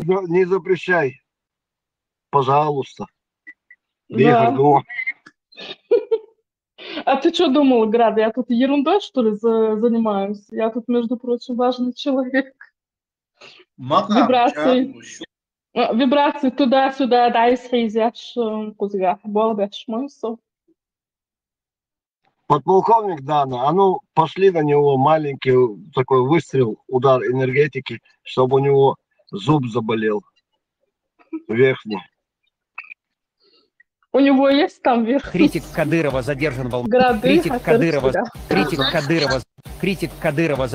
Не запрещай, пожалуйста. Вехр, Да. ну. А ты что думал, Град, я тут ерундой, что ли, занимаюсь? Я тут, между прочим, важный человек. Вибрации. Вибрации туда-сюда, да, и срезешь, кузга, болбешь, мойсо. Подполковник Дана, а ну пошли на него маленький такой выстрел, удар энергетики, чтобы у него зуб заболел. Верхний. У него есть там верхний? Критик Кадырова задержан в Алматы. Грады, Критик Кадырова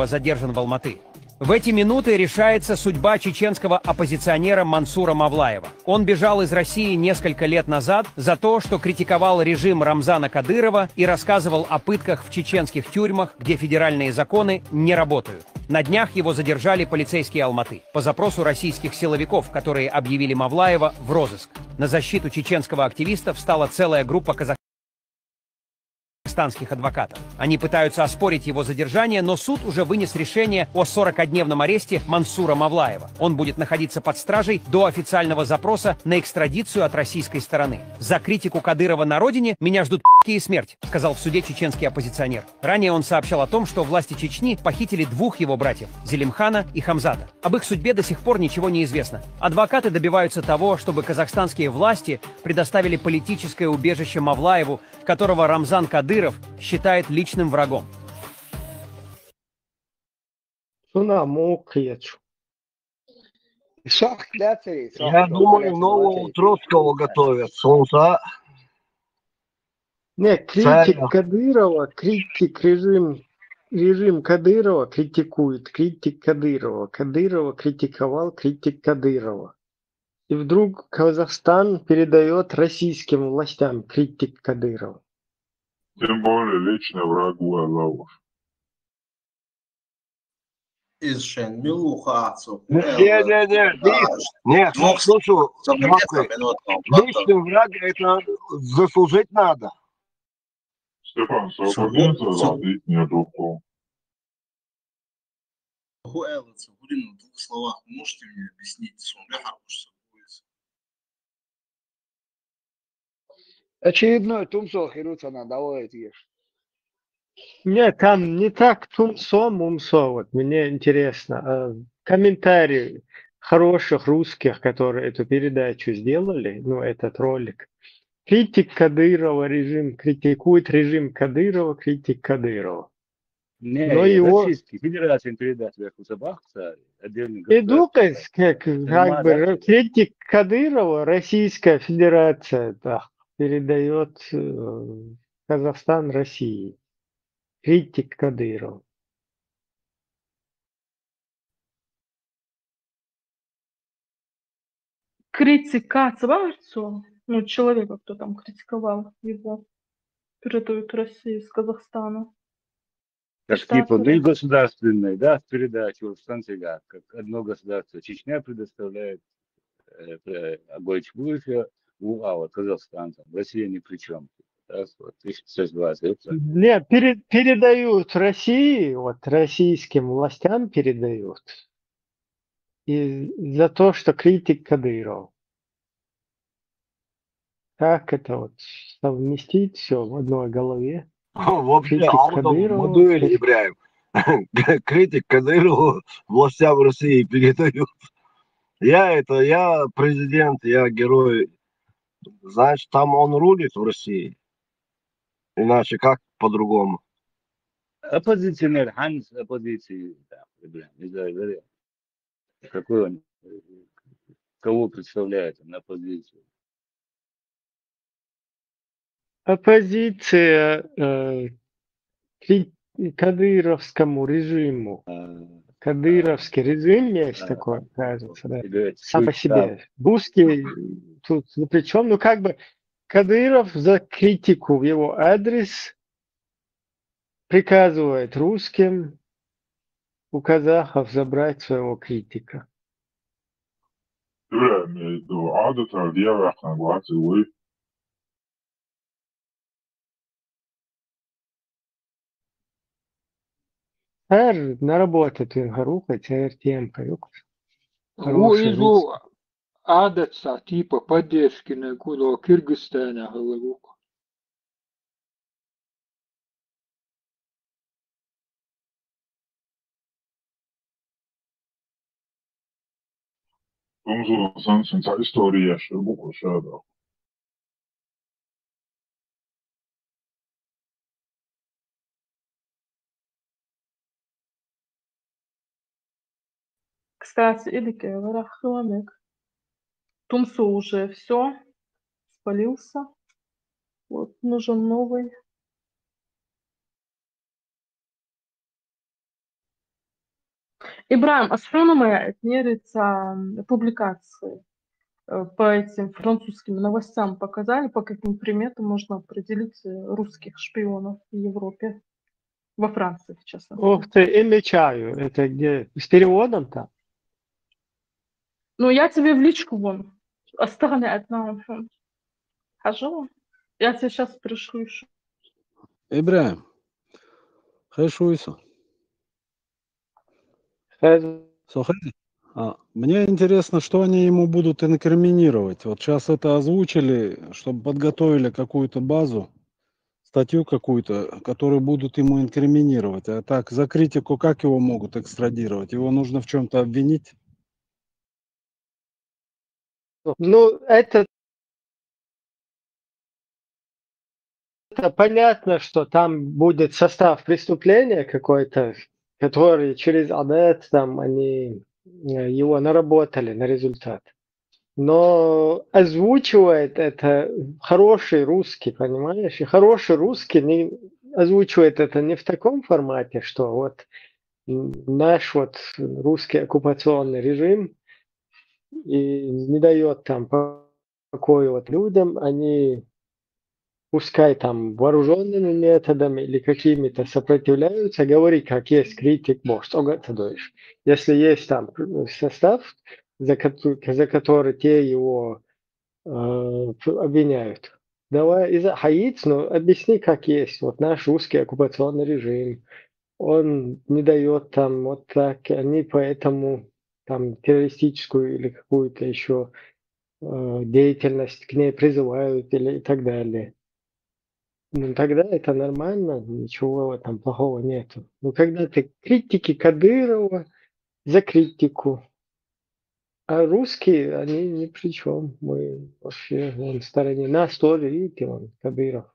задержан в Алматы. В эти минуты решается судьба чеченского оппозиционера Мансура Мавлаева. Он бежал из России несколько лет назад за то, что критиковал режим Рамзана Кадырова и рассказывал о пытках в чеченских тюрьмах, где федеральные законы не работают. На днях его задержали полицейские Алматы по запросу российских силовиков, которые объявили Мавлаева в розыск. На защиту чеченского активиста встала целая группа казахстанских адвокатов. Они пытаются оспорить его задержание, но суд уже вынес решение о 40-дневном аресте Мансура Мавлаева. Он будет находиться под стражей до официального запроса на экстрадицию от российской стороны. За критику Кадырова на родине меня ждут и смерть, сказал в суде чеченский оппозиционер. Ранее он сообщал о том, что власти Чечни похитили двух его братьев – Зелимхана и Хамзата. Об их судьбе до сих пор ничего не известно. Адвокаты добиваются того, чтобы казахстанские власти предоставили политическое убежище Мавлаеву, которого Рамзан Кадыров считает личным врагом. Я думаю, нового Троцкого готовят. Солнца. Не, критик Кадырова, критик режим Кадырова критикует, критик Кадырова. Кадырова критиковал, критик Кадырова. И вдруг Казахстан передает российским властям критик Кадырова. Тем более лично врагу Аллаха. Нет, слушай, личный враг это заслужить надо. Степан, свободится задать мне руку. В двух словах можете мне объяснить? Очередной Тумсо Хируцана, давайте. Нет, там не так Тумсо, Мумсо, вот мне интересно. Комментарии хороших русских, которые эту передачу сделали, ну, этот ролик. Критик Кадырова, режим критикует режим Кадырова, критик Кадырова. Не, но его... Российский Федерация передать вверху Забахца, отдельный как бы критик Кадырова, Российская Федерация, да, передает Казахстан России. Критик Кадырова. Критика Цварцу, ну, человека, кто там критиковал его, передают России из Казахстана. Как типа государственной, да, передачу в станции как одно государство. Чечня предоставляет Агойчбуфе, а вот Казахстан, там, Россия ни при чем. Так, вот, 1620. Не, передают России, вот российским властям передают. И за то, что критик Кадыров. Как это вот совместить все в одной голове? Вообще, модуль Ибраим. Критик Кадырову властям России передают. Я президент, я герой. Значит, там он рулит в России. Иначе как по-другому? Оппозиционер, Ханс оппозиции, да, не знаю, какой он, кого представляет он оппозицию? Оппозиция кадыровскому режиму. Кадыровский режим есть такой, кажется, да. Сам по себе. Русский тут ни при чем. Ну, как бы Кадыров за критику в его адрес приказывает русским у казахов забрать своего критика. Her на работу ты гарука, темка, Хороший русский. Изу адатса типа поддержки на куда Кыргызстана голову. Tunzu sensin ta istoriya yaşıyor bu koşada. Кстати, Эдике, Варахламек. Тумсу уже все спалился. Вот, нужен новый. Ибраим, астрономы меряются публикации по этим французским новостям показали, по каким приметам можно определить русских шпионов в Европе, во Франции, в частности. Ух ты, имечаю. Это где? С переводом-то? Ну, я тебе в личку вон. Оставляй одна. Хожу. Я тебе сейчас пришлю еще. Ибраим, Хэшуйсу. Слухайте, мне интересно, что они ему будут инкриминировать. Вот сейчас это озвучили, чтобы подготовили какую-то базу, статью какую-то, которую будут ему инкриминировать. А так, за критику как его могут экстрадировать? Его нужно в чем-то обвинить? Ну, это понятно, что там будет состав преступления какой-то, который через АДЭТ там они его наработали на результат. Но озвучивает это хороший русский, понимаешь? И хороший русский не озвучивает это не в таком формате, что вот наш вот русский оккупационный режим и не дает там покоя вот людям, они пускай там вооруженными методами или какими-то сопротивляются, говори, как есть критик, может, если есть там состав, за который те его обвиняют. Давай, из-за Хаиц, ну, объясни, как есть. Вот наш русский оккупационный режим, он не дает там вот так, они поэтому там террористическую или какую-то еще деятельность к ней призывают или и так далее. Ну, тогда это нормально, ничего там плохого нету. Но когда ты критики Кадырова за критику, а русские, они ни при чем. Мы вообще на стороне. Нас тоже, видите, он, Кадыров,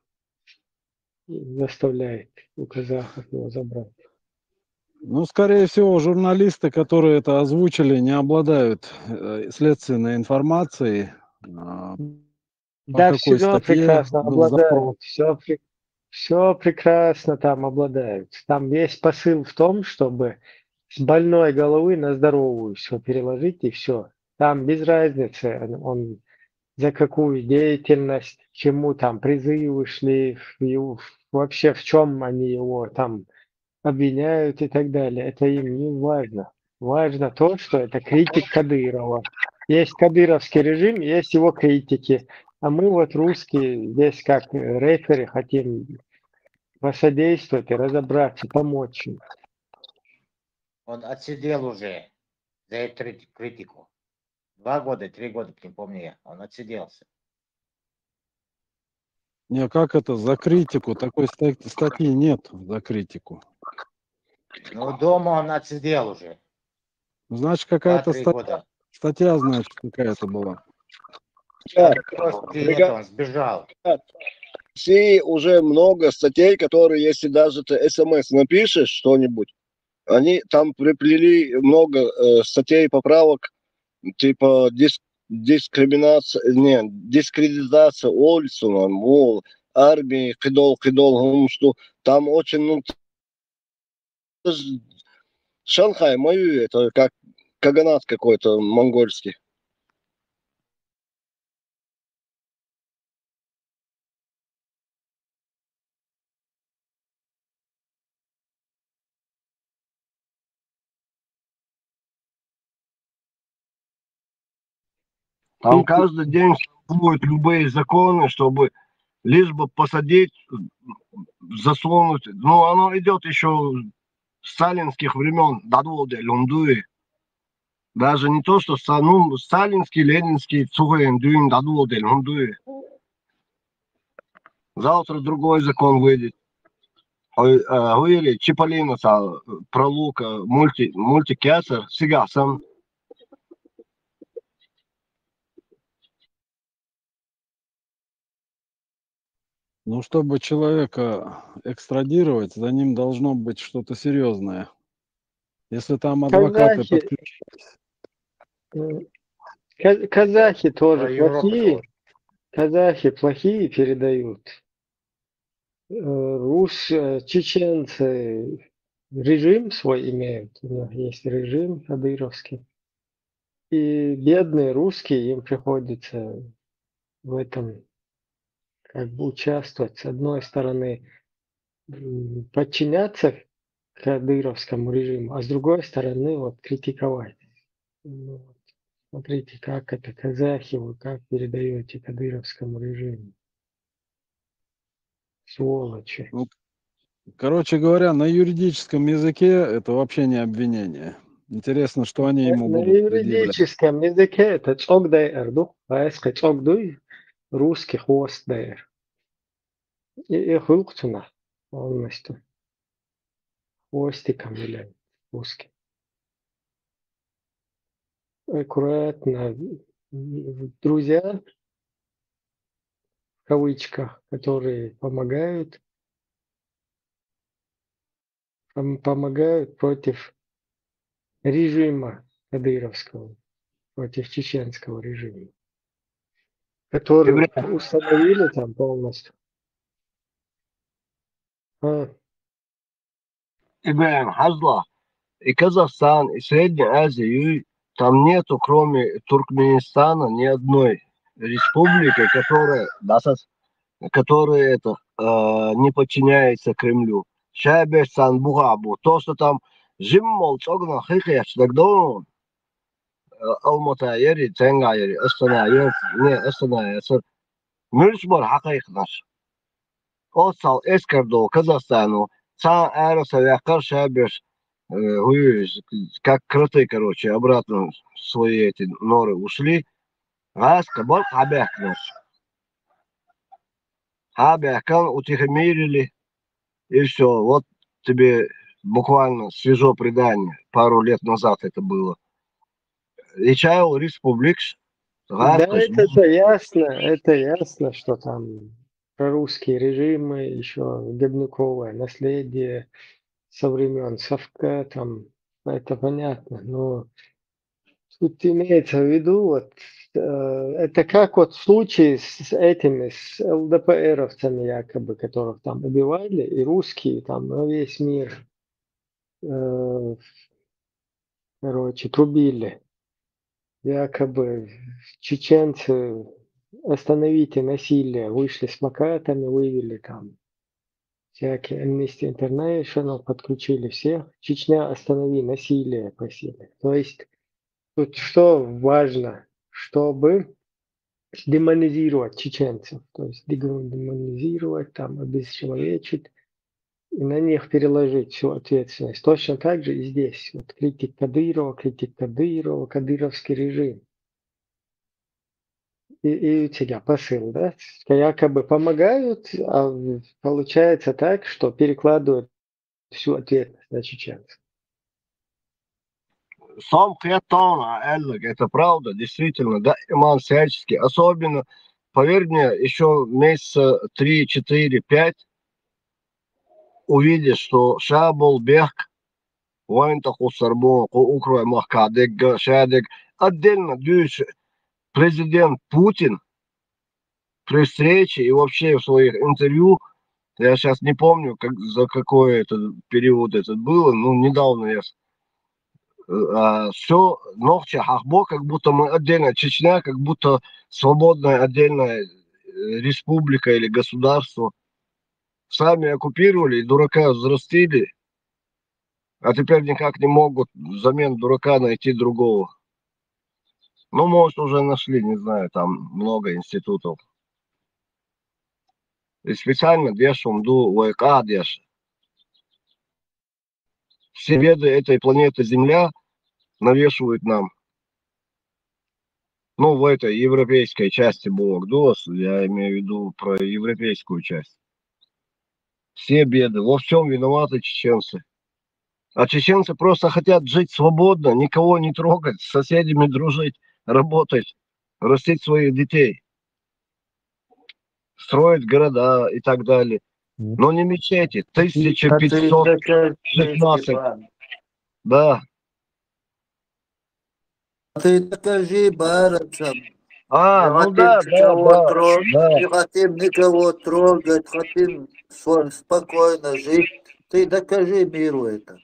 заставляет у казахов его забрать. Ну, скорее всего, журналисты, которые это озвучили, не обладают следственной информацией. Да, какой все статье прекрасно был запрос. обладают. Все прекрасно там обладают. Там весь посыл в том, чтобы с больной головы на здоровую все переложить и все. Там без разницы, он за какую деятельность, к чему там призывы шли, вообще в чем они его там обвиняют и так далее. Это им не важно. Важно то, что это критик Кадырова. Есть кадыровский режим, есть его критики. А мы вот русские здесь как рефери хотим посодействовать и разобраться, помочь им. Он отсидел уже за эту критику. 2 года, 3 года, не помню я. Он отсиделся. Не, как это за критику? Такой статьи нет за критику. Ну, дома он отсидел уже. Значит, какая-то 2-3 года. статья, значит, какая-то была. После этого он сбежал. В России уже много статей, которые, если даже ты СМС напишешь что-нибудь, они там приплели много статей, поправок, типа дискриминация, не, дискредитация Ольсона, мол, армии, кидол, что там очень, ну, Шанхай, мою, это как каганат какой-то монгольский. Там каждый день будут любые законы, чтобы лишь бы посадить, засунуть. Ну, оно идет еще с сталинских времен, Дадволде, Люндуи. Даже не то, что ну, сталинский, ленинский, цугуэн, дюйм, дадулдель, он дует. Завтра другой закон выйдет. Или Чиполлино, про Лука, мультикясер, сега сам. Ну, чтобы человека экстрадировать, за ним должно быть что-то серьезное. Если там адвокаты Казахи, казахи тоже Про Европу плохие. тоже. Казахи плохие передают. Чеченцы режим свой имеют. У них есть режим кадыровский. И бедные русские, им приходится в этом как бы участвовать. С одной стороны, подчиняться кадыровскому режиму, а с другой стороны, вот критиковать. Ну, вот, смотрите, как это казахи, вы как передаете кадыровскому режиму. Сволочи. Ну, короче говоря, на юридическом языке это вообще не обвинение. Интересно, что они ему На будут предъявлять. юридическом языке это цок дайр, цок дуй, русский хвост дайр. И хулктуна полностью. Хвостиком или русский. Аккуратно. Друзья, в кавычках, которые помогают против режима кадыровского, против чеченского режима, который установили там полностью. Ибраим, Хазла, и Казахстан, и Средняя Азия, и там нету, кроме Туркменистана, ни одной республики, которая не подчиняется Кремлю. Шайберстан, Бугабу. То, что там Жиммол, Цогна, Хихеш, Дагдон, Алмата, Ери, Ценга, Ери, Астана, не Астана, Мюрсбор, Хакайхнаш. Осал, Эскардо, Казахстану, Ца, Эроса, Якар, Шайберш, как кроты, короче, обратно в свои эти норы ушли. Газ, Кабал, Хабяхнаш. Хабяхкан утихомирили. И все, вот тебе буквально свежо предание. Пару лет назад это было. И Чайл Республикс. Да, это ясно, что там прорусские режимы, еще Гебнюковое наследие со времен Совка, там, это понятно, но тут имеется в виду, вот, это как вот в случае с этими, с ЛДПРовцами якобы, которых там убивали, и русские там на весь мир, короче, трубили. Якобы чеченцы остановите насилие, вышли с плакатами, вывели там всякие Amnesty International, подключили всех. Чечня, останови насилие, просили. То есть тут что важно, чтобы демонизировать чеченцев, то есть демонизировать, там, обесчеловечить, и на них переложить всю ответственность. Точно так же и здесь. Вот критик Кадырова, кадыровский режим. И у тебя посыл, да? Якобы помогают, а получается так, что перекладывают всю ответственность на чеченцев. Сам Кретон, это правда, действительно, да, Иман всячески. Особенно, поверь мне, еще месяца 3, 4, 5 увидишь, что Шабул Бех, Вайнтаху Сарбон, Украй Махкадег, Шадег, отдельно дюш президент Путин при встрече и вообще в своих интервью, я сейчас не помню, за какой это период это было, ну, недавно я все ногче Хахбо, как будто мы отдельно, Чечня, как будто свободная отдельная республика или государство. Сами оккупировали и дурака взрастили, а теперь никак не могут взамен дурака найти другого. Ну, может, уже нашли, не знаю, там много институтов. И специально дешем ВК деш. Все беды этой планеты Земля навешивают нам. Ну, в этой европейской части Булакдос, я имею в виду про европейскую часть. Все беды, во всем виноваты чеченцы. А чеченцы просто хотят жить свободно, никого не трогать, с соседями дружить, работать, растить своих детей, строить города и так далее. Но не мечети. 1516. Да. Ты докажи барышам. Ну да. Не хотим никого трогать, хотим спокойно жить. Ты докажи миру это.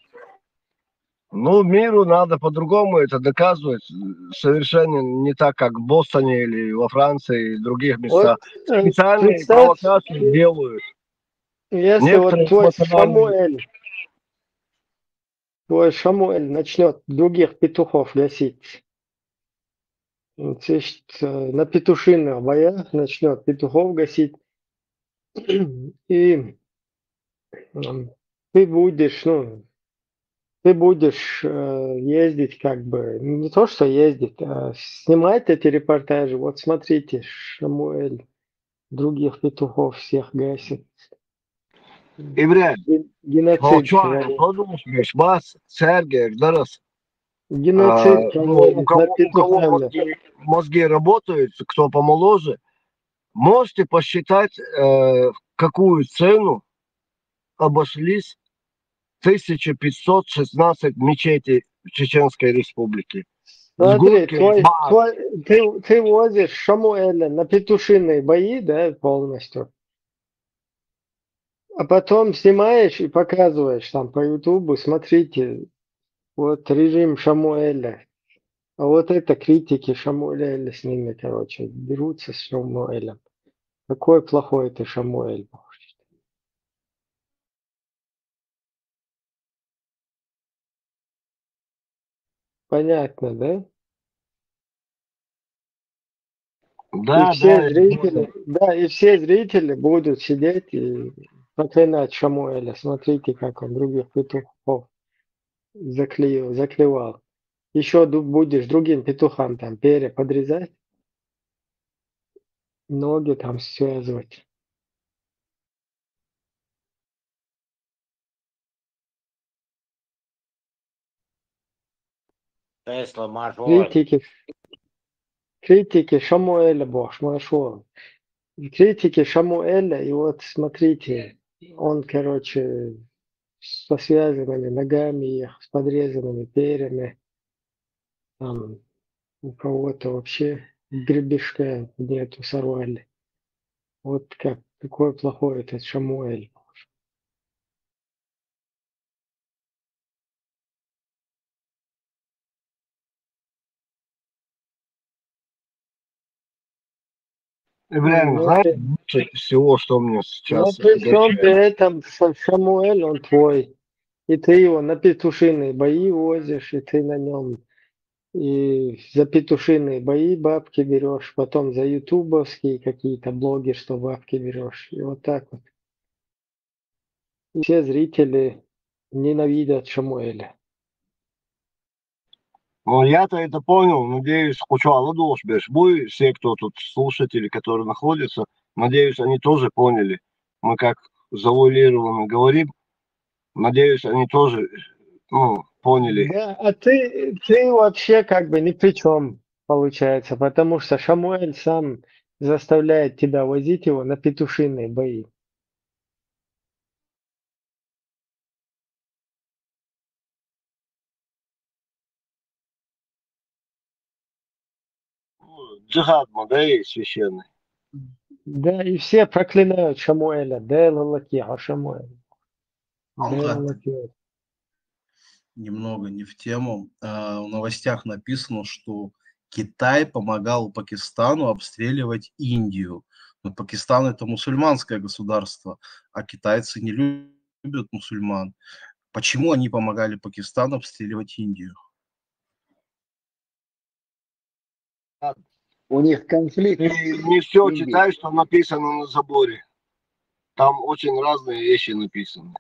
Ну, миру надо по-другому это доказывать. Совершенно не так, как в Бостоне или во Франции и других местах. Вот, Специальные провокации делают. Если Некоторые вот твой Шамуэль начнет других петухов гасить, на петушиных боях начнет петухов гасить, и ты будешь ездить как бы, не то что ездить, а снимать эти репортажи. Вот смотрите, Шамуэль других петухов всех гасит. İbrahim, Геноцид. подумаешь, вас, Сергей, Дарас, Геноцид у кого мозги работают, кто помоложе, можете посчитать, какую цену обошлись 1516 мечетей в Чеченской Республике. Смотри, ты возишь Шамуэля на петушиные бои, да, полностью, а потом снимаешь и показываешь там по Ютубу, смотрите, вот режим Шамуэля, а вот это критики Шамуэля с ними, короче, берутся с Шамуэлем. Какой плохой ты Шамуэль. Понятно, да? Да, и все зрители будут сидеть и проклинать Шамуэля. Смотрите, как он других петухов заклевал. Еще будешь другим петухам там перья подрезать, ноги там связывать. Критики Шамуэля, бог, машо. Критики Шамуэля, и вот смотрите, он, короче, со связанными ногами, с подрезанными перьями, там у кого-то вообще гребешка нету, сорвали. Вот какой плохой этот Шамуэль. Ибрahim, знаете, лучше всего, что мне сейчас... Но при всем при этом Шамуэль, он твой. И ты его на петушиные бои возишь, и ты на нем и за петушиные бои бабки берешь, потом за ютубовские какие-то блоги, что бабки берешь. И вот так вот. И все зрители ненавидят Шамуэля. Ну, я-то это понял, надеюсь, Кучуала Дошбеш, все, кто тут слушатели, которые находятся, надеюсь, они тоже поняли. Мы как завуалированно говорим, надеюсь, они тоже поняли. Да, а ты вообще как бы ни при чем, получается, потому что Шамуэль сам заставляет тебя возить его на петушиные бои. Джихад, да, и священный. Да, и все проклинают Шамуэля. Шамуэля. Немного не в тему. В новостях написано, что Китай помогал Пакистану обстреливать Индию. Но Пакистан это мусульманское государство, а китайцы не любят мусульман. Почему они помогали Пакистану обстреливать Индию? У них конфликт. И не все читай, что написано на заборе. Там очень разные вещи написаны.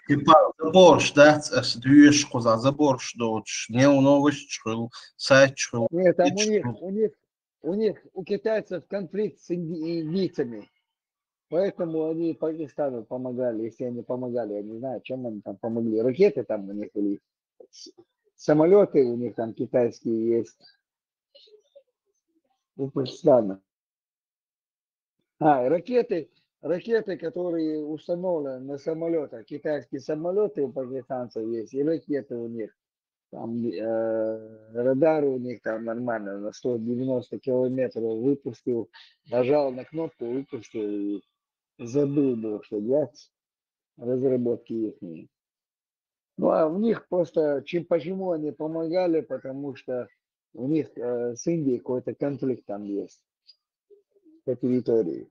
Типа заборш, да, движ коза заборш доч, не новость чхыл, сайт чхыл, Нет, там у китайцев конфликт с индийцами. Поэтому они Пакистану помогали. Если они помогали, я не знаю, чем они там помогли. Ракеты там у них были, самолеты у них там китайские есть. У Пакистана. Ракеты, которые установлены на самолетах. Китайские самолеты у пакистанцев есть, и ракеты у них. Там радары у них там нормально, на 190 километров выпустил, нажал на кнопку, выпустил и забыл был, что делать, разработки их. Ну а у них просто, почему они помогали, потому что у них с Индией какой-то конфликт там есть по территории.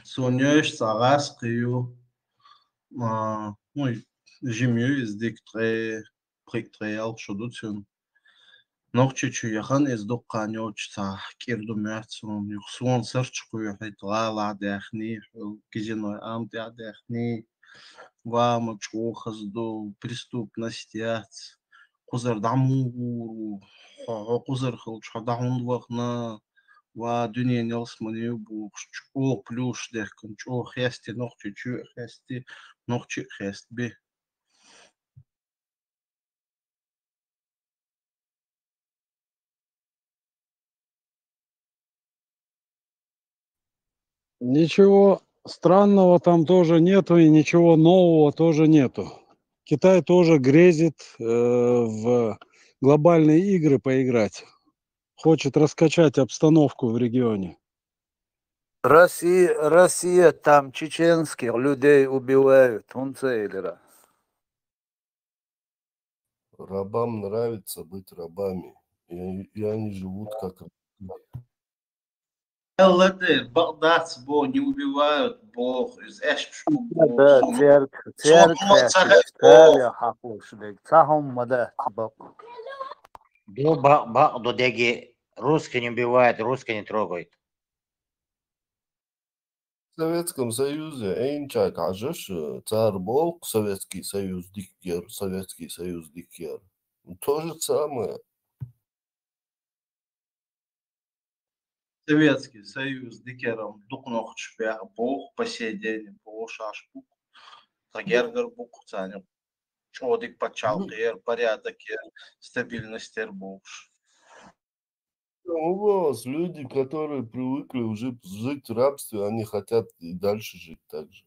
Sonhos, Saras, Rio, oui, j'ai mieux, is dik très alp chaudotun. Nog tjutju jahan is dok kanyo tja kirdo mertson, yuxuan search kuyo het la dechni, gizino am dechni, вам чухазду преступностях, кузар даму, кузар хылч хадамун вахна, ва дүния нелсмани бу чух плюш дехкан чух хести нохчи чу хести нохчи хест би. Ничего странного там тоже нету, и ничего нового тоже нету. Китай тоже грезит в глобальные игры поиграть. Хочет раскачать обстановку в регионе. Россия там чеченских людей убивают. Он целый. Рабам нравится быть рабами. И они живут как рабы. ЛД, Багдад, бо не убивают, бог, из эшпшу, бог, Да, церковь хапушник. Сахом мада. До деги русские не убивают, русские не трогают. В Советском Союзе Эйнчак Ажеш, царь Бог, Советский Союз Дикер. То же самое. Советский Союз дикером дукнох чпя бог по сей день бог шашпук, тагергар бук цанем. Чодик почалкер, порядок, стабильность бог. У вас люди, которые привыкли уже жить в рабстве, они хотят и дальше жить так же.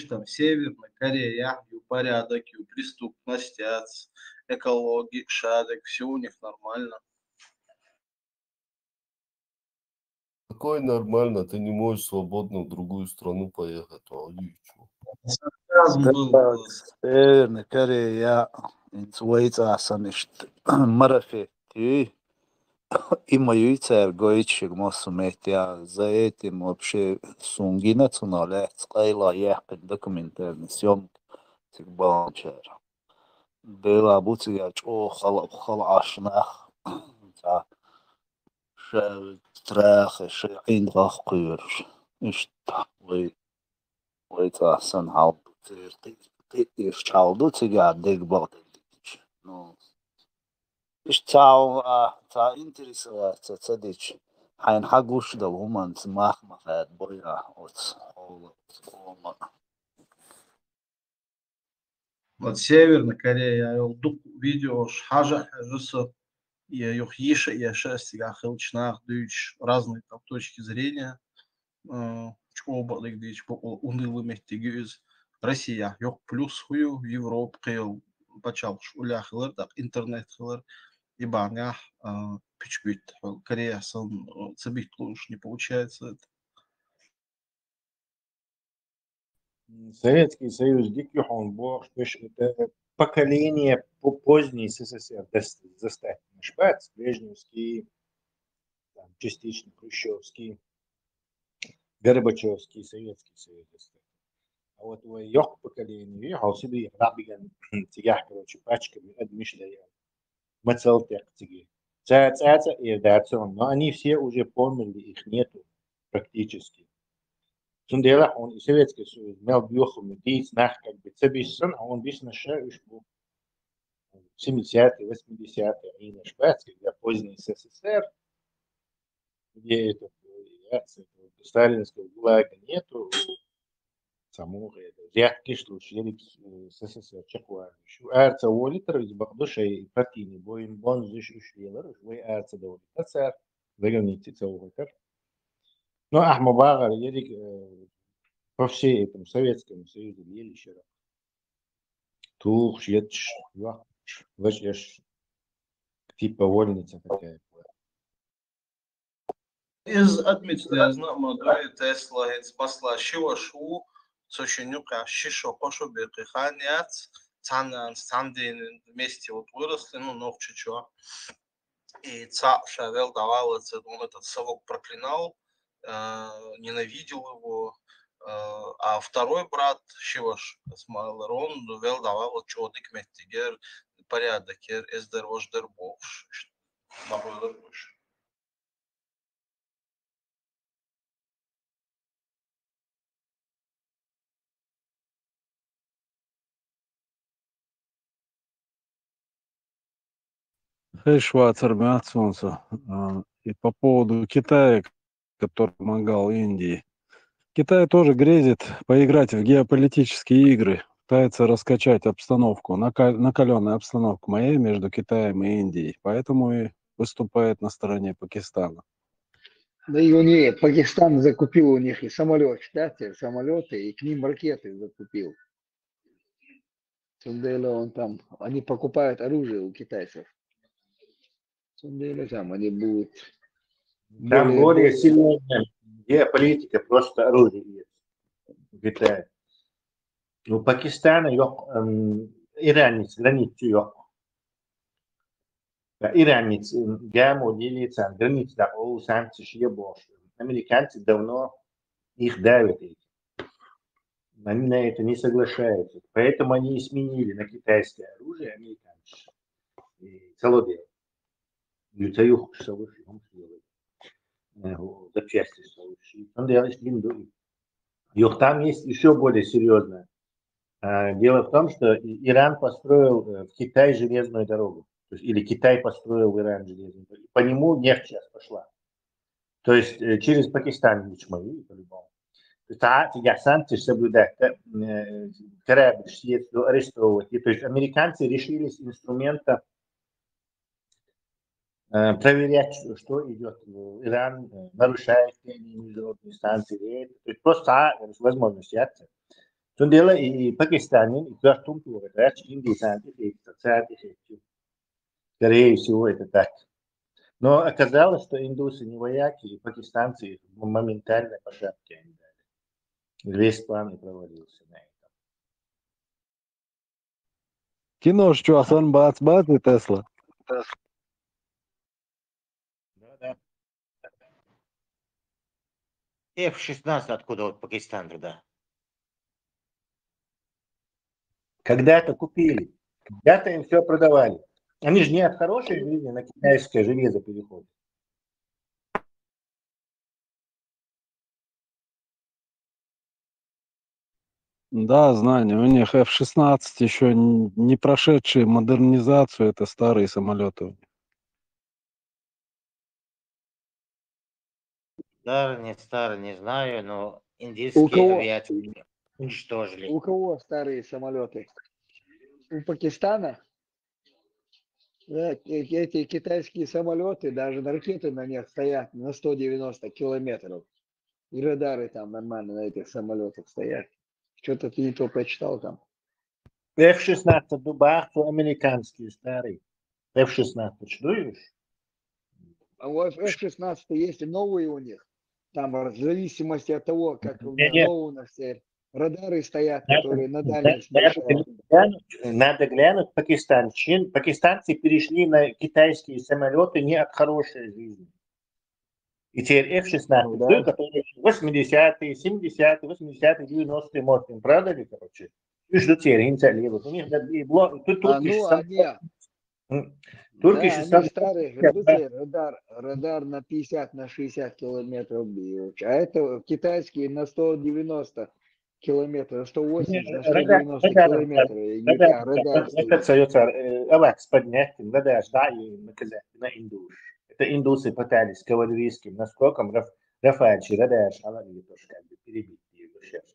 Там Северная Корея, и порядок, и преступность, экология, шадок, все у них нормально. Какое нормально, ты не можешь свободно в другую страну поехать. Северная Корея, инцуэйца nicht марафи, ты имаю церковь, мосумет, я за этим вообще сунги национале, скайла яхпен документарный съемки, тикбанчер. Была бутига чо хала ашнах, та ше трах, ше индрах курш, ишта, вы та сан хал, ты ишчалду тига дегбал. Ну, تا интересоваться цадич хайн хагуш да уман смах мафат бойра от Вот Северная Корея, я дук видео хажа хажуса, я их иша, я шесть, я хилчнах, дыч, разные там точки зрения, чего балык дыч, унылый мехтигюз, Россия, yok плюс хую, Европа, кыл, почал шулях хилар, так интернет хилар, Ибаня, пичбит, Корея, цебит уж не получается это. Советский Союз дикюхон бог, это поколение поздней СССР застать. Шпац, Брежневский, там, частично Хрущевский, Горбачевский, Советский Союз. А вот у ёх поколения, я себе рабиган тягах, короче, пачками, адмишляя, мацалтек тяги. Цаца и редакцион, но они все уже померли, их нету практически. Сундела он и Советский Союз мел бьёхом идеец нах как бы цебиссон, а он бишь наша уж был 70-е, 80-е, и на Швеции, где поздний СССР, где это сталинского ГУЛАГа нету, самого редкий случай СССР чекуар. Арца волитер из багдушей партийный боин бон зиш ушлелер, вы арца доволит. Это загоните целовитер. Но Ахмабага едик по всей этом Советскому Союзу ели еще раз. Тух, шьетш, вачеш, типа вольница такая. Из отметили, знамо, да, Тесла, спасла Шивашу, Сочинюка, Шишо, Пошу, Бекиханяц, Цанан, Сандин вместе вот выросли, ну, Новчичо. И Ца Шавел давал, он этот совок проклинал, ненавидел его, а второй брат Шиваш Смайлер, он вел давал вот чудик меттигер порядок, эздер вождер бовш, бабойлер больше. Шварцер Солнце. И по поводу Китая, который помогал Индии. Китай тоже грезит поиграть в геополитические игры, пытается раскачать обстановку, накаленную обстановку моей между Китаем и Индией, поэтому и выступает на стороне Пакистана. Да и у них Пакистан закупил у них и самолет, кстати, самолеты, и к ним ракеты закупил. Сундело он там, они покупают оружие у китайцев. Сундело там, они будут Там более сильная геополитика, просто оружие есть в Китае. У Пакистана иранец границу yok. Иранец гаму делится границ да о санкции шие больше. Американцы давно их давят. Они на это не соглашаются. Поэтому они и сменили на китайское оружие американцы. И целое. Лютаюх совыши, он сделает. Запчасти совыши. Он делает линду. Там есть еще более серьезное. Дело в том, что Иран построил в Китай железную дорогу. То есть, или Китай построил в Иран железную дорогу. По нему нефть сейчас пошла. То есть через Пакистан лучше по-любому. Я санкции соблюдать, корабль арестовывать. То есть американцы решили с инструмента проверять, что идет в Иран, нарушает международные санкции. То есть просто возможность яйца. То дело и Пакистане, и Картумтура, да, Индии, скорее всего, это так. Но оказалось, что индусы не вояки, и пакистанцы моментально по шапке они дали. Весь план и провалился на этом. Кино, что Асан бац-бац и Тесла. Да. F-16 откуда вот Пакистан тогда? Когда-то купили, когда-то им все продавали. Они же не от хорошей жизни на китайское железо переходят. Да, знания. У них F-16 еще не прошедшие модернизацию, это старые самолеты. Старый, не знаю, но индийские авиаторы уничтожили. У кого старые самолеты? У Пакистана? Да, эти китайские самолеты, даже ракеты на них стоят на 190 километров. И радары там нормально на этих самолетах стоят. Что-то ты не то прочитал там. F-16 Дубах, американские старые. F-16, дуешь? А у F-16 есть и новые у них. Там в зависимости от того, как у Нет, новости, радары стоят, которые на дальность надо глянуть Пакистан. Пакистанцы перешли на китайские самолеты не от хорошей жизни. И теперь F-16, которые 80-е, 70-е, 80-е, 90-е модные, правда ли, короче? И что теперь инсталируют. У них они старые, радар на 50 на 60 километров бьют, а это китайские на 190 километров, 180 на 190 километров. Это остается авакс поднять, радар, да, и наказать на индуш. Это индусы пытались кавалерийским наскоком Рафальчи, радар, аварии тоже как бы перебить его сейчас.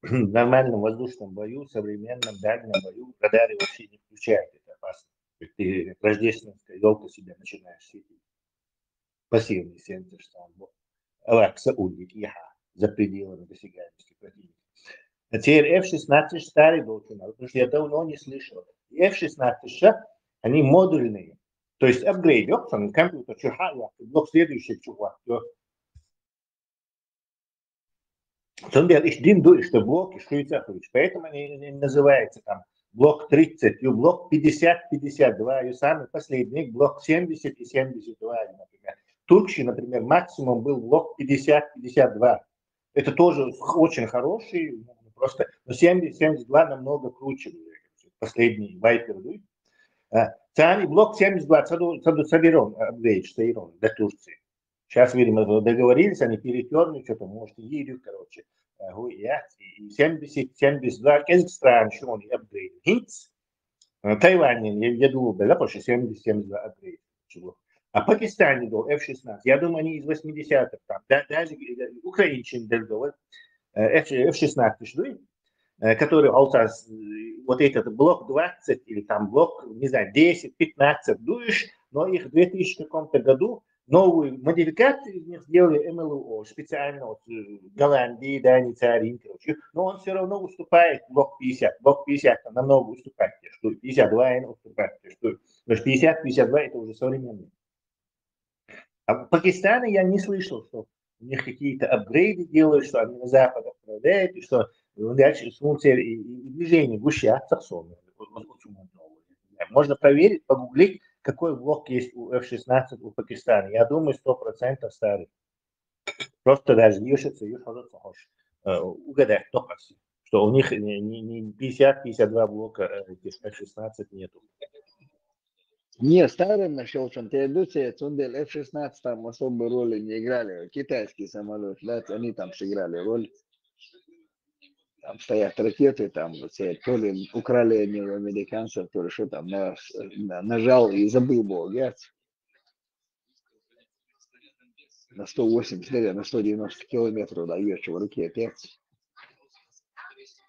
В нормальном воздушном бою, современном дальнем бою радары вообще не включают, это опасно. Ты рождественская елка себя начинаешь светить. Пассивный сенсор, что он авакса улит, за пределами досягаемости противника. А теперь F-16 старый должен, потому что я давно не слышал. F-16, они модульные. То есть апгрейд, компьютер, блок следующий чувак. Что блоки, что и цахович. Поэтому они называются там блок 30 и блок 50-52, и самый последний блок 70 и 72, например. В Турции, например, максимум был блок 50-52. Это тоже очень хороший, просто, но 70-72 намного круче. Последний Вайпер. Цани блок 72 соберем апгрейд, что для Турции. Сейчас, видимо, договорились, они перетерли, что-то, может, едут, короче. И 70-72 экстра, что они апгрейд. Хинц, Тайвань, я думаю, да, потому что 70-72 апгрейд. А Пакистане был F-16, я думаю, они из 80-х, там, даже украинчин дал F-16, который вот этот блок 20 или там блок, не знаю, 10-15 дуешь, но их в 2000 каком-то году новую модификацию из них сделали МЛО, специально от Голландии, Дании, Царин, короче. Но он все равно уступает блок 50. Блок 50 намного уступает, что 52 уступает, что 50-52 это уже современный. А в Пакистане я не слышал, что у них какие-то апгрейды делают, что они на Запад отправляют, и что дальше функция и движение гущаться в сон. Можно проверить, погуглить, какой блок есть у F-16 у Пакистана. Я думаю, 100% старый. Просто дождешься и сразу хочешь угадать, что у них не 50-52 блока F-16 нету. Не, старым нашел, что Тундель F-16 там особой роли не играли. Китайский самолет, да, они там сыграли роль. Там стоят ракеты, там то ли украли они у американцев, то ли что там, нажал и забыл бог, на 180, на 190 километров даешь в руке опять.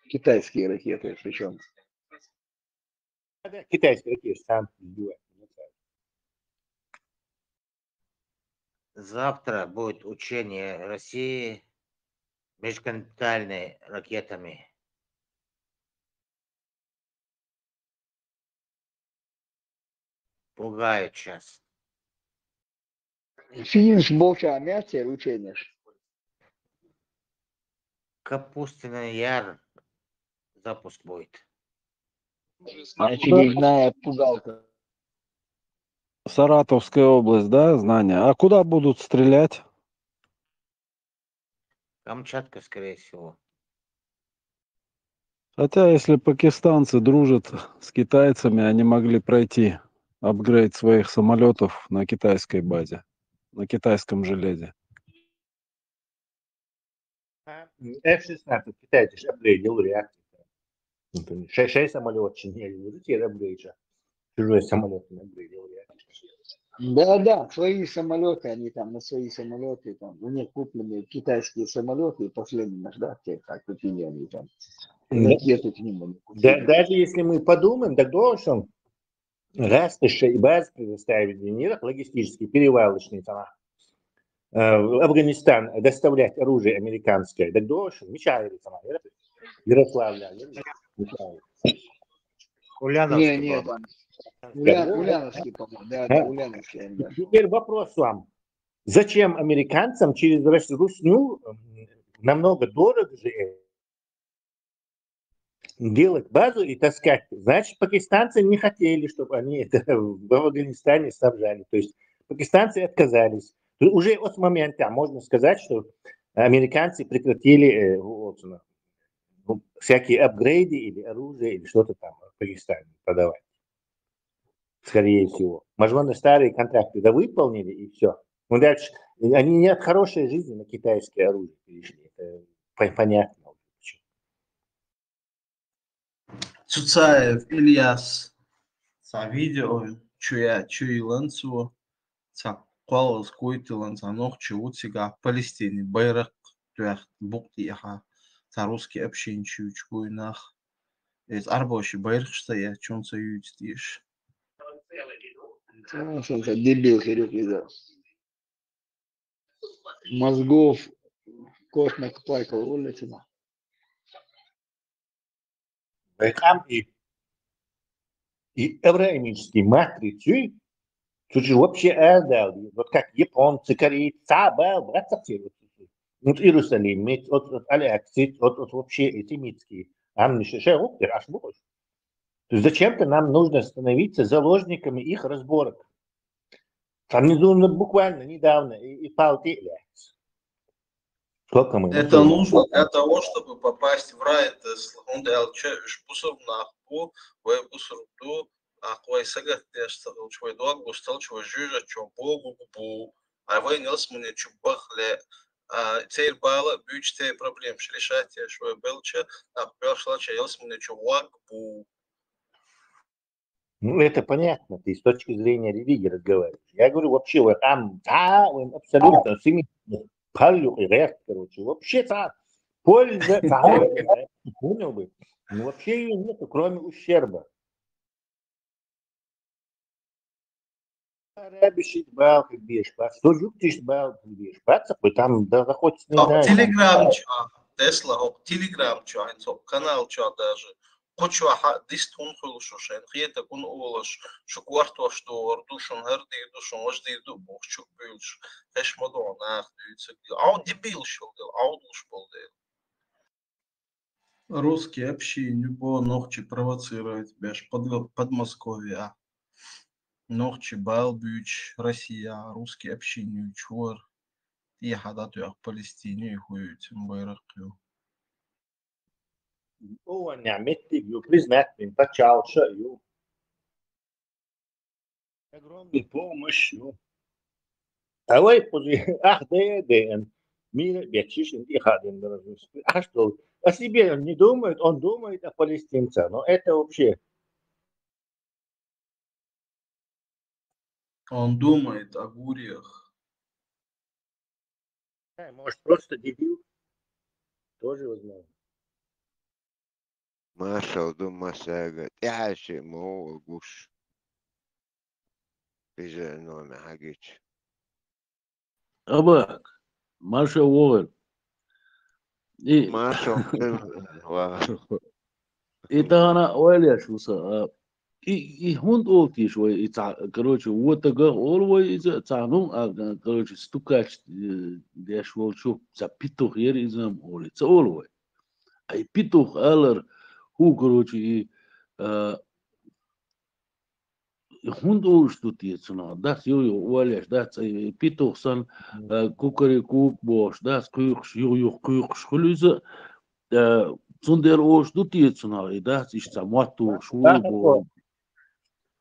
Китайские ракеты, причем. Китайские ракеты сам сбивают. Завтра будет учение России межконтинентальными ракетами. Пугают сейчас. Финиш болча мяте учение. Капустиный Яр запуск будет. Очередная пугалка. Саратовская область, да, знания. А куда будут стрелять? Камчатка, скорее всего. Хотя, если пакистанцы дружат с китайцами, они могли пройти апгрейд своих самолетов на китайской базе, на китайском железе. F-16 китайцы же апгрейдил реактор. 6 самолетов чинили, вот эти апгрейды. Чужой самолет не апгрейдил реактор. Да, свои самолеты, они там на свои самолеты, там, у них куплены китайские самолеты, и последние, да, те, как купили они там. Ракеты к ним. Даже если мы подумаем, так должен раз и баз предоставить в мирах логистический перевалочный там, в Афганистан доставлять оружие американское, так должен Мичаеве сама, Ярославля, Ульяновский не, был. Ульяновский, по-моему. Да, Ульяновский. Да. Теперь вопрос вам. Зачем американцам через Русню намного дорого же делать базу и таскать? Значит, пакистанцы не хотели, чтобы они это в Афганистане снабжали. То есть пакистанцы отказались. Уже от момента можно сказать, что американцы прекратили всякие апгрейды или оружие, или что-то там в Пакистане продавать. Скорее всего. Возможно, старые контракты выполнили, и все. Ну, дальше, они не от хорошей жизни на китайское оружие перешли. Это понятно. Цуцаев Ильяс. Видео, чуиланцу, Qualos Kuitilan, Нохчи, Утига, Палестине, Байрак, Буктиха, русский общин чуйнах. Из Арбоши Байрхштая, Чонца Ютиш. Дебил, Хирюк, мозгов кот накопайкал, улица. Там и еврейские матрицы, тут же вообще отдали. Вот как японцы, корейцы, братцы все. Вот Иерусалим, от Алексей, от вообще семитские. Там не шеут, аж больше. То есть зачем-то нам нужно становиться заложниками их разборок. Там буквально недавно и Палтелия. Сколько мы? Это нужно для того, чтобы попасть в рай. Он дал шпусов нахпу, вы бусурду, ахвай сагат тестовал, чвой дог бустал, чвой жижа, чвой богу бу, а вы нес мне чубахле. Теперь бала бюч те проблем решать, я швой белча, а пешла чаялс мне чувак бу. Ну, это понятно, ты с точки зрения религии разговариваешь. Я говорю, вообще, вот там, да, абсолютно, палю и рест, короче, вообще-то польза, понял бы, но вообще ее нету, кроме ущерба. Рабишить бал, как бьешь, что жуктишь бал, как бьешь, там заходит не знаю. Телеграм, Тесла, Телеграм, канал, даже. Хочу дистун хулушушен, хиета кун олаш, шукварту что ордушон герди душон вожди ду бог чук бюлш, хэш модон ах дюйца. А он дебил шелдел, а он уж полдел. Русские общины по ногчи провоцировать, бяж Подмосковье. Ногчи Балбюч, Россия, русские общины чур. Я хадату я в Палестине и хую тем байракю. Он няметтик, признать, почалша, огромный помощь, давай позже, да, мир, бечишин, и хадин, а что, о себе он не думает, он думает о палестинцах, но это вообще. Он думает о гурьях. Может, просто дебил, тоже возможно. Marshall Dumasaga تعشق هو جوش بيجي نوع ما حاجتش أبا مارشال وول إيه Marshall إيه أنا أولي شو صار إيه هون أوكي شوي короче вот такая أول إذا تعلم короче стукач ديش وول شوف запитох ير إذا أولي تقول أي بيتوخ ألر هو короче hund oorstutietsuna, das jojo oljes, das pitochsan, kukariku bosch, das kuchs, jojo kuchs gelüse, zonder oorstutietsuna, das ist zamatu, schwubo.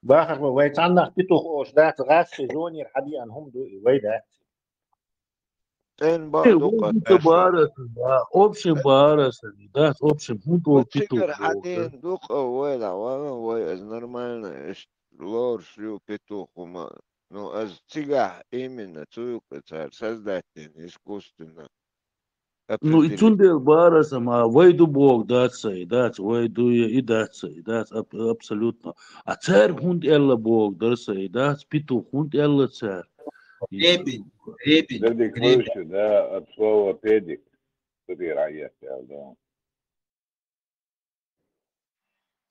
باخر ويت عندك بيتوخ اوش دات غاس خزوني حدي انهم دو ويدات ten بعض Общем бараса, да, общем hund вот питух. тигр один дух ولا ولا нормально лор шлю петух ну а тигр именно только создатель искусственно. Ну и цундер бараса, ма вайду бог датсай, вайду и датсай, абсолютно. А царь хунд элла бог датсай, петух хунд элла царь. Ребень. Педик выше, да, от слова педик. Да.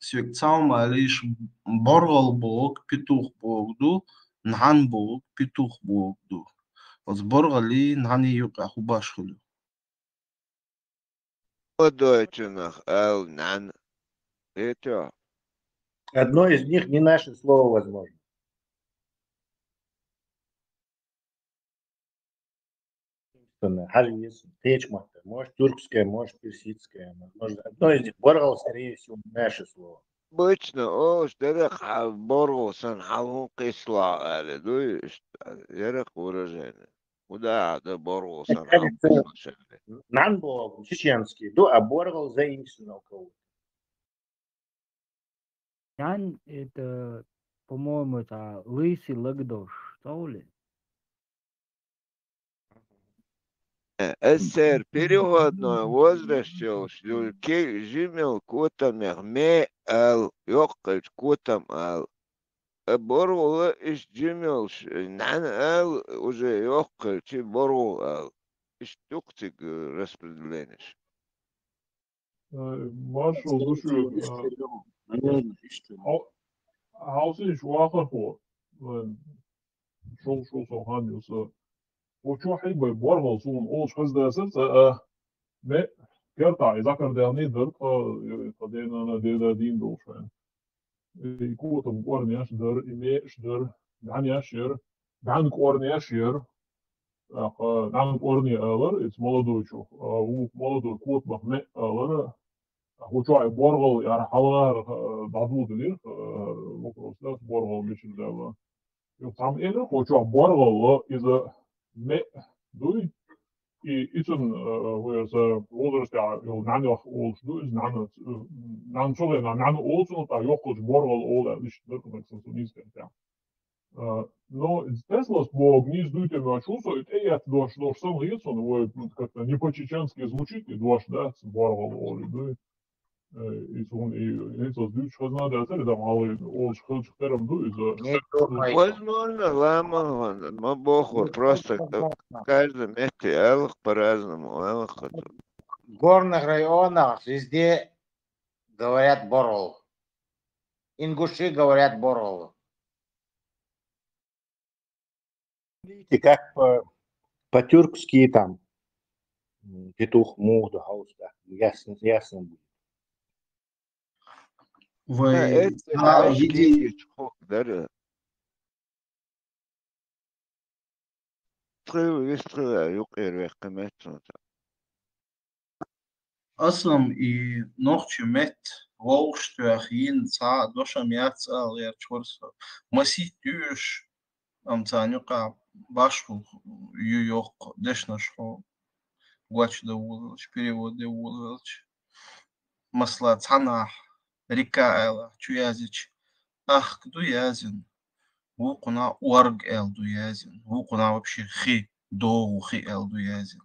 свекцаума лишь боргал бог петух богду, нхан бог петух богду. Вот сборгали нхани юк ахубашхулю. Deutschnach, nan. Это. Одно из них не наше слово, возможно. Харвис, Течмата, может тюркское, может персидское. Может, одно из них Боргал, скорее всего, наше слово. Обычно, штерех боргал сан халун кисла, але дуешь, ярых выражение. Куда да боргал сан халун кисла. Нанбол, чеченский, а Боргал заимствовал кого-то. Ян это, по-моему, это лысый лагдош, что ли? Эсер переводной возраст, шлюльки жимел кутам ме ал, йоккач кутам ал. Боргал иш жимел, нан ал, уже йоккач боргал ал. Иш туктик распределенишь. Marshall, Houses water for شو هانيوس وشو حيب بورغل سون اوش خز داسس ما كرتا إذا كان داني درت قدينا أنا دين دوش يكون تبورني أشدر إمي أشدر دعني أشير دعني كورني أشير دعني كورني ألر إتس مولدو شو مولدو كوت بخمة ألر هو شو بورغل يعني حالا بعضو دليل وكروسلاس بورغل مش الدولة يوم إيه هو شو بورغل إذا ما دوي إيشن ويرز возраст نعني أول شو إز نعني شو نعني أول شو تا يوكل بورغل أول ليش دركم إكسنسونيز كده но Теслас бог не издуйте на чувство, это я дош сам лицо, но как-то не по-чеченски звучит, и дош, да, сборвал, оли, да. И это дюч хозна да это да мало олш хозч терам ду из Возможно, лама, но бог просто каждый месте элх по-разному, элх. В горных районах везде говорят борол. Ингуши говорят борол. Видите, как по-тюркски там петух, мух, хаус, да, ясно будет. Вы أصلا نوختي مت ووشت أخين ساعة دوشة ميات ساعة غير شورسة مسيت يوش أم تانيقا باشو يوق دشنا شو гуач да улыч, перевод да улыч. Масла цанах, река эла, чуязич. Ах, ду язин. Вукуна уарг эл ду язин. Вукуна вообще хи, доу хи эл ду язин.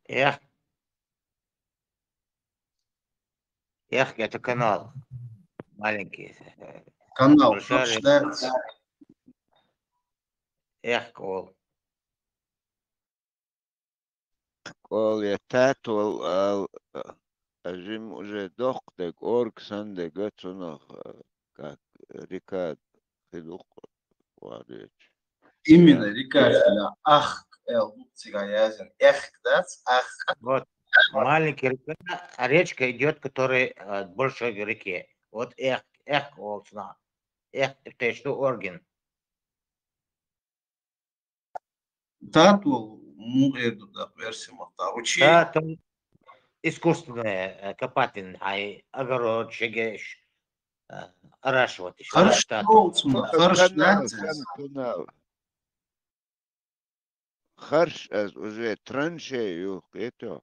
Эх, это канал маленький. Канал Большая прочитается. Эх, кол. Кол я татул ажим уже дохдек орг санде гацунах как река хидук варич. Именно река Хиля. Ах, эл, цигаязин. Эх, дац, ах. Вот. Маленькая река, а речка идет, которая больше к реке. Вот эх, волсна. Эх, это что орган. Татул, эту да, версию мата. Учи. Да, там искусственная копатель, огород, шегеш, орашивать. Хорошо, Харш уже траншею, это.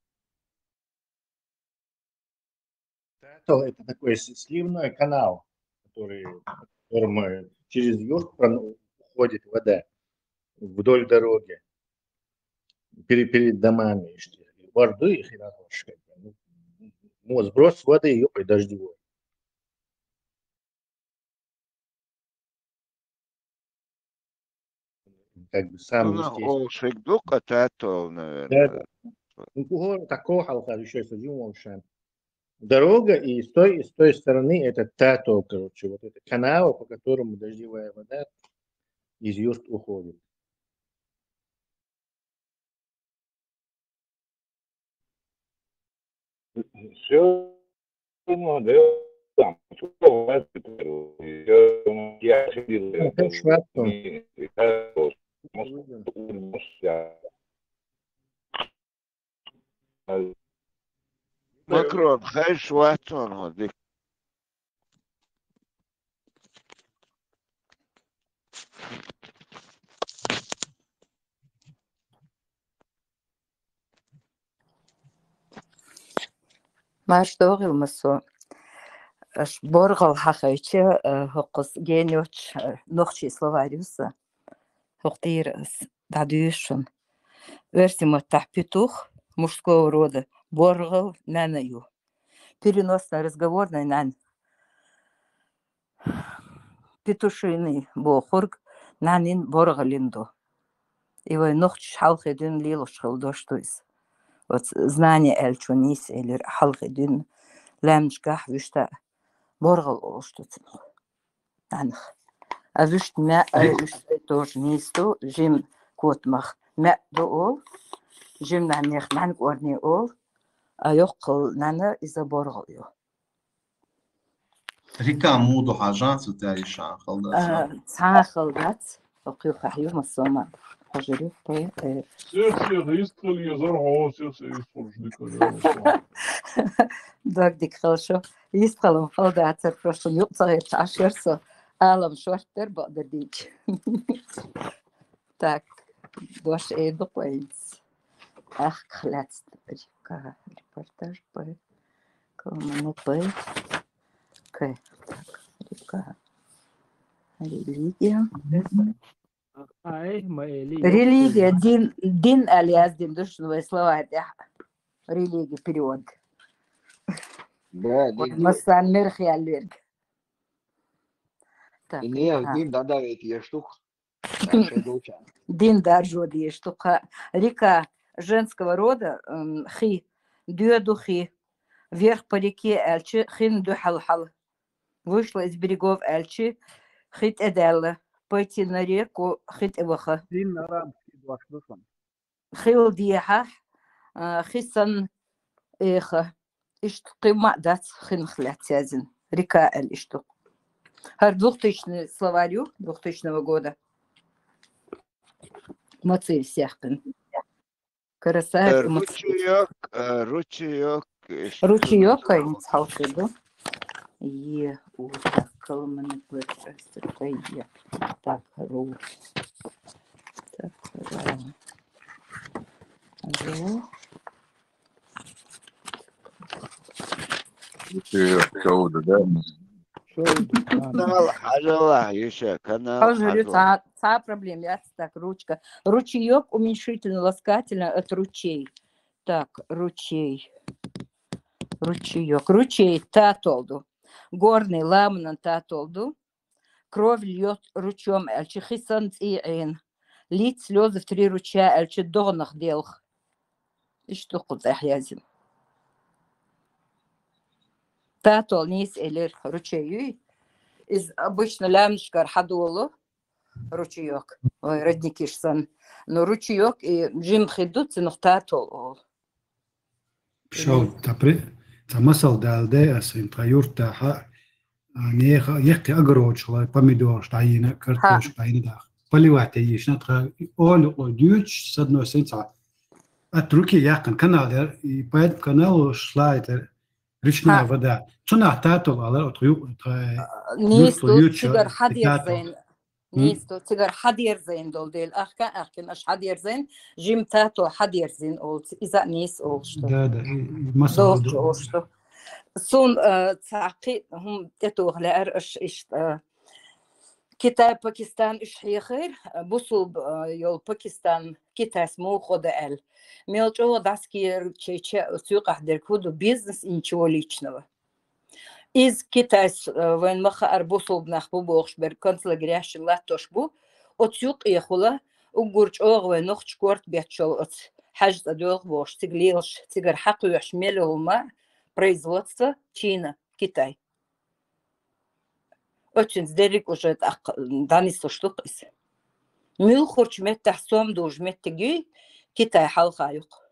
Это такой сливной канал, которым через юрт уходит вода вдоль дороги, перед домами. Воды их и сброс воды и дождевой. Как бы сам естественно. Шекдук, наверное. Ну, такого халка еще садим дорога, и с той стороны это Тато, короче, вот это канал, по которому дождевая вода из юрт уходит. Все, ну, да, там, что у вас я Макрон, хай шватон ходи. Маш догил масо. Аш боргал хахайче хокос генёч нохчи словариуса. Хоктирс дадюшн. Версимо тахпитух мужского рода. Боргал нанаю. Переносно-разговорный нан. Петушиный бохург нанин боргалинду. Его нохч халхедин лилошхал доштуис. Вот знание эльчунис или халхедин лэмшгах вишта боргал олштуцин. Анх. А вишт мя тоже нисту жим котмах. Мя доол жим нанех нанг орни ол. А ёққыл нана иза боргал ё. Река Муду Хажан цветали шахал, да. Цахал дат. Оқиу хахю масома. Хажирю пой. Все ристал язар хаосе исторжника. Так дик хорошо. Истралом халдатер просто юцар ташерсо. Алам шортер бададич. Так. Дош эйду поинц. Ах, хляц. Река. Репортаж пой. Колманы пой. Так. Река. Религия. Религия. Дин алиас дин. Душевые слова. Религия. Перевод. Да, Масан мерхи алверг. Так. Дин дадавит я штук. Дин даржод есть штука. Река женского рода. Хи. Дюдухи. Вверх по реке Эльчи. Хин дюхалхал. Вышла из берегов Эльчи. Хит эделла. Пойти на реку хит эваха. Хил диаха. Хисан эха. Иштуки мадат хин хлятязин. Река Эль иштук. Хар 2000 словарю 2000 года. Моци всех. Красавец. Ручеек. Ручеек, конечно, халкиду. Е, так, колманы плачется, е. Так, ру. Так, ру. Канал Хажала, еще канал Хажала. Та проблема, я так, ручка. Ручеек уменьшительно-ласкательно от ручей. Так, ручей. Ручеек. Ручей татолду. Горный ламнан татолду. Кровь льет ручьем эльчи хисан циэн. Лить слезы в 3 ручья эльчи донах делх. И что куда язин. Татол нис элер ручею. Из обычно лямшкар хадолу. Ручеек. Ой, родники шсан. Но ручеек и джим хидут но татол. شو تمثل دالده اسم تغيرت ها نيخ يحكي أقرأ شغله باميدور شتاينه كرتوش شتاينه داخل بلي واحد يش نتخ أول ديوش صدنا سنة أتركي يقن كنال يبعد كنال شلايتر ريشنا ودا شنو تاتو على أطيو نيستو تقدر حد يزين نيستو تقدر حد يرزين دول ديل أحكي أش حد يرزين جيم تاتو حد يرزين أول إذا نيس أولشتو ده مثلا أولشتو سون تعقيد هم تتوه لأرش إيش كتاب باكستان إيش خير بوصل يول باكستان كتاب اسمه خدال ميلجو داسكير تشيء سوق أحد كودو بيزنس إنشوا ليشنوا إز كتاب وين مخ بوصل بنخبو بوخش بركنتلا جريش لا تشبو أتسوق يخلا وجورج أوغ ونخش كورت بيتشل حاجة أدوغ بوش تقليلش تقر حق يحملهما производство Чина, Китай. Очень сдерик уже данис штукис. Мил хорч мет тахсом дуж мет тиги Китай халхаюк.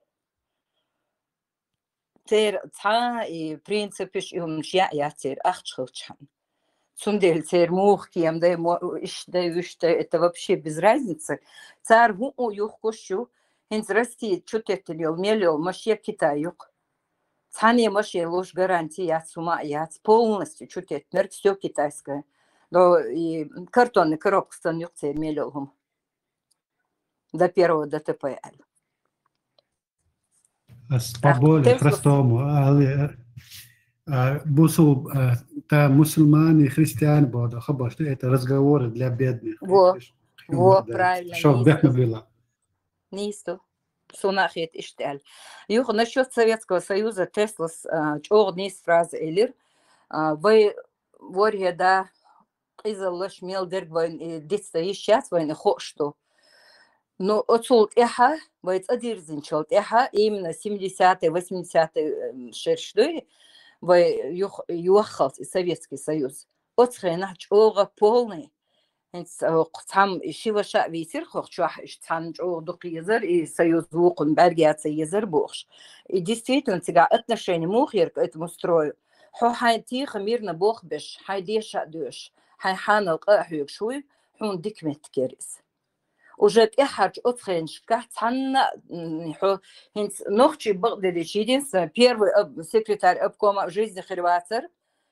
Тер ца и принципиш юм я тер ахчхылчан. Цундель тер мух кем да ишта это вообще без разницы. Цар гу юхкошу инс России чутетелил мелил машья Китаюк. Цане машья ложь гарантии я сума я полностью чутетнер все китайское. Но и картонный коробка станет цер мелил до первого ДТП. Поболее простому. Бусу та мусульмане, христиане будут, что это разговоры для бедных. Во, правильно. Что бедно было. Нисту. Сунахет ишталь. Юх, насчет Советского Союза Теслас чорнис фраза элир. Вы ворье да изалаш мелдер войн детство и сейчас войны что. Но отсюда эха, вот одирзинчал эха именно 70-е, 80-е шершты, вы юахал Советский Союз. Отсхренач ора полный. Там шиваша висер хохчуах там докизер и Союз вукун бергиаться езер бухш. И действительно тебя отношение мухер к этому строю. Хай тихо мирно бог беш, хай деша деш, хай ханал кахюк шуй, хун дикмет керис. Уже тихач отхреншка цанна хинц нохчи багдадиш единственное первый секретарь обкома жизни Хорватии,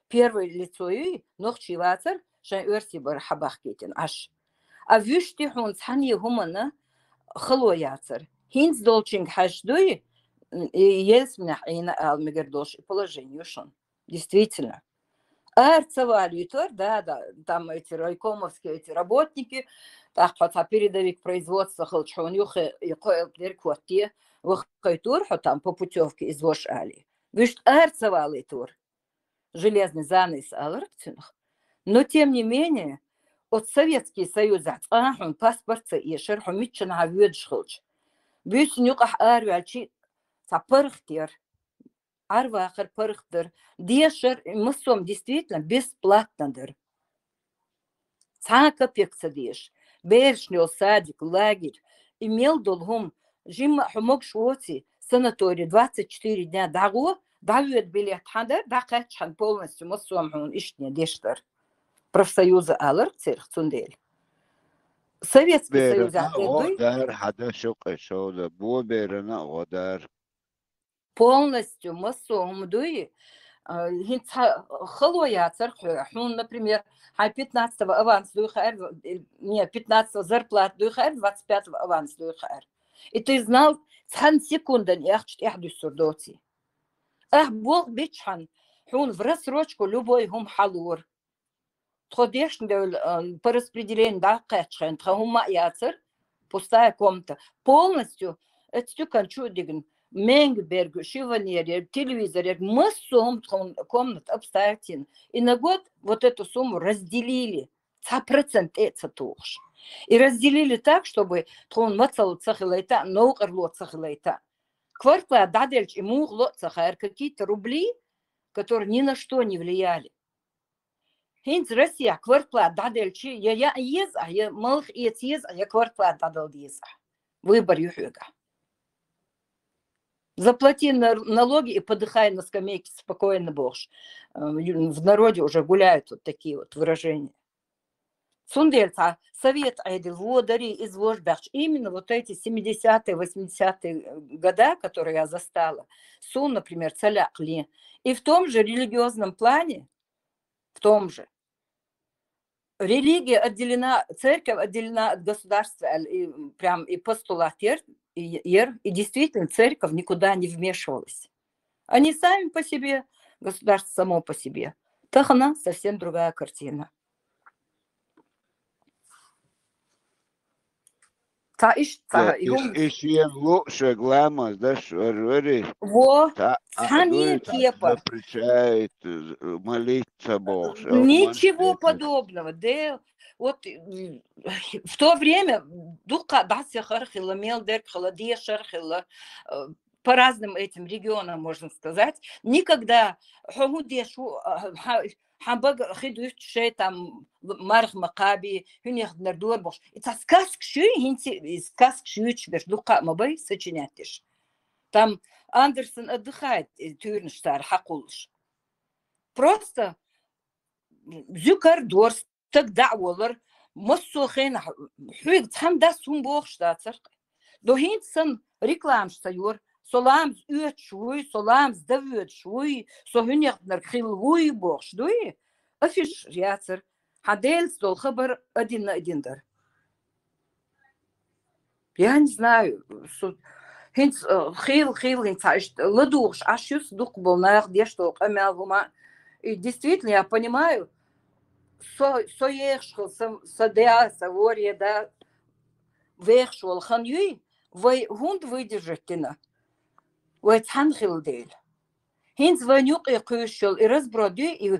первый лицо и нохчи ватер شان أرسي برحبا حكيتن عش أفيشتي هون ثانية همنا خلوياتر هينز دولشينج حاج دوي يسمح عينا المقردوش положению шон действительно арцевали тор да там эти райкомовские эти работники так хотя передовик производства хлчон юхе и коэлдер квартир выхайтур там по путевке из Вош-Али виш арцевали тор железный занавес аларцинах. Но, тем не менее, от Советский Союз, он паспорт и шерху митчен авиадшхолч. Бюс нюках арвальчи сапархтер, арвахар пархтер, дешер мусом действительно бесплатно дер. Цака пексадеш, бершнил садик, лагерь, имел долгом, жим хумок швоци, санаторий 24 дня дагу, давит билет хадер, дакачхан полностью мусом он ишня дештер. Профсоюза алар церх цундель. Советский Союз полностью массовым дуи халоя церх, например, 15-го аванс дуихар, не 15-го зарплат дуихар, 25-го аванс дуихар. И ты знал, цхан секунда не ахчт яхду сурдоти. Ах, бог бичхан, хун в рассрочку любой гум халур. Тходешн по распределению да кэчхэн тхаума яцер пустая комната полностью это кончудиген Менгберг шиванер телевизор массом комнат обстоятельно и на год вот эту сумму разделили 100% это тоже и разделили так чтобы тон мацал цахилайта ноугарло цахилайта квартира дадельч и мугло цахар какие-то рубли которые ни на что не влияли. Хинц Россия квартплат дадельчи я ез, а я малых ез, а я квартплат дадал ез. Выбор юхюга. Заплати налоги и подыхай на скамейке спокойно бож. В народе уже гуляют вот такие вот выражения. Сундельца совет айдил водари из Вожбяч. Именно вот эти 70-е, 80-е года, которые я застала. Сун, например, цалякли. И в том же религиозном плане, в том же. Религия отделена, церковь отделена от государства, и, прям и постулатер, и действительно церковь никуда не вмешивалась. Они сами по себе, государство само по себе. Тахана совсем другая картина. إيش ينلو شغلامة ده شوري Во, تا цхани أدوي تا кепа. запрещает молиться Бог. Ничего подобного. Да, вот в то время духа дася хархила, мелдер холодия шархила, по разным этим регионам, можно сказать, никогда хогудешу хамбаг хидуш шей там марх макаби хюнях нардур бош. Это сказка шуй, хинти сказка шуй чбеш духа мабай сочинятиш. Там Андерсон отдыхает, Тюрнштар, хакулш. Просто зюкар дорс так дa'wolар мосохен хуйг там да сум бохштатсар. До хинтсан рекламштайор Solams üet schwui, solams da wird schwui, so hünjach nar khilwui box dui. Afish yatser, hadels дол khabar один на один дар. Я не знаю, хинц khil хинц ладуш, ашюс дух был на где что камялгума. И действительно я понимаю, со ехшл садя савория да вехшл ханюй, вы хунд выдержать тина. ويتحنخل ديل هينز فانيوق يقوشل إرزبرادو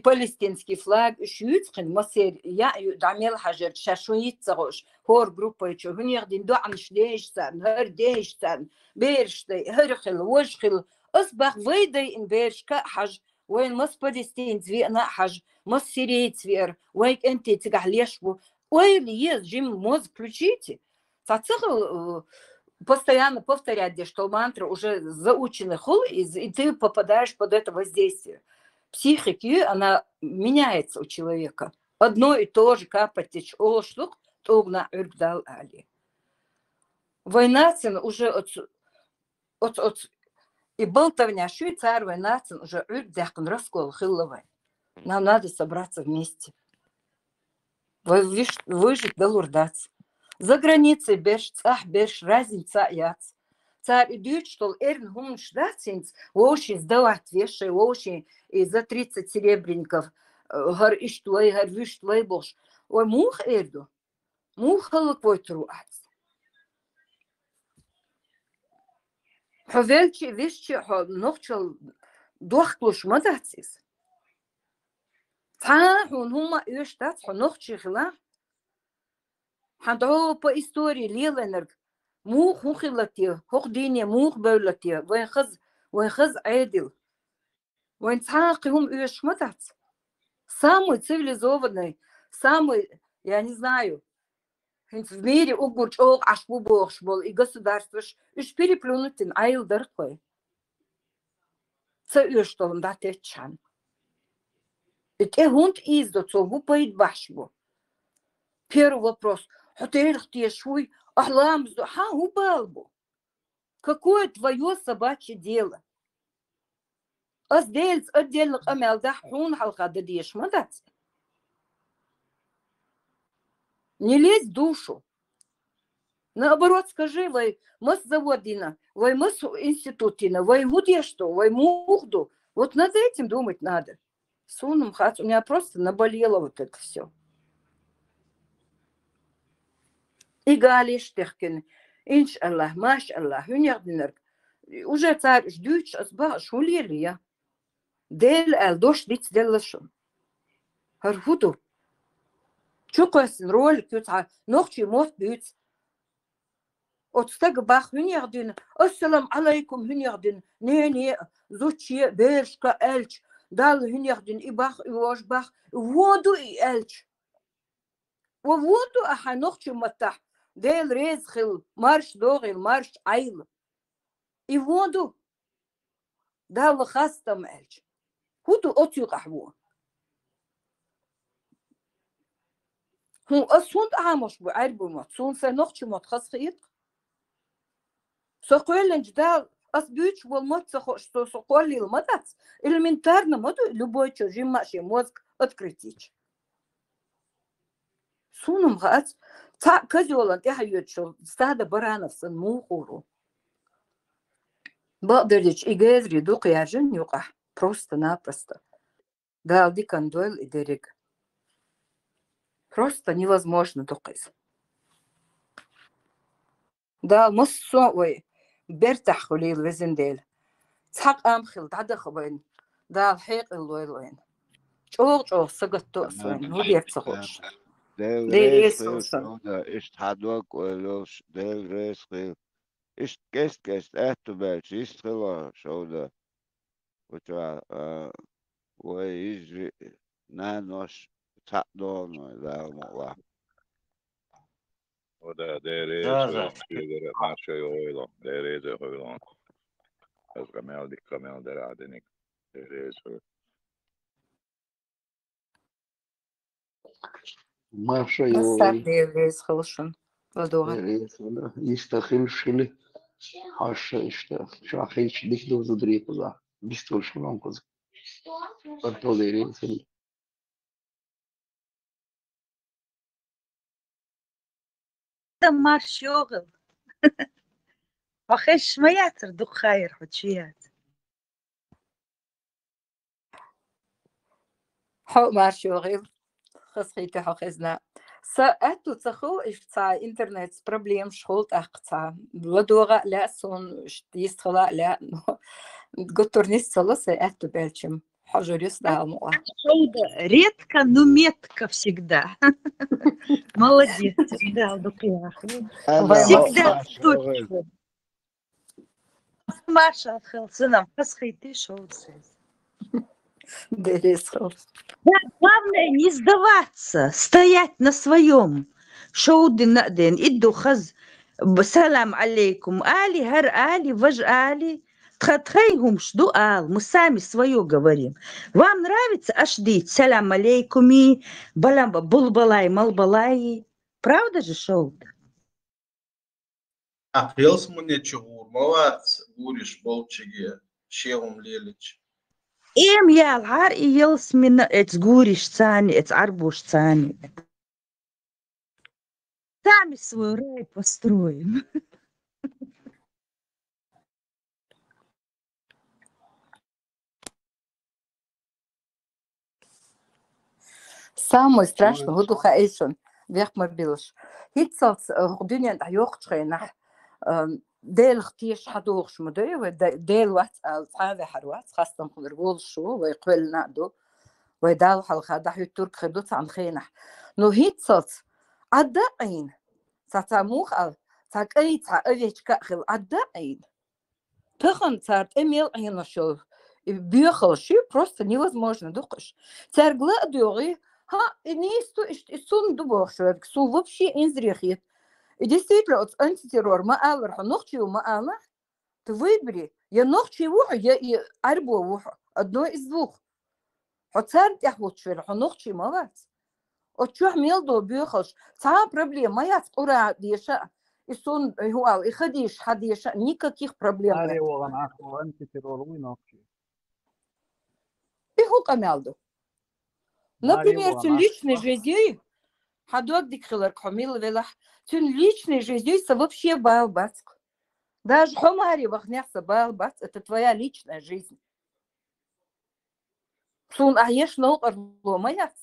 палестинский флаг شيوتقن مصير يا دعميل حجر شاشويت صغوش هور جروبا يشو هنيغ دين دعمش ديش سان هر ديش سان بيرشتي هرخل وجخل أصبح ويدي إن بيرشكا حج وين مص فلسطين زوينا حج مص سيريا زوير ويك أنت تقع ليشبو وين يز جيم موز ключите تацغل постоянно повторять, что мантра уже заученный хул, и ты попадаешь под это воздействие. Психики, она меняется у человека. Одно и то же капать олошлук, тогна ургдал али. Война уже от и болтовня швейцар война уже ургдахн раскол хилловой. Нам надо собраться вместе. Выжить да лурдаться. За границей берш цах берш разница яц. Царь идет, что эрн хум шдацинц, очень сдавать вешай, очень и за 30 серебряников гар иштвай, гар виштвай бош. Ой, мух эрду, мух халаквой труац. Хавельчи вещи нохчал дохтлуш мадацис. Цах он хума иштац, нохчи хла. حندعو با истории ليلنرج موخ مخلتي هوق دينيا موخ بولتي وين خز عادل وين تعاقهم ايش متعت самый цивилизованный самый я не знаю в мире угурч ог ашбу бохш бол и государство уж переплюнуть in айл дыркой це уж что он дать чан это хунд из до цогу поид башбу первый вопрос Хотель шуй, ахлам, ха убалбу. Какое твое собачье дело? Аздельц отдельно амелдах хун халка дадиш мадать. Не лезь в душу. Наоборот, скажи, вай мыс заводина, вай мыс институтина, вай гуде что, вай мухду. Вот над этим думать надо. Суном хат, у меня просто наболело вот это все. И галиш техкен, инш Аллах, маш Аллах, хюнердинер. Уже царь ждуч, асба, шулили я. Дел эл дош диц делашон. Хархуду. Чукасин роль кюта, нохчи мот бюц. Отстаг бах хюнердин, ассалам алейкум хюнердин, не, зучи, бершка, эльч, дал хюнердин, и бах, и вош бах, воду и эльч. Воду, аха нохчи матах. Дейл резхил, марш догил, марш айл. И воду дал хастам эльч. Худу отю кахву. Асунд амош бу арбу мат. Сун се нохчи мат хасхит. Соколенч дал асбюч бол мат что соколил матац. Элементарно мат любой чужим маши мозг открытич. Сунум хац تا كجولا تحيوت شو استهدى برانا في موقورو بقدرش إجازري دوق يعجن يقع просто-напросто да алди кандуэл и дерек просто невозможно доқиз دا مصو وي بيرتاح خليل وزنديل تحق أمخيل تعدى خبين دا الحيق اللوين وين شوق سقط وين هو بيرتخوش Del دي reis ريس خلصن Hilda ist hadwak olos del reis Hil ist kest ehtu belch ist Hila shoda utra we is nanos tatdono dalmola. Och det är زازا det matcher ju då. Det är det hur Jag ska med dikka med det där den. Det är så. Маша نستعد يوي دي ريس خلصن ودوغا يستخيل شلي حاش شاخيل شليك دوز دريقزا بيستول شلون قز برتو ديري سلي ما الشغل وخش ما يعتر دو خير حجيات حق مارشوغيل خسخيتي حقزنا سأتو تخو إشتاع إنترنت بروبليم شغلت أقطع ودوغا لا سون يستخلا لا قطر نستخلا سأتو بلشم حجر يصدع موا редко, но метко всегда. Молодец, да, всегда точно. Маша, сынам, посходи, шоу. Да, главное не сдаваться, стоять на своем. Шоуды наден, иду хаз, салам алейкум, али, гар али, важ али. Тхатхайгум жду ал, мы сами свое говорим. Вам нравится ашдить, салям алейкуми, баламба, булбалай, малбалай. Правда же, Шоуд? Ахрелс мне чугур, молодец, гуриш, болчиге, шевум лелич. Им я алгар и елс мина, эц гуриш цани, эц арбуш цани. Сами свой рай построим. Самое страшное, вот у Хаэйшон, вверх мобилш. Хитцалц, гудюнян айохчрена, ديل اختيش حدوغش مدوي وديل وات الصحابة حروات خاصة خضربول شو ويقبل نادو ويدال حلقة دحي الترك خدوت عن خينح نو هيتصت عدقين ساتاموخ تاكاي تاكايش كاخل عدقين تخن царт эмил айна шо бюхал ши просто невозможно духаш царгла дюри ха нисту исун дубохшо су вообще инзрихит. И действительно, от антитеррор, маалар, ногчи у маала, ты выбери, я ногчи ухо, я и арбо ухо, одно из двух. От царь я хочу, ногчи молодец. От чё мелдо бюхаш, та проблема, я ура деша, и сон гуал, и ходишь, ходишь, никаких проблем нет. И хука мелдо. Например, личной жизнью, хадок дикхилар кхамил велах, тюн личной жизнью вообще балбацк. Даже хомари вахняса балбац, это твоя личная жизнь. Сун аеш нол орломаяц.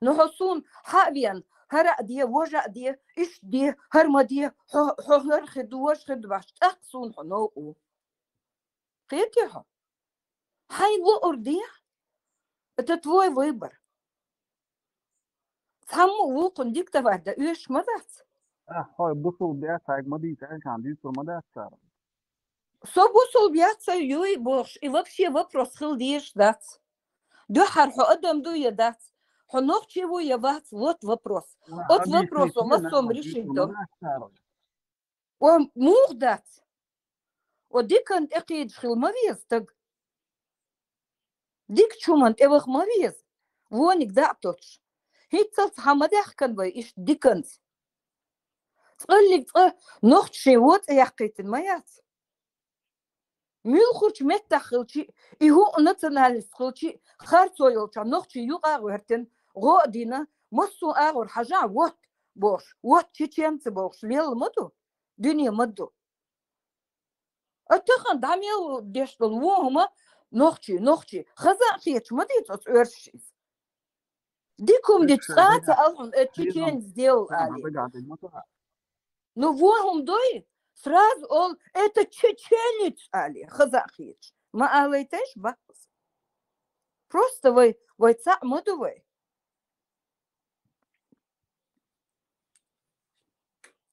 Но хосун хавиан, хара дие, вожа дие, иш дие, харма дие, хохар хидуаш хидваш, так сун хонол. Хетиха. Хай ло ордия. Это твой выбор. Саму вулкун диктовать, да уж мазац. هاي بوصل بيعتها ما دي تعيش عندي يوصل ما ده صار Собусол бьяться юй бош, и вообще вопрос хил дишь дать. Духар хо адам дуя дать. Хо ног чего я вас, вот вопрос. От вопроса мы сом решим то. Он мух дать. О дикант экид хил мавиз так. Дик чумант эвах мавиз. Воник да точ. Хитцалц хамадах канвай иш дикант. تقول نخت شيوت يحقيت الميات ميل خرج متدخل شيء إيهو نتنال سخلشي خارطو يلشا نخت شيو قاغرتن غودينا مصو آغر حاجة وات بوش وات تشينت بوش ليل مدو دنيا مدو أتخن داميل ديشتل وهما نختي خزا خيتش مديت أرشيز ديكم دي تساعة ألهم تشين ديل آلي Ну, вон дой, Сразу он, это чеченец, али, хазахич. Ма алайтеш бахс. Просто вы ца мадувай.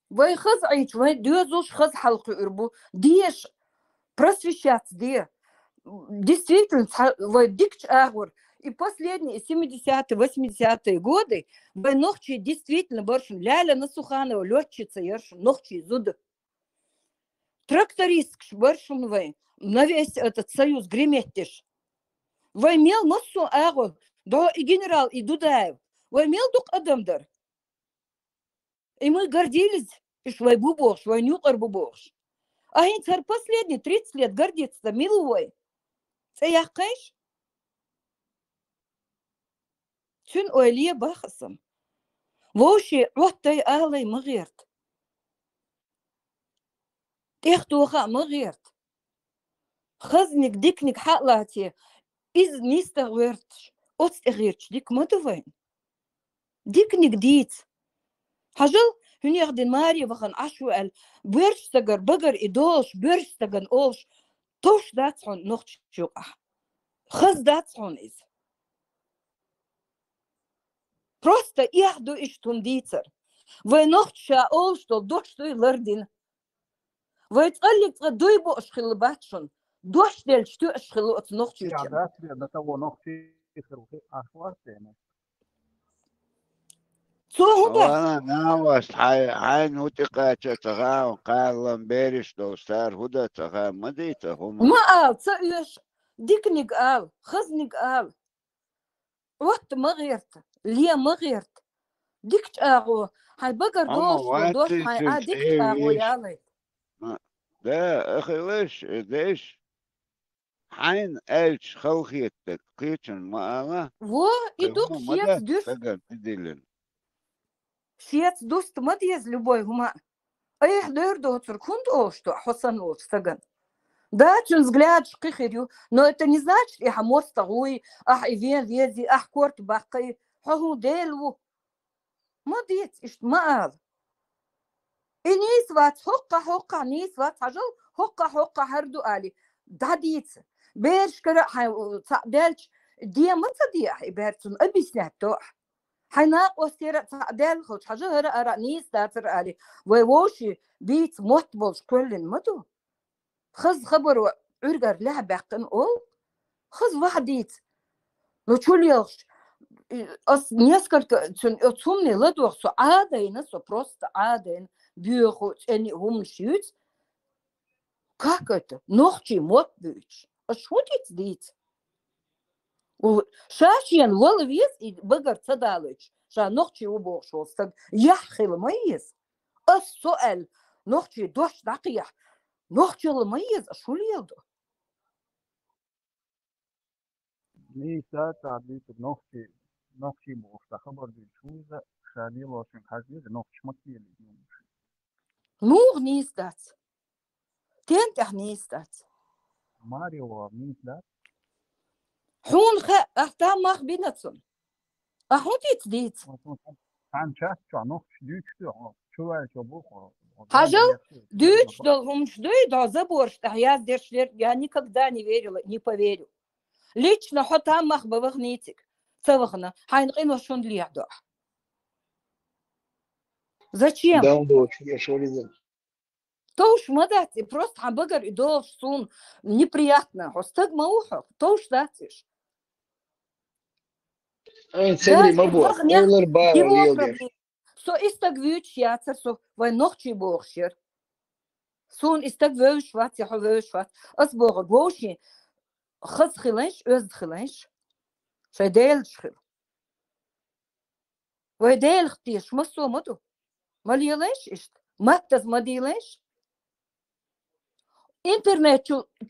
Вы хазаич, вы дюзуш хаз халку ирбу. Диш просвещаться, де. Действительно, вы дикч агур. И последние 70-е, 80-е годы вы ногчи действительно больше ляля на Суханова, летчица, ершин, ногчи зуды. Тракторист больше вы на весь этот союз греметтишь. Вы имел массу агур, да и генерал, и Дудаев. Вы имел дух адамдар. И мы гордились, и швай бубош, швай нюкар бубош. А инцар последние 30 лет гордится миловой. Цеяхкайш? Чун ойлия бахасам. Воши роттай алай магерт. Техтуха магерт. Хазник дикник хатлати. Из ниста гертш. Отстегерч дик мадувайн. Дикник диц. Хажал هنيخدن ماري وخن عشوال بيرشتغر بقر إدوش بيرشتغن أوش توش داتسون نوخش شوقع خز داتسون إز просто ياخدو إشتون ديتر وينوخش أوش دول دوش دوي لردين ويتقلق دوي بو أشخل باتشون دوش دل شتو أشخلو أتنوخش يا يوتين داس ده تو نقطي خروقي أخوات يعني وانا ناوس حي نوتقا تغا وقال بيرش دو ستار هدى تغا مديته هما ما قال تأيش ديكنيك قال خزنيك قال وقت ما غيرت ليه ما غيرت ديكت أغو هاي بقر اما دوش دوش هاي واتي ديكت أغو ليش يالي ده اخي ليش حين ايش خلقيتك قيتن ما و إدوك هما شيت مدى دوس تقل تدلن شيت دوست ما ديز لبوي هما أي حدير دوتر كنت أوشتو حسن أوش سجن да, чун взгляд шкихерю, но это не значит, я хамор стагуй, ах, ивен, вези, ах, корт, бахкай, хагу делву. Молодец, ишт маал. И не сват, хока, не сват, хажал, хока, харду али. Дадиц, бершкара, цадельч, диамаца диах, и берцун, объяснять то. حناق وستيرة تعدل خوش حاجة هرا أرا نيس داتر علي ويوشي بيت مطبوش كل مدو خذ خبر وعرقر لها باقن أول خذ واحديت لو تشوليوش أص نيسكر تسمني لدوخ سو عادين سو просто عادين بيوخو أني هم شيوت как это ногчи мот бюч а шутит дит وشاشين والله ويز بقر تصدالج شا نقشي وبوش وستق يحخي الميز السؤال نقشي دوش دقيح نقشي الميز شو اللي يلدو نيسا تعديت نقشي بوش خبر بالشوزة شادي لوشن حزيز نقش مكيل نور نيس دات تنتح نيس دات ماريو نيس دات حون أحتام ماخ بيناتسون أحوتيت ديت عن شاش شو نقش ديش شو بوخ حاجة дюч долгом ждой да заборш я сдершлер я никогда не верила не поверю лично хотам мах бавахнитик цавахна хайнqino шон лиядо зачем да он был я шоризен то уж мадати просто хамбургер и долж сун неприятно остаг маухо то уж датиш смотри мабо олар бар лелдер so istag вüç yatser so vai nochchi borcher sun istag vüç wat ya vüç wat as bor goshi khaz khilash öz khilash shadel shkhil vai del khtish maso modu maliyalash ist mattaz madilash internet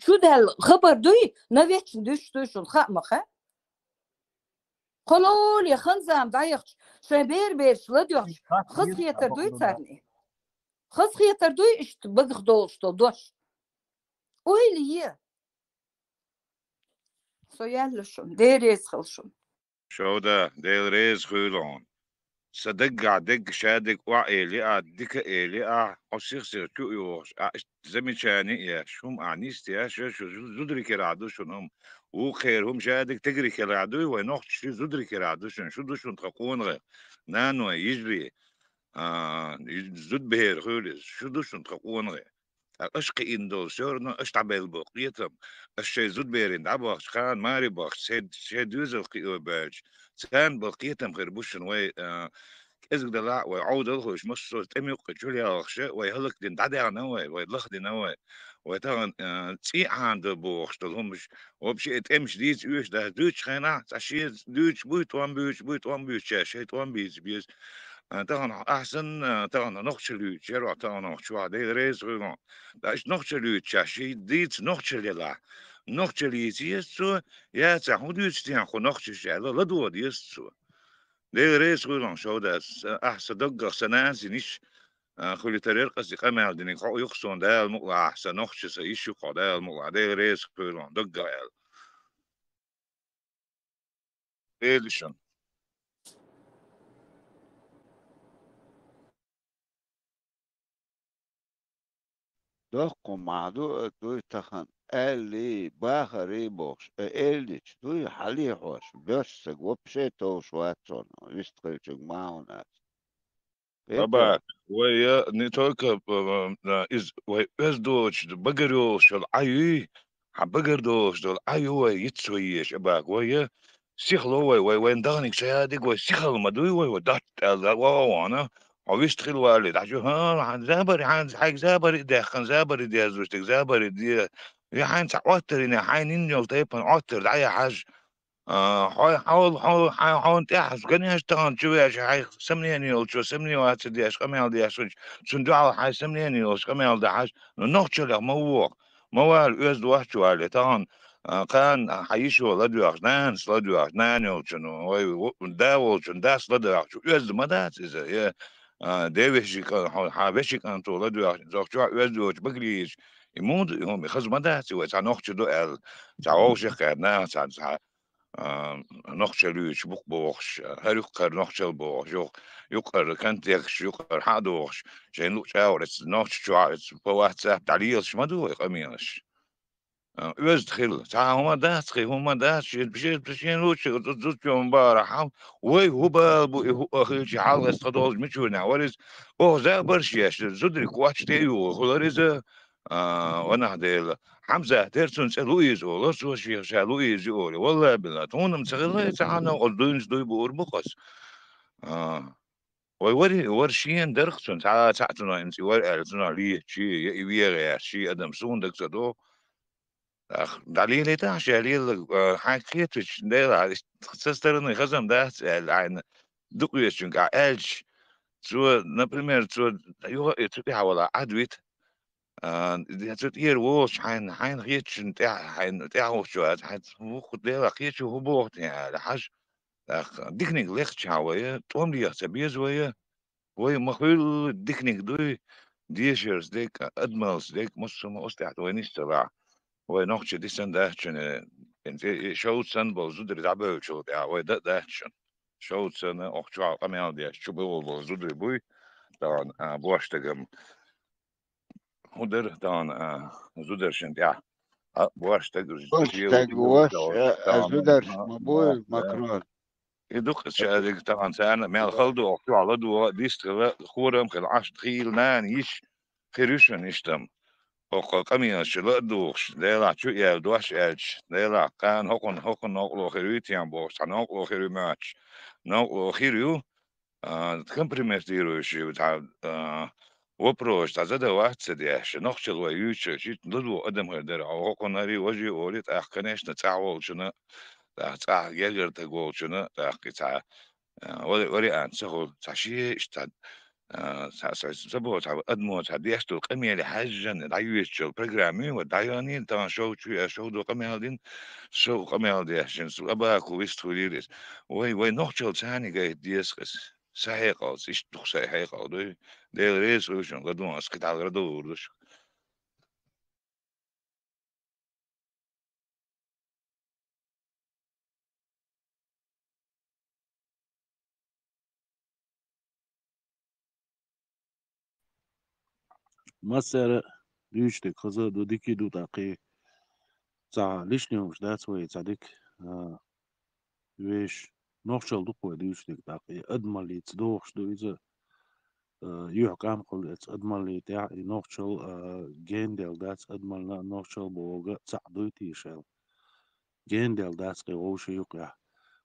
chudel khabar duy navech düştü shun khamakha قولوا يا خنزام ضايق شبير بيش لديوش خص خيتر دوي تارني خص خيتر دوي اشت بغ دوش تو دوش ويلي سو يالشون ديريز خلشون شو ده ديل ريز خولون صدق دق شادق وعي لقى دك لقى أصير سير شو يوش زمن شاني يا شوم أعنيست يا شو زدري كرادو شنهم وخير هم شادق تجري كرادو ونخت شو زدري كرادو شو دوشون تقون غير نانو يجري زد بهير خالص شو دوشون تقون غير أشق إندو شورنا أشتعبل بقيتهم الشيء زود بيرين عباش خان ماري باخ شيد يوزل قيو باج كان بقيتهم خربوشن وي إذا دلع ويعود الخوش مصر تمي قجولي أخشى ويهلك دين دعدي عنوي ويلخ دين نوي ويتغن تسي عند بوخش تلهمش وبشي تمش ديز يوش ده دوش خينا تشي دوش بويت وان بيوش شيء وان بيز طبعا أحسن طبعا نقشلو شروع طبعا نقشوا ده ريز غيرون ده إيش نقشلو تشاشي ديت نقشلي لا نقشلي يسوع يا تهودي يستيان خو نقشش على لدو يسوع ده ريز غيرون شو ده أحسن دقة سناس نيش خلي ترير قصدي قام يعدني خو يخصون ده المقلع أحسن نقشش يشو قدا المقلع ده ريز غيرون دقة يال إيلشون Doku madu tu tahan eli bahari box eldich tu hali hoş beş segopşe to şuatson vistkelçük maunat. Peki طبعا ويا نتوكا إز ويز دوش بقروش العيي بقردوش دول عيو يتسويش أباك ويا سيخل وين دغنك شهادك وسيخل مدوي ودات وانا ويستخل والد عشو ها عن زابري عن حاج زابري داخن زابري دي زوجتك زابري دي يا حين تعوتر يا حين إني طيب عوتر دعي حاج حاول تحس كان يشتغل شوية شي سمني يعني شو سمني واتدي اش كم يالدي اش شندو على حاجة سمني يعني اش كم يالدي حاجة نوتشل موال يز واحد شوالي طبعا كان حيشو لدواش نانس لدواش نانيو شنو داول شن داس لدواش يز ما داس إذا يا ديفيش كان حابش كان تو لدواش زوج شو يز دوش بقليش يموت يوم يخز ما داس وتعنوخ شدو ال تعوش خيرنا noch chelüch buch boch herukar noch chel boch يقر كانت يكش يقر حادوش جين لوش أورس نوش شوارس بواتساب تعليل شمدو يقمينش وز تخيل تا هما داس خي هما داس بشين لوش زوج يوم بارح وي هو بو هو أخي حال استدوز مشونا ورز أو زابرش ياش زدري كواتش تيو خلاريزه وانا هديل حمزة تيرسون لويز ولا سو شيخ لويز يقول والله بالله تونا مسغلة تعانا قدونش دوي بور بقص ووري ورشين درخسون ساعتنا انت ور التنا لي شي يبيغ يا شي ادم سون دك صدو دليل تاع شاليل حكيتش دير سسترني خزم ده عن دقيش قاع الش سو например سو يو تبي حوالي عدويت het hier woord hein rietchen hein hoofdjoet het mocht deel rietje geboord ja de has diknik licht sjouwen tom die het bier zoe hoe mag wel diknik doe dieshers dik admirals dik moest ze moest het hoe niet te waar hoe nog je dit en dat en showt zijn bol zo de dabe showt ja hoe dat showt zijn och twa kamel die showt zo de boy dan borstegem Huder dan Zuderschen ja boas tegel Ostag was azudarsh mabul Macron. يدق الشارع طبعا سأنا ما الخلدو أو على دو ديست خورم خل عش دخيل نان يش خيرشن يشتم أو قميص شلا دوش لا شو يا دوش إيش لا كان هكون نقلو خيريتي عم بوش نقلو خيري ماتش نقلو خيريو كم بريمير ديرو شيء بتاع وبروش تاع زاد واحد سدياش نخشى الويوش شيء ضدو قدم هدر أو هكون هري وجي أوليت أحكناش نتعول شنو تاع يجر تقول شنو تاع وري أن سهول تاع شيء اشتد سبوا تاع أدمو تاع ديشتو قمية لحاجة العيوش شو برنامي ودعياني طبعا شو دو قمية هالدين شو قمية هالديشن سو أباك ويستوليريس وي نخشى ثاني جاي ديسكس صحيح قاص إيش تخصي صحيح قاص ده ريس وشون قدوم أسكت على قدور مسألة ديشتك خزا دو ديكي دو تاقي تاع ليش نيومش دات وي تعديك ويش نوخشل دوكو ديشتك تاقي أدمى اللي تدوخش دو إذا يحكم قل اتس أدمى اللي تاع نوخشل جيندل دات أدمى نوخشل بوغا تاع دو تيشل جيندل دات قيوش يقع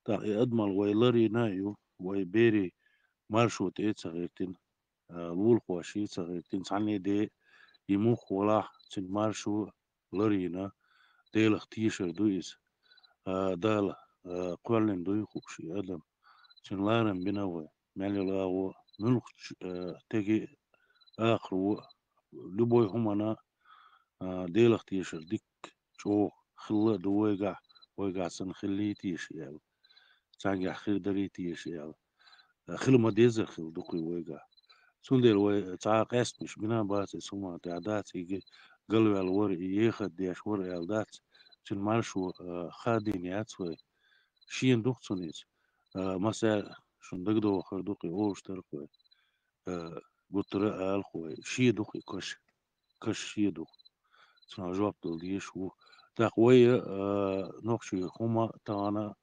تاقي أدمى وي لري نايو وي بيري مارشو تيتsa غيرتين الول خواشي غيرتين عني دي يموخ ولا تن مارشو لرينا ديل اختيشر دويس دال قولن دوي خوشي أدم تن لارن بناوي مالي لاو نلوخ تجي آخر لبوي همنا ديل اختيشر ديك شو خلا دويقع ويقع سن خلي تيش يعني تانجع خير دري تيش يعني خل ما ديزر خل دقي ويقع سندل وي تعاقس مش بنا باس سوما تعدات يجي قلب الور ياخد ديش ور يالدات تن مارشو خادين ياتوي شين دوختونيت مسا شن دقدو خردوقي اوش ترقوي قطر الخوي شي دوقي كش شي دوق تنا جواب دل ديش و تاقوي نقشي هما تانا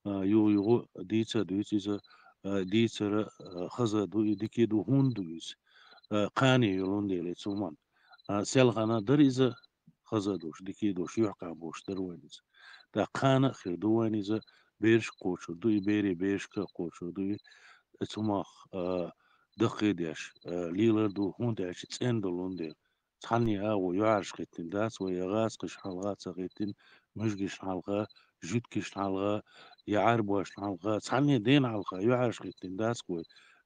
يو ديتا دويتيزا ديتا خزا دو ديكي دو هون دويس قاني يلون ديلي تسومان سيلغانا دريزا خزا دوش ديكي دوش يحقا بوش دروانيز دا قانا خير دوانيزا بيرش قوشو دوي بيري بيرش قوشو دوي تسوماخ دقي ديش ليلر دو هون ديش تسين دولون ديل تحني او يعرش خيتين داس ويغاس قش حلغات سغيتين مشقش حلغا جوتكش حلغا يعربوش حلغا تحني دين حلغا يعرش خيتين داس كوي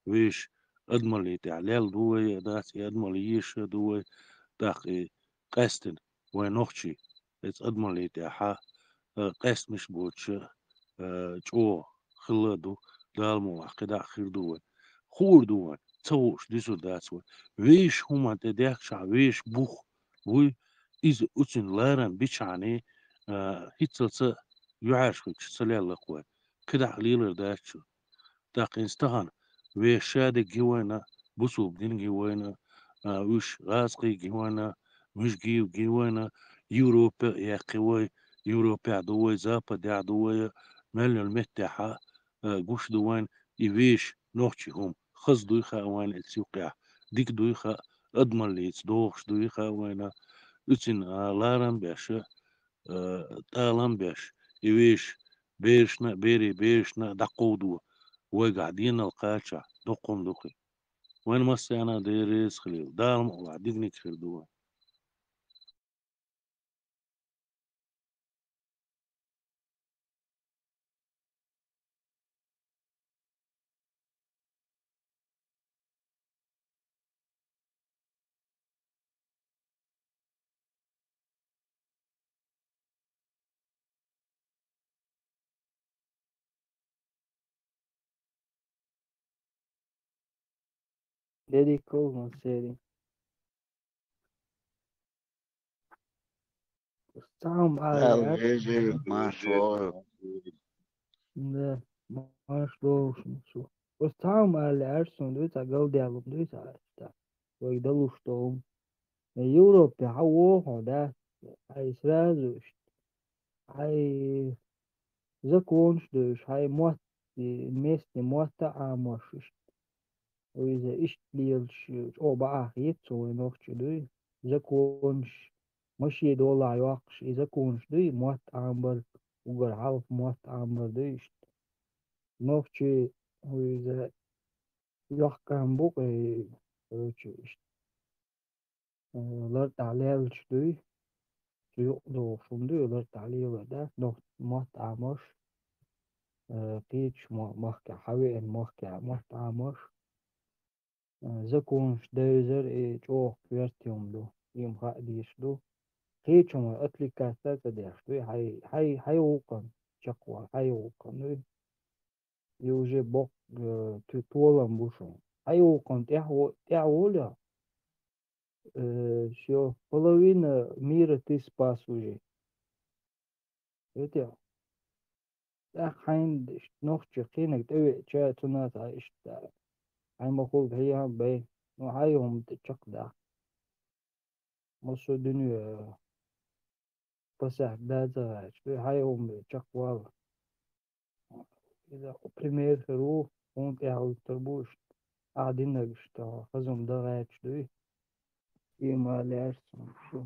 ويش أدملي تعليل دوي داس أدملي يش دوي داقي قاستن ونوخشي ات أدملي تاحا قاست مش بوتش جو خلدو دالمو عقدا خير دوي خور دوي توش ديسو داسوي ويش هما تداك شع ويش بوخ وي إذا أتن لارن بيشاني هيتلت يعاش خيش سلال لقوي كده عليل داشو داقي استهان ويش شادك جوانا بوسو بدين جوانا وش غاسقي جوانا مش جوانا يوروبا يا قوي يوروبا دوي زابا دع دوي مليون المتحة جوش دوان يويش نوحشي هم خص دويخا وان اتسيوقع ديك دويخا أضمن لي دوخش دويخا وانا اتن لارن باش تالن باش يويش بيرشنا بيري بيرشنا دقودو وقاعدين القاشع دقم دقي وين مسيانا ديريس خليل دارم وعديقني كخير دوان Dedicou série. Tam Al ali Gigi Maslow. ne maaşlıyorsun su. O tam ali ersun du ta gaudialum du ta ta. O idaluştum. Европе حووها ده هيسرازوش هي زكونش دوش هي موت الميست موت عاموش وإذا إيش ليلش أو بقى يتسو نوخش دوي زكونش مش يدولع يوقش إذا كونش دوي موت عامبر وقر عالف موت عامبر دويش نوخش وإذا يحكم بوك لرد عليلش دوي يقدروا فندق لرد عليه ده نوخ موت عاموش قيتش محكي حوين محكي عاموش زكونش دايزر جوه فيرتيوم دو يم خاديش دو قيتشم أتليكاسات ديش دو هاي وقن شقوة هاي وقن دو يوجي بوك تطولن بوشون هاي وقن تحولا شو половина мира ты спас уже это حين نوخ تشقينك توي تشا تنات عايش هاي مفروض هي هم باين وهاي هم تشق ده مصر الدنيا بسح دازا شوي هايهم شقوال إذا بريمير خروف كنت يعود تربوش قاعدين نقشتا خزم دغايت شوي إيما لعرسهم شو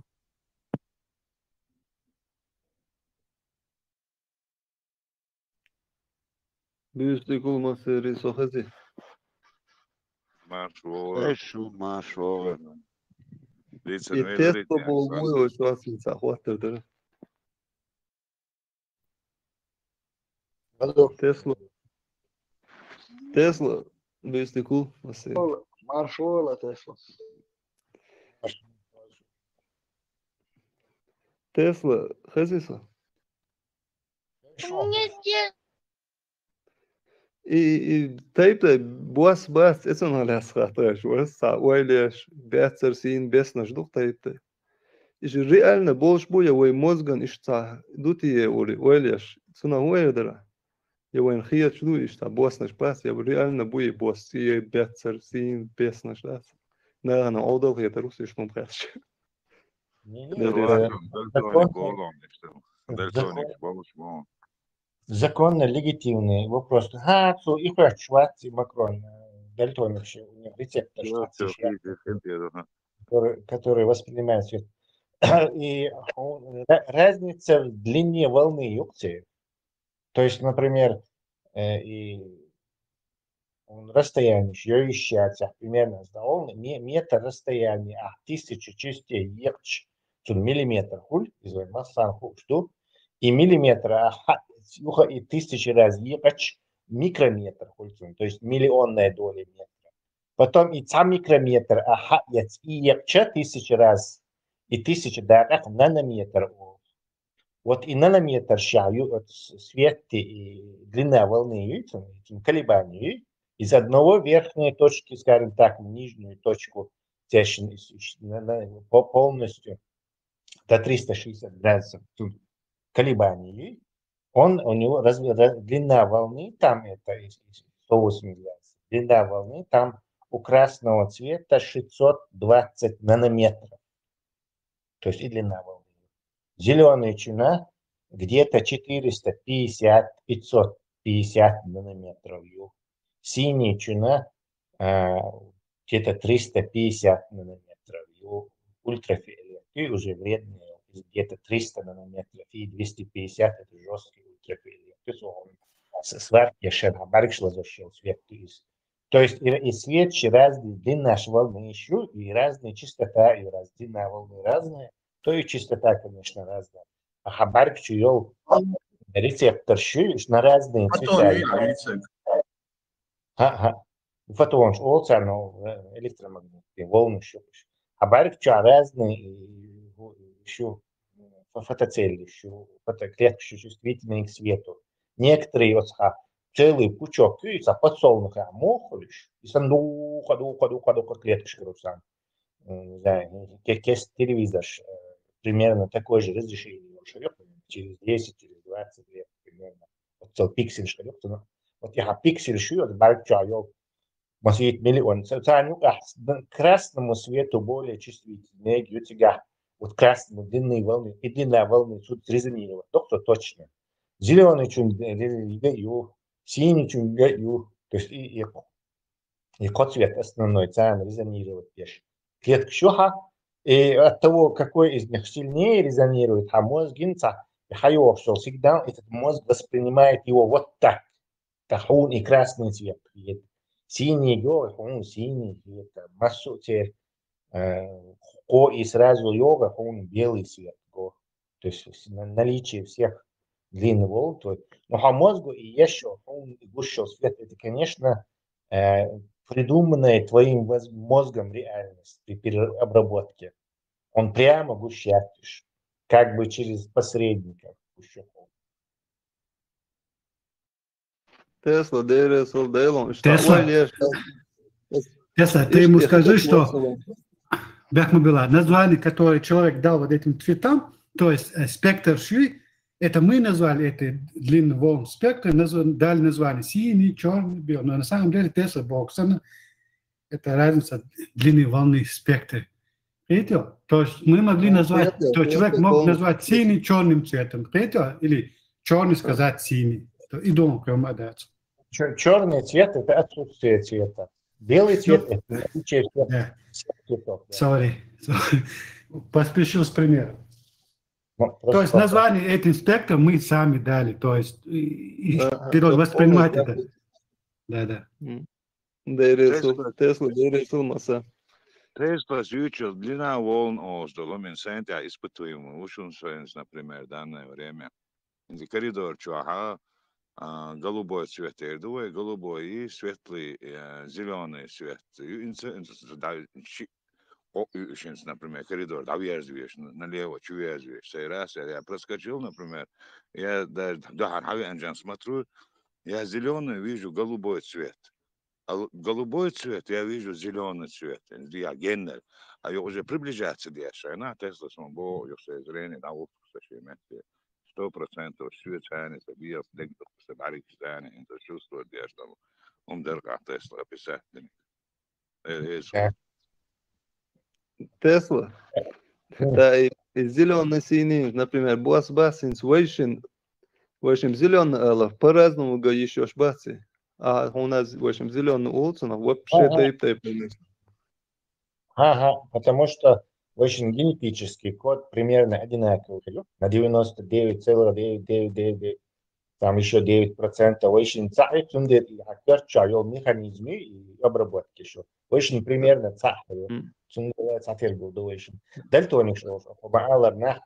Büyüklük olması risohezi. Marshall. Eşu maşo. Listen, E testo bol boy şu asıl sahvatırdır. Tesla büyüklük olması. Маршола Тесла. Tesla hezisa. Taip, bas, es un alias skatājušos, oilieš, бецерсин, беснаждух, taip. Iš реально больше боя, ой мозган ишца, дутие ули, oilieš, цуна уэдера. Я вайн хият шду ишта, боснаш пас, я реально боя бос, и бецерсин, беснаждас. Наверное, одол это русский шнумпряш. Законно легитимный вопрос. И хочет Швеции Макрон, дальтоник, университет, который воспринимает свет. И разница в длине волны юкции. То есть, например, и расстояние еще ищется примерно с волны, метр расстояния, 1000 частей ехч, миллиметр хуль, из массан хуль, что, и миллиметра, и 1000 раз ехач микрометр хуль, то есть миллионная доля метра. Потом и сам микрометр, и ехча 1000 раз, и 1000 датах нанометр. Вот и нанометр шаю от света и длина волны, этим колебаний, из одного верхней точки, скажем так, в нижнюю точку полностью до 360 градусов колебаний, у него длина волны, там это 180 градусов, длина волны, там у красного цвета 620 нанометров, то есть и длина волны. Зеленая чуна где-то 450-550 нанометров. Синяя чуна где-то 350 нанометров. Ультрафиолет и уже вредные где-то 300 нанометров и 250 это жесткий ультрафиолет. То есть он сварки шерхабаркшла зашел свет. То есть и свет разный, длина волны еще и разная частота, и длина волны разная. То и частота, конечно, разная. А хабарк чуел рецептор щуешь на разные цвета. Фотон, электромагнитные волны щупаешь. Хабарк чуя разные еще фотоцели, еще фотоклетки чувствительные к свету. Некоторые вот целый пучок куется, подсолнуха мохолишь, и сам духа клеточка русам. Не знаю, телевизор примерно такое же разрешение шарек, через 10, через 20 лет примерно. Вот цел пиксель шарек, вот я пиксель шует, большой, может миллион. К красному свету более чувствительный, у тебя вот красному длинные волны, и длинная волны тут резонировать, только точно. Зеленый чун гаю, синий чун гаю, то есть и код цвет основной, там резонировать пеш. Клетка щуха. И от того, какой из них сильнее резонирует, а мозг гинца, что всегда этот мозг воспринимает его вот так. Он и красный цвет. Синий, он синий, это массу теперь, и сразу йога, он белый цвет. То есть наличие всех длинных волн. Но по мозгу и еще он гуще свет, это, конечно, придуманная твоим мозгом реальность при переобработке. Он прямо гущатишь, как бы через посредников гущаков. Тесла, Дейресол, Дейлон. Тесла, ты ему скажи, что Бяхмабила, название, которое человек дал вот этим цветам, то есть спектр шви, это мы назвали это длинный волн спектр, дали название синий, черный, белый. Но на самом деле Тесла Боксона это разница длины волны спектра. Видите? То есть мы могли назвать, Понятно, то есть человек понятно, мог полностью. назвать синий черным цветом. Видите? Или черный сказать синий. И думал, прям отдать. Черный цвет – это отсутствие цвета. Белый цвет – это наличие всех Да. цветов. Да. Sorry. Поспешил с примером. Ну, То просто есть вопрос. название этим спектром мы сами дали. То есть Ага, вперед я воспринимать полностью. это. Да. Тесла дерется. Тесла изучил длина волн Оздола, минсайнтя испытуемый, ушунсоинс, например, данное время. Коридор чуаха, голубой цвет, голубой и светлый, зеленый цвет. Например, коридор, налево, сей раз я проскочил, например, я даже смотрю, я зеленый вижу голубой цвет. А голубой цвет я вижу зеленый цвет, я генер, а я уже приближаться дальше. Она Тесла самого, если зрение на опыт, 100% свет ценится, био, дегдух, барик ценится, это чувствует дальше. Дерга Тесла описать. Тесла. Это зеленый синий, например, басинс вейшин зеленый, по-разному го еще баси. А у нас в общем зеленый улицу, вообще тейп. Ага, потому что очень генетический код примерно одинаковый. На 99,9999, там еще 9% очень цахи, чайол механизмы и обработки еще. Очень примерно цахи. Дальтоник, что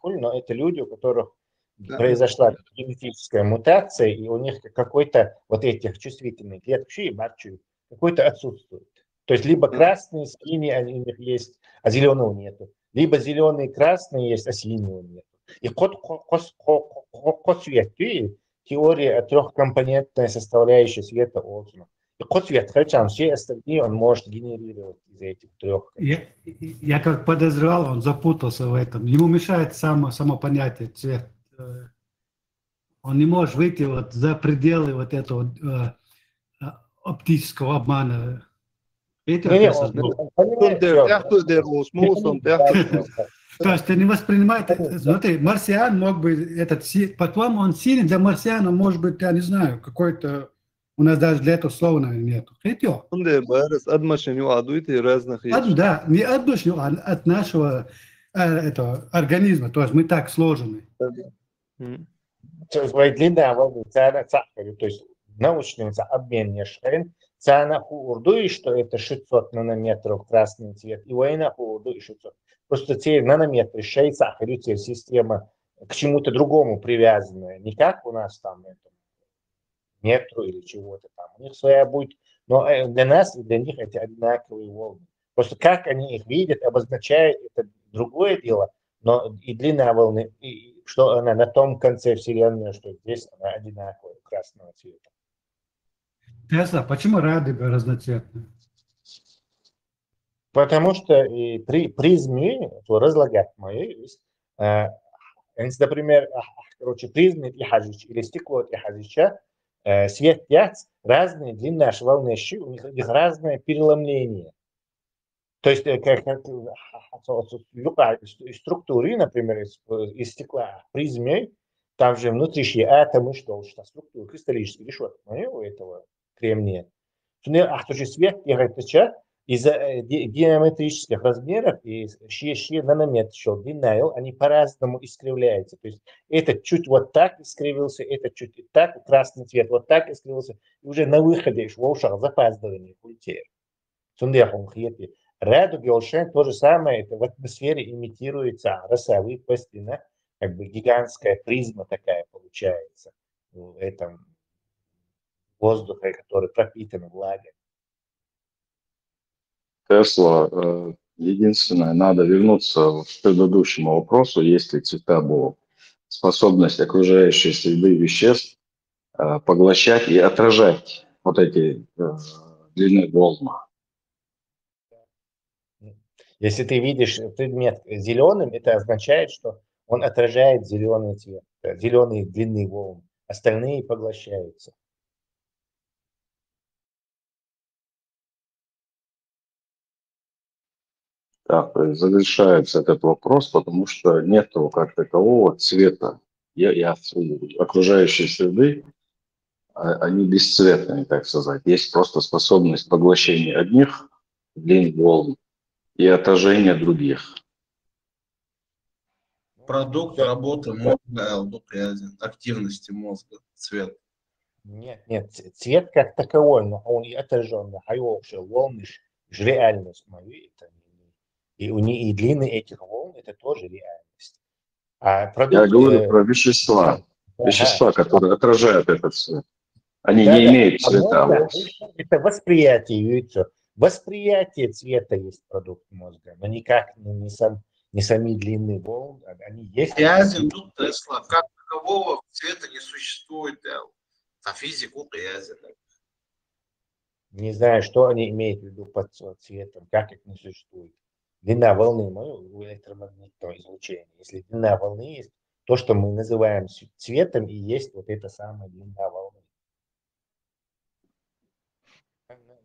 но это люди, у которых произошла генетическая мутация, и у них какой-то вот этих чувствительных клеток, какой-то отсутствует. То есть либо красные, синие они у них есть, а зеленого нету. Либо зеленые и красные есть, а синего нету. И теория трехкомпонентная составляющая света Олсона. И цвет, хотя все остальные он может генерировать из этих трех. Я как подозревал, он запутался в этом. Ему мешает само понятие цвет. Он не может выйти вот за пределы вот этого оптического обмана. Видите, Не, он понимает, то есть ты не воспринимаешь, смотри, марсиан мог быть, по-твоему, он синий, для марсиана может быть, я не знаю, какой-то, у нас даже для этого слова, наверное, нету. Хотел? Да, не от души, а от нашего этого организма, то есть мы так сложены. То есть научный обмен нешен, цена урду, что это 600 нанометров красный цвет, и война урду 600. Просто те нанометры, шейца, система к чему-то другому привязанная, не как у нас там метру или чего-то там. У них своя будет, но для нас и для них эти одинаковые волны. Просто как они их видят, обозначает это другое дело, но и длина волны, и что она на том конце Вселенной, что здесь она одинаковая, красного цвета. Тесла, почему радуга разноцветная? Потому что при призме, то разлагать мои, например, призмы или стекло свет яц, разные длина волны, у них разное переломление. То есть структуры, например, из стекла призмы, там же внутренние атомы, что структура кристаллическая решетка у этого кремния. Свет из-за геометрических размеров и нанометр, длина, они по-разному искривляются. То есть этот чуть вот так искривился, этот чуть так, красный цвет вот так искривился, и уже на выходе запаздывание культуры. Радуга то же самое, это в атмосфере имитируется росовые пластины, как бы гигантская призма такая получается в этом воздухе, который пропитан влагой. Тесла, единственное, надо вернуться к предыдущему вопросу, есть ли цвета Бога, способность окружающей среды веществ поглощать и отражать вот эти длинные волны. Если ты видишь предмет зеленым, это означает, что он отражает зеленый цвет, зеленые длинные волны, остальные поглощаются. Так, завершается этот вопрос, потому что нет как такового цвета окружающей среды, они бесцветные, так сказать. Есть просто способность поглощения одних длин волн и отражения других. Продукт работы мозга, активности мозга, цвет. Нет, цвет как таковой, но он и отраженный, а его вообще волны же реальность мою, это и длины этих волн это тоже реальность. А Я продукт, говорю про вещества, ага, которые отражают этот цвет. Они да, не имеют а цвета. мозг это восприятие, яйцо. Восприятие цвета есть продукт мозга, но никак не сами длины волн, они есть. Язин тут Тесла, как такового цвета не существует, а физику язин. Не знаю, что они имеют в виду под цветом, как их не существует. Длина волны у электромагнитного излучения. Если длина волны есть, то, что мы называем цветом, и есть вот эта самая длина волны.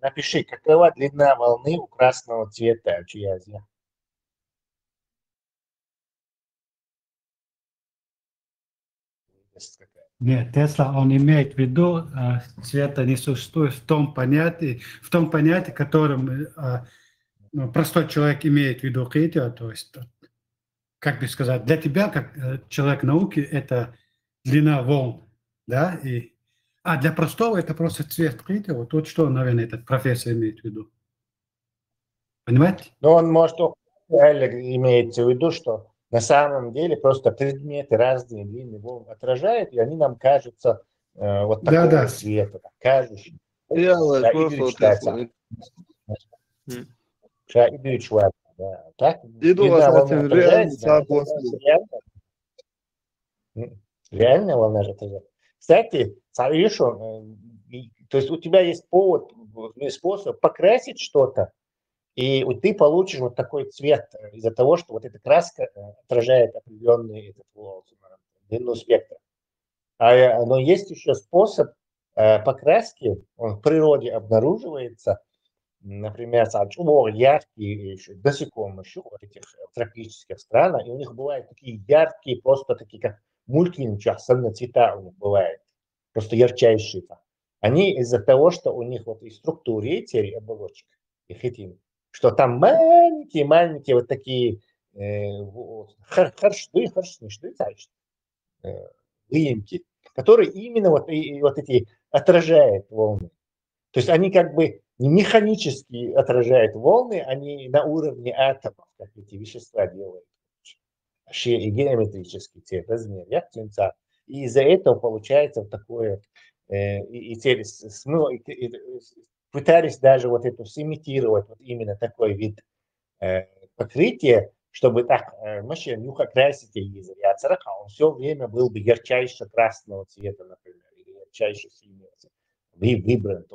Напиши, какова длина волны у красного цвета чиязя. Нет, Тесла, он имеет в виду, цвета не существует в том понятии, которым простой человек имеет в виду критику, то есть, как бы сказать, для тебя, как человек науки, это длина волн, да, а для простого это просто цвет критику, вот тут что, наверное, этот профессор имеет в виду. Понимаете? Но он может имеется в виду, что на самом деле просто предметы разные длины волн отражают, и они нам кажутся вот такого Да. цвета, кажущие. Jā, lai Да, klausoties, lai Так? iedomās, Длина волны acīm отражается, reāli sāpos būt. реальная волна же отражается. Кстати, смотришь, то есть у тебя есть повод, способ покрасить что-то, и вот ты получишь вот такой цвет из-за того, что вот эта краска отражает определенный длину спектра. Но есть еще способ покраски, он в природе обнаруживается, например, яркие насекомые вот этих тропических странах, и у них бывают такие яркие, просто такие как мультфильмчи, особенно цвета у них бывают, просто ярчайшие. Они из-за того, что у них вот и структуре эти оболочек, их этим, что там маленькие вот такие выемки, которые именно вот эти отражают волны. То есть они как бы не механически отражают волны, они на уровне атомов, как эти вещества делают. И геометрический цвет, размер, и из-за этого получается вот такое, пытались даже вот это сымитировать, вот именно такой вид покрытия, чтобы так, нюха красите язык, он все время был бы ярчайше красного цвета, например, или ярчайше синего цвета, выбран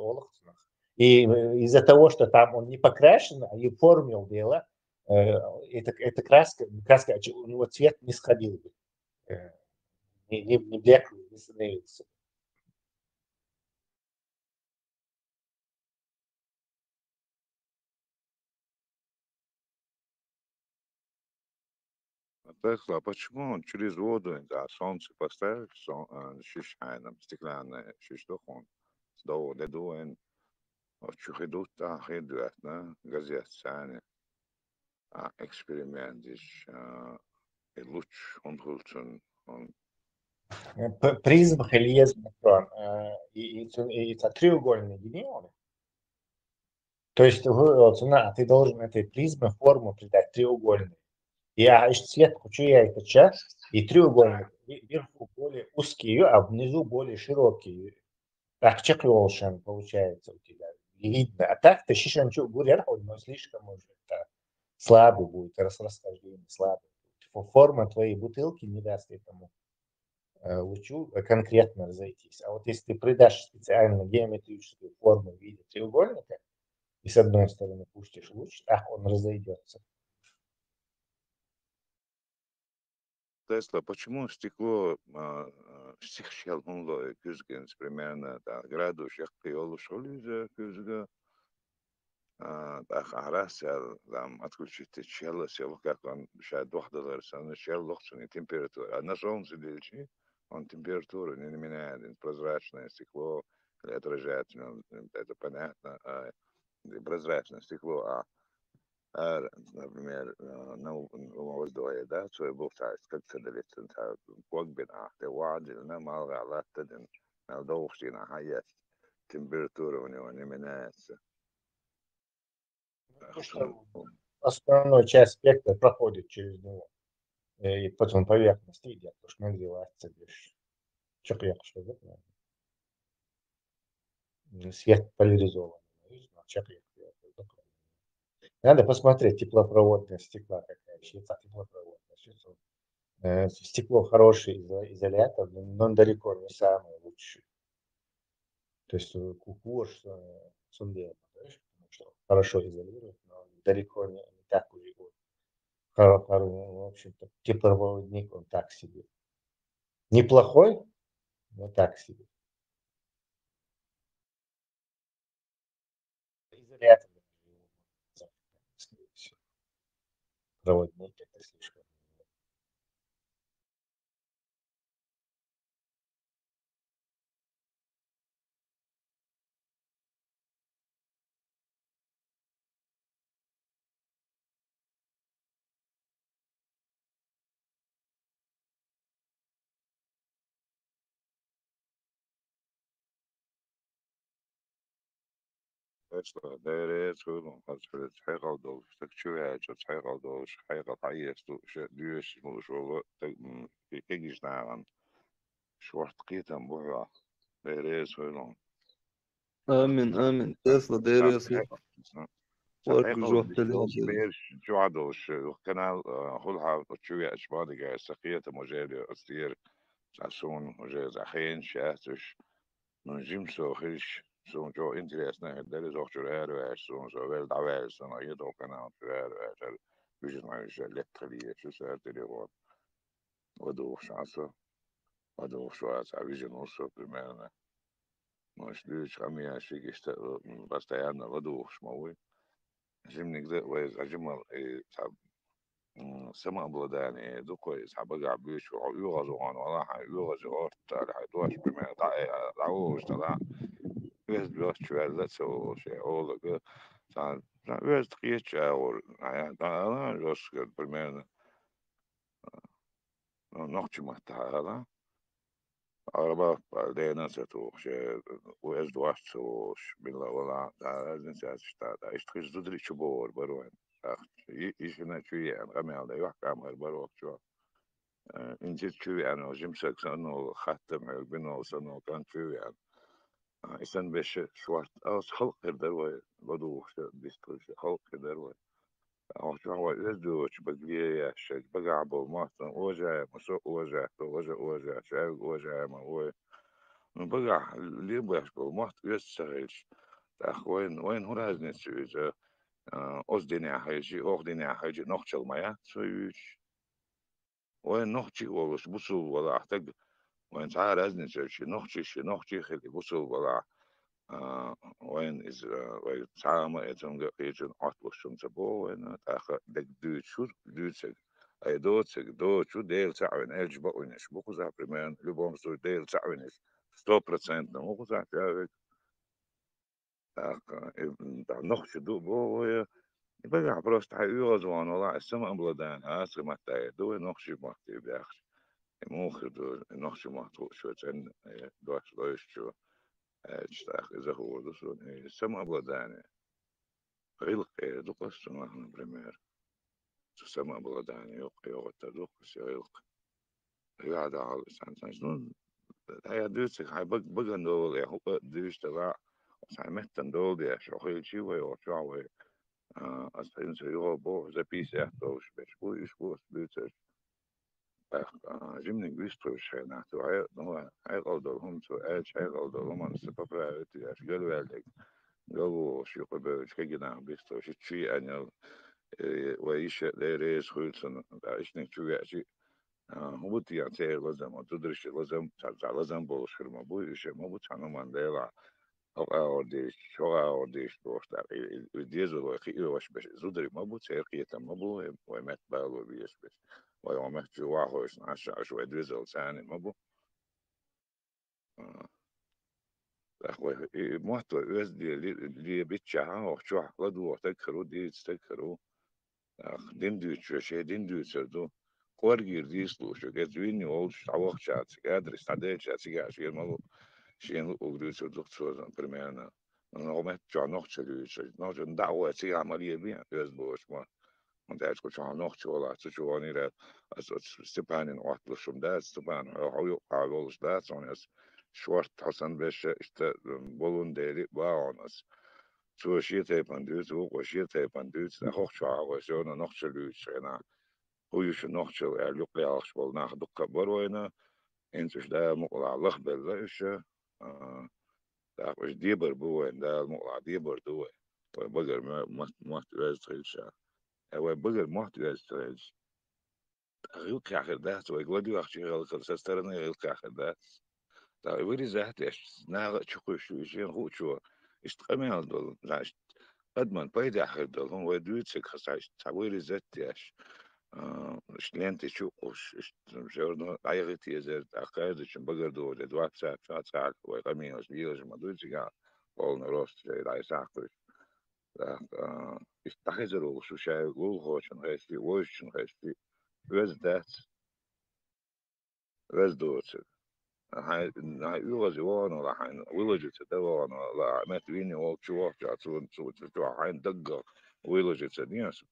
и из-за того, что там он не покрашен, а и формил дело, эта краска, у него цвет не сходил бы, не блеклый, не становился. Тесла, а почему он через воду, да, солнце поставишь, стеклянное, он доводит, чухидут, газет, эксперимент, и луч, он Призм Хельезный и треугольные генионы. То есть ты должен этой призме форму придать треугольной. И цвет это часть, и треугольник вверху более узкий, а внизу более широкий. Так чеклошен получается у тебя. И видно. А так ты шишанчу гурер, но слишком уже слабый будет, расхождение слабый. Форма твоей бутылки не даст этому лучу конкретно разойтись. А вот если ты придашь специально геометрическую форму в виде треугольника, и с одной стороны пустишь луч, он разойдется. Тесла, почему стекло примерно градус, أخراسيال لام أتكلش تشيل سيلو كان شاد واحدة درسان شيل لوحدني температура. أنا شون سديلشي он температура не меняет, прозрачное стекло, отражательно, это понятно, прозрачное стекло, например, ну, воздуха, да, свой бог царств, как цадалится, когбина, те вадильна, мало алаттадин, долгшина, хаят, температура у него не меняется. Потому что основная часть спектра проходит через него. И потом поверхность идет, потому что надевается лишь чекрек, что это. Свет поляризованный. Чекрек. Надо посмотреть теплопроводность стекла какая. Считать теплопроводность. Стекло хороший изолятор, но далеко не самый лучший. То есть кукуш сундема, что хорошо изолирует, но далеко не так уж. В общем-то, теплопроводник он так себе. Неплохой, но так себе. Изолятор. Проводник это слишком. Что, дайрет, ну, отсюда цайгал долж, так чувствует, что цайгал долж, хайгал хайест, что дюйс, что так, кегиш наан, шварт китам бура, дайрет, ну, آمين تسلا ديريس ورك صحيح جوه ديش تليون بيرش جوعدوش كانال هولها تشوي اشبادي سقية مجالي استير ساسون مجال زخين شاتش من جيمسو خيش سون جو انتريسنا داري زوج جرار واش سون زو ويل دعوال سون ايدو كانال جرار واش بيجن ما يجي لتري شو صار تليفون ودو شانسو ودو شو اسا بيجن وصو بمعنى مش ليش عمي شيء يشتغل بس يعني ودو شموي جيمني كده ويز أجمل صعب سما بلداني دو كويس حبقى عبيش ويغزو عن ولا يغزو أورت على حدوش بما دعوش طلع ويز بيوش شوية لتسو شيء أولا كده صار ويز تقيتش أول يعني أنا جوش كده بالمعنى نقطة محتها أربعة بعدين نسيتوش ويز دواشتوش بالله ولا لازم نسيتش اشتغل زدري شبور بروين يشنا شوية يعني غمي على يوحك عمر بروك شو انت شوية يعني وجمسك سنو ختم بينو سنو كان شوية يعني إنسان بش شوارت أوس خلق دروي بدو بيستوش خلق دروي أو شو هو يزدوش بقية شيء بقى عبو ماستن وجع مسوق وجع شايف وجع ما هو بقى اللي يبغى بالمحت يستغلش وين هو لازم يسوي أصدني حاجة أخدني حاجة نخشى المياه سويش وين نخشى والله بصل ولا أحتاج وين تعال لازم نسوي نخشى خلي بصل ولا وين إز وين تعال ما يتم قيجن عطل الشمس بو وين تأخر دك دوت شو دوتك أي دوت شو ديل تعوين إيش بقولنش بقول بريمان لبوم سو ديل تعوينش 100% نمو قصة تعرف نخشى دو بو بقى بروست حيوز وان والله السما بلدان اسر متى دو نخشي مختي بياخش موخر دو نخشي مختو شو تن دوش شو اشتاخ اذا هو دو السما بلدان غلق دو قصة نحن بريمير السما بلدان يوقي وتدوق غلق قاعد على سان شنو هي دوسك هاي بقى دول يا هو دوش تبع سامحتن دول يا شو خيل شي وي شو أصلاً سيروا بو زبيس يحتوش بيش بوس بيتش جمني بيستوش هنا تو هاي قلدهم تو هاي قلدهم أنا سبب رأيتي أش قالوا عليك قالوا شو قبل كجنا بيستوش شيء أنا وإيش ليريس خلصنا إيش نشوف شيء هو بتي يعني لازم تدرس لازم بولش في الموضوع إيش ما بتعنى من ديلا أورديش بوشتاق ديزو وش بس زودري مابو تيرقية مابو ومت بالو بيش بس ومت جوا هوش عشا شو ادريزو ثاني مابو أخوي محتوى وز دي بيتشها وشو حقدو وتذكروا دي تذكروا دين دو شو دين دو سردو قورجير ديسلو شو جزويني أول عوق شات قادر استعداد شات شيء مابو شيء وقدو سردو تشوزن برمانا أنا قمت جا نقطة نقطة دعوة سي عملية بيها يزبوش ما أنت عايز كل شيء نقطة ولا تشوفني لا استبان وقت لشوم ده استبان هو يقع لولش ده صونيس شورت حسن بش است بولون ديري باونس شو شيء تيبان دوت وشيء تيبان دوت أخوك شو عاوز أنا نقطة لوش أنا هو يش نقطة يلقي عاش بول ناخد كبروينا أنتش ده مقلع لخبل ليش ده مش ديبر بوين ده المقلع ديبر دوه بقر ما تلاقي تخيل هو بقر ما تلاقي تخيل غيرك آخر ده تو يقولي وقتي غلط سسترنا غيرك آخر ده تا يوري زهت إيش ناقة شو شيء هو شو استقامة هذول لاش قد ما نبيد آخر دول هو دوت سكساش تقولي زت إيش شلون تشوفش جورنا عيغتي زر عقائد شن بقر دول دوات ساعة ساعة ويقامين وسبيل ما دوت سجع قولنا روست لا ساعة استخدموا شو شيء هو شن غيرتي وش شن غيرتي وز ده وز دوت هاي يوغا زوان ولا حين ويلوجي تدوان ولا ما تويني وقت شو جاتون شو حين دقة ويلوجي تنياس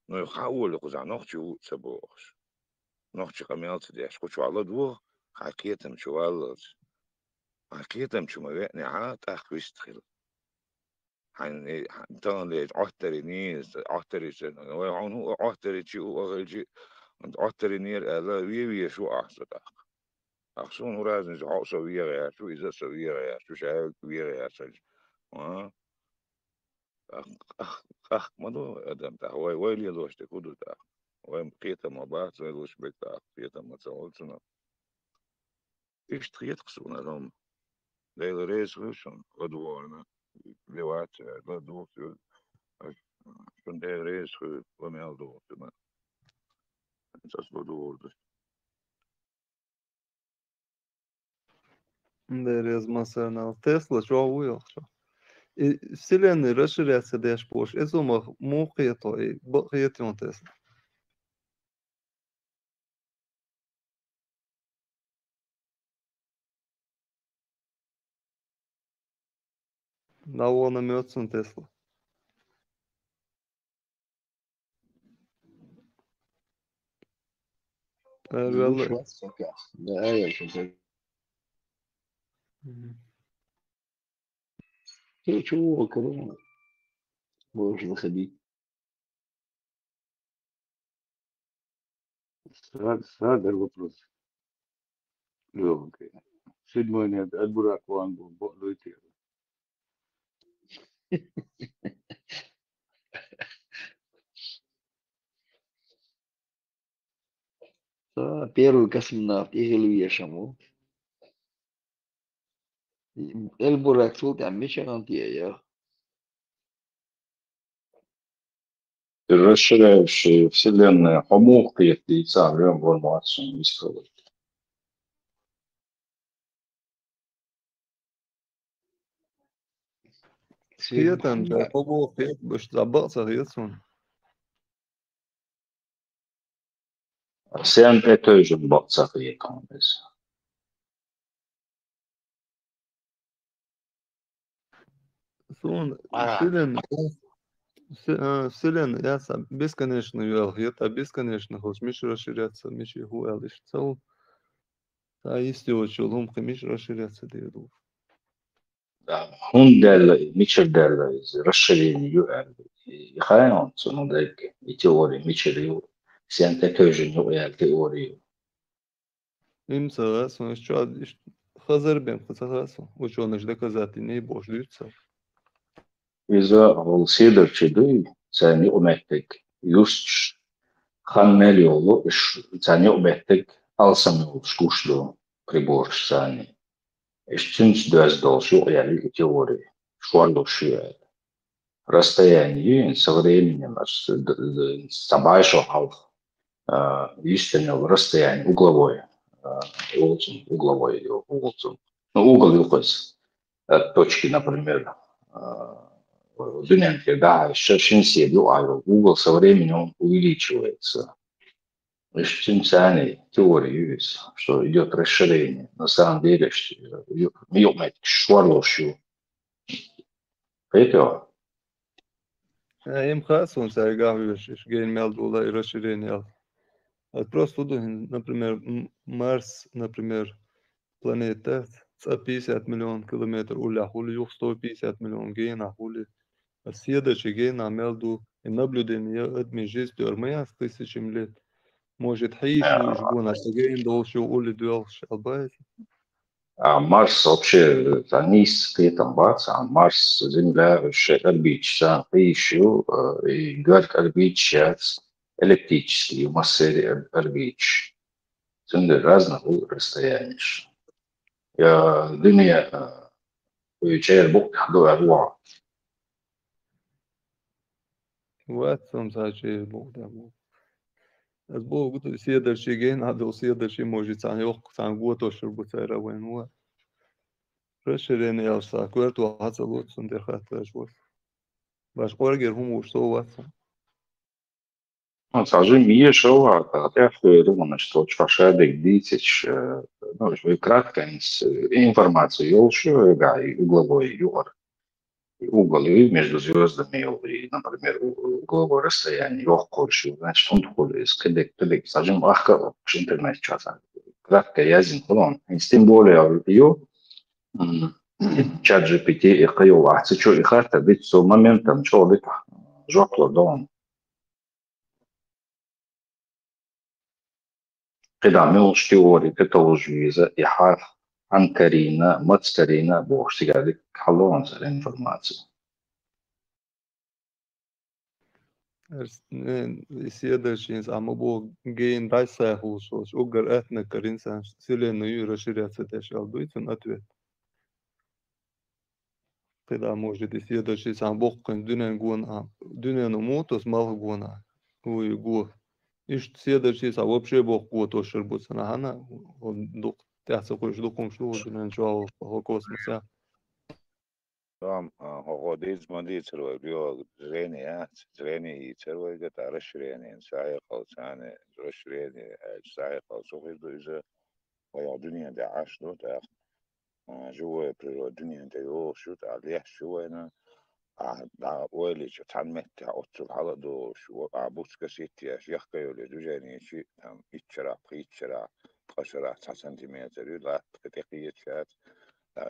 نو يحاول يقزع نوختي سبوش نوختي قميالت ديش كوشو على دو حكيتم شو والد حكيتم شو مبيعني عات أخويستخل حين تان لي عهتري نيس عهتري سن ويعون هو عهتري شيء وغير عهتري نير ألا وي شو أحسن أخشون هو لازم يجعو سوية يا شو إذا سوية يا شو شايف كبيرة يا سج أخ ما دو أدم تا هو ويلي لوش تكودو تا هو قيتا ما بعد لوش بيت تا قيتا ما تقولتنا إيش تخيط قصونا لهم ليل ريس وشون غدوانا لوات غدو شون ليل ريس وما يلدو تما أساس بدو There is مثلا تسلا شو هو Вселенная расширяется дальше позже. Это мухи то и бахи то Тесла. На он мёцен Тесла. Лучше сейчас. Да, я сейчас. Чего, короче, можешь заходить. Садер вопрос. Легкий. Седьмой нет, от бурак ван был, луйте. Первый космонавт Игорь Вешаму. البوراك صوت عم مشان يا Расширяющие Вселенная помогает яйца в информацию искать. Хиетан да побо хиет баш забаться хиетсон. Sen etöjün baksak yekanız. Сон Вселенная яса бесконечно юалхиет, а бесконечно хоч миш расширяться, миш хуэл иш цел. Та исти очулум миш расширяться деду. Hun derler, Mitchell derler, расширение юэл. Яхайон, сонодайки, и теории Mitchell sen etöjün юэл теорию. Им сарасо, что хазар бем хазарасо, ученый доказати не бош лются. إذا هو سيدر شدوي ثاني أمتك يوش خان مليولو إش ثاني أمتك ألسم يول شكوشلو прибор ثاني Ишчинч дёздал шо яли теории. Шварло шиэ. Расстояние со временем собайшо хаух. Истинно расстояние угловое. Угловой угол. Ну, угол юхос. От точки, например, дунянки, да, шершинсе, угол со временем он увеличивается. Ишчинцани теории есть, что идет расширение. На самом деле, шварлошью. Это Им хасун сайгавиш, гейн мелдула и расширение. Просто, например, Марс, например, планета 150 миллионов километров уля, хули юх 150 миллионов гейна, хули. Следующий гейн амелду и наблюдение от межис дёрмаяс тысячам лет. Может, хаишу ишгун, а гейн должен ули дуэлш албайт. А Марс вообще низкий там бац, а Марс, Земля, орбитична, и еще и говорят орбитичат эллиптический, массы орбитич. Земля разных расстояний. Я думаю, чайр бог говорю, Вот он зачем бог да бог. As bog следующий гейн, а до следующий может сам yok сам год ошер буцайра вен. Расширение алса, кварту хацалот сундерхат лашвос. Баш оргер хуму что ватса. скажи, мне шоу, я думаю, что чашадик дитич, ну, кратко информацию, елшу, да, и угловой юр. Угол и между звездами, и, например, угловое расстояние, легкое, значит, он ходит из кедек, скажем, ахка, интернет часа. Кратко язин, он, и тем более ее, чат GPT, и каю, а что и харта, быть со моментом, что быть, жокло, дом. Когда мы уж теории, это уже виза, и хар, анкарина, мацкарина, бог, сигали, халон за информацию. Следующий, ама бог гейн райса хулшош, угар этна каринсан, вселенную расширяться дешал, дуется ответ. Когда может и следующий сам бог кон дюнен гуна, дюнен умутос мал гуна, уй гу. И следующий сам вообще бог гу то шербуться на хана, он дух тяса куш духом шло, дюнен чуал по космоса. Там هو مدي تروي بيو زرينيات زريني تروي قطع رشريني سايق أو ثاني رشريني سايق أو سوي إذا ويا دنيا ده عاش له ده جوا برو الدنيا ده يو شو تعليه شو أنا دا ويلي شو تعمت تعطل على دو شو عبوس كسيتي أشياء كيولي دوجاني شيء تام إتشرا بيتشرا قشرة سنتيمتر لا تكتيكية شات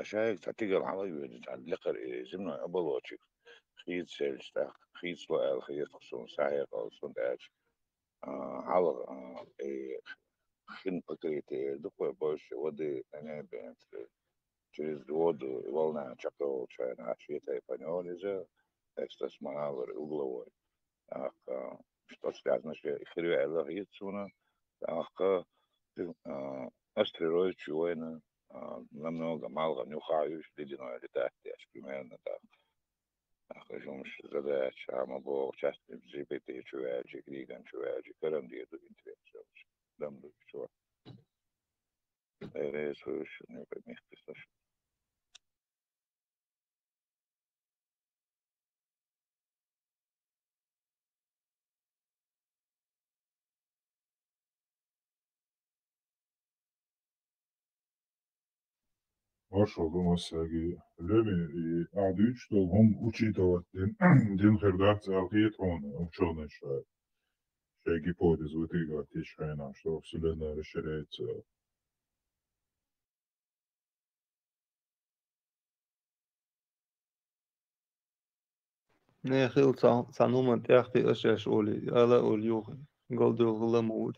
شايف تتيجر على يود تعلقر زمنا أبلوتشك خيط سيلش تا خيط سؤال خيط خصون سايق أو صنداج على خن بكريتي دكتور باش ودي أنا بنت через воду волна чакал чайна шита и панёлиза estas манавр угловой ах что связано с хирвела гицуна ах астероид чуена намного мало нюхающий ледяной летать примерно так Хожумш задача, а мы был часто в GPT чувачи, криган чувачи, карам диету интересно. Дам до чего. Это совершенно помехи слышно. Хорошо, думаю, Сергей. Леми и Адыч, что он учитывает дин редакция алгоритма, ученый шаг. Шаг гипотез выдвигает течение, что Вселенная расширяется. Не хил сануман тяхти ашаш оли, ала олюх, голдух ламуд.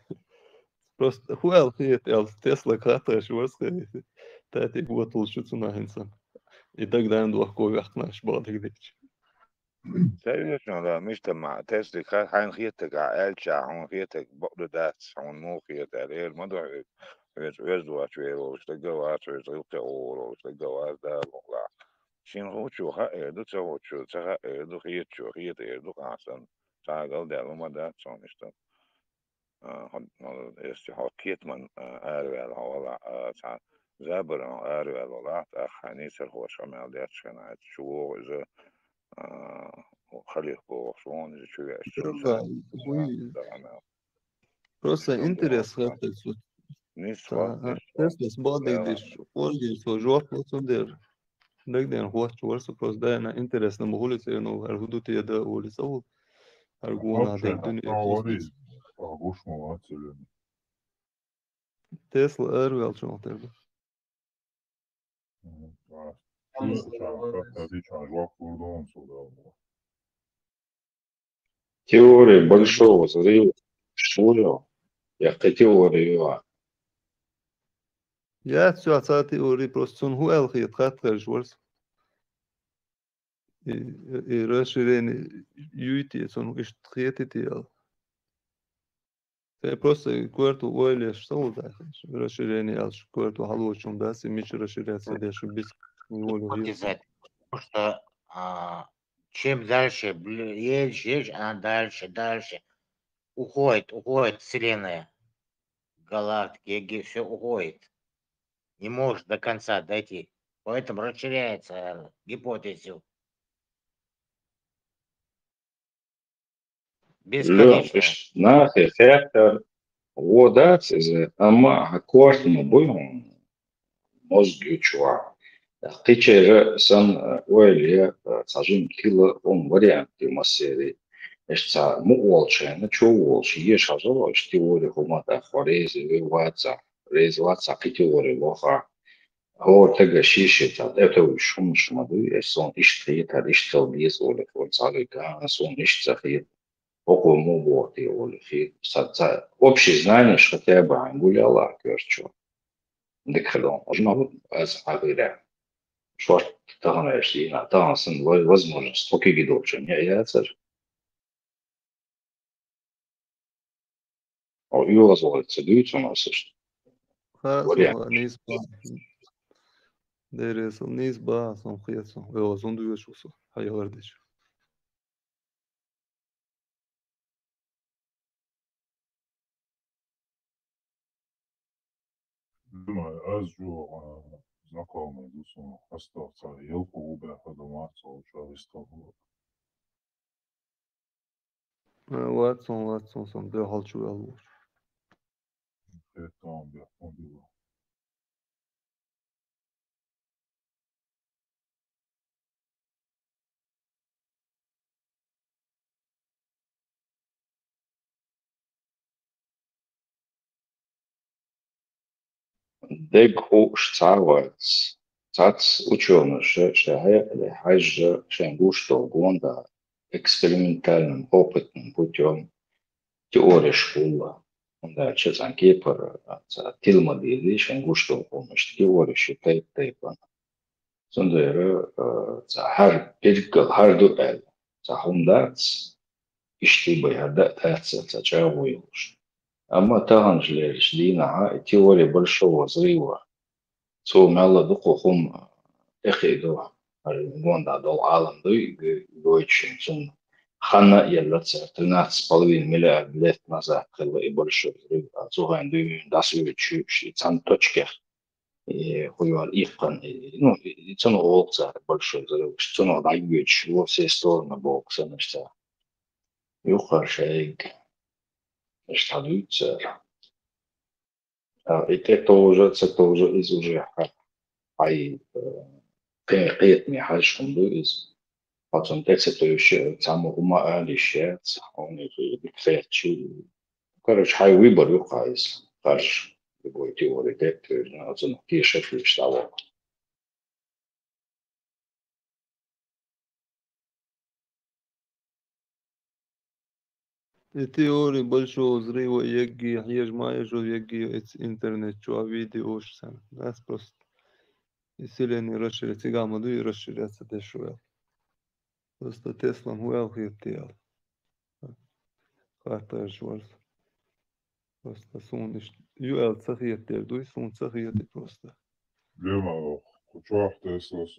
Просто хуэл хит ел Тесла краташ восхи. Тати вот лучше цунахинсан. И тогда он дух ковях наш бодыгдыч. Конечно, да, мишта мع تسلي حين خيتك عالشة عن خيتك بقول دات عن مو خيت عليه الموضوع ويزوات ويروش تجوات ويزوت أوروش تجوات دالولا شين هو شو خائدو تهو شو تخائدو خيط شو خيط إيدو قاسن تاجل دالو ما دات صونشتن هاد است حكيت من أروي هولا تا زبر أروي ولا تا خنيس هو شمال دات شنات شو إذا خليه بوشون إذا شو يشون يلا سنة просто شو интерес بوشون хватает. نسوة Teslas bodīgdīš, orgijas to žoklis un der. Degdien hoču varsu pros dēna interesna muhulice, nu ar hudutie da uli savu. Ar gonā Вообще, deg dunie говори, kostas. погушно отселен. Tesla ar vēl šo terdu. Теория большого взрыва. Что я хотел ее. Я все отцати ори просто сон хуэл хит хатгар жварс. И расширение юити сон иштхети тиал. Te просто кварту ойлеш сауда. Расширение алш кварту халуочум даси мич расширяться деш без волю. Потому что чем дальше едешь, она дальше уходит Вселенная, галактики, все уходит. Не может до конца дойти. Поэтому расширяется гипотезу. لا Бесконечно. مش ناخي فاكر ودات إذا أما هكورت مبويهم مزجو شوا قيتشير سن ويلي تاجين كيلا واريانتي مسيري اشتا مؤولشين تشوولش يشازو اشتي وري هما دا خوريزي واتسا ريز واتسا قيتي وري لوخا هو تلقى شيشة تاع اتو شمش مدوي اشتون اشتري تاع اشتو بيز ولا فورتسالي كان سون اشتخيط около вот его лифи общее знание что хотя бы ангуляла керчу декадон можно азагире что тагаешь и на тагансын возможность сколько гидов чем я царь о и возможность дают у нас что Хорошо, низба. Дерес низба, сон хьясон. О, сон дуешусу. Хайгардиш. Думаю, азжу знакомый дусу остался елку убя подуматься уже листовую. Ватсон, сон бе халчу алуш. Это он бя убил. дег ху штавац цац ученый что хайж шенгу что гонда экспериментальным опытным путем теория школа да чезан кепер тилма дили шенгу что помощь теория считает тайпан сондера har bir har du el hundaц ишти бы hada таца чавуилш أما تغنج لينا теория большого взрыва цо мало духом эхе до гонда до алам дойчин сон хана яллаца 13,5 миллиард лет назад был и большой взрыв а цоган дой дасвы чуть цан точке и хуял ихкан ну и цон олца большой взрыв что на дайгыч во все стороны бокса значит юхашейк штадуется и это уже из уже ай قيت مي حاج خندوز потом это еще саму ума алишец он и дефектчи короче хай выбор юхайс харш любой теории детектор на зону кишев лиштало Теория большого взрыва егги, ежмаежу егги, интернет, что видео, что нас просто население расширяется, гамма и расширяется дешево. Просто Тесла хуял хиптел. Хата жварс. Просто сунешь. Юэл цахиет дуй, сун цахиет просто. Лема, хочу автоэслос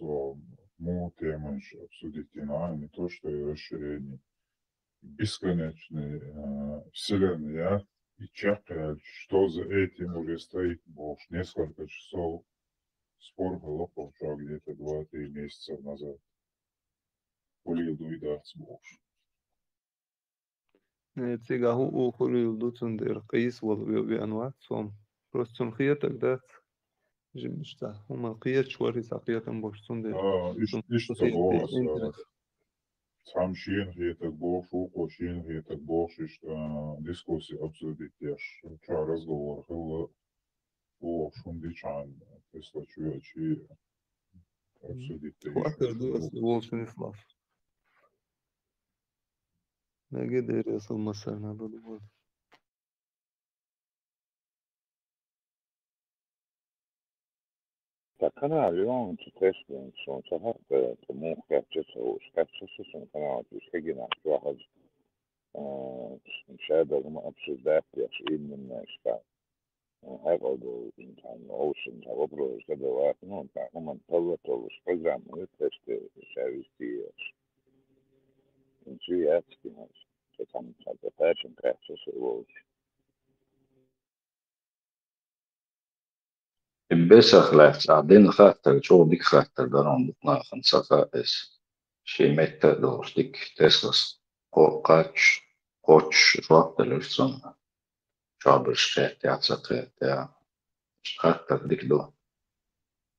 темаш обсудить не то, что и расширение. Бесконечные вселенные, и чакра, что за этим уже стоит, Бог. Несколько часов спор был, полчаса где-то 2-3 месяца назад. Улиду и дать Бог. Цигаху ухурил дуцундер каис вол бянуат сом. Просто сунхия тогда жимшта. Ума киет швари сакиятам бош сундер. Ишта голос. Сам шин так Бог, уко шин так Бог, что дискуссии обсудить ешь. Вчера разговор был о шундичан. Если чуячи обсудить Хватер дуас волшебный слав. Нагидер ясал масана буду. Takana اليوم تتسلم شون سهرت تموك كاتشة وشكاتشة شون كنا تشكينا واحد مشاهدة ما أبسط ذات يشين من إشكال هاي قدو إنسان أوشن تغبرو إشكال واحد نون تاكما تطلت وشكال ويتشت شاويستي إنشي أتسكي هاش تتعمل تتاشن كاتشة ووش بسخ لات عدين خاطر شو ديك خاطر درون بطنا خمسة خائس شي متى دوش ديك تسلس قوقاتش قوتش روابط الرسون شعب شخيت يعتقد يا خاطر ديك دو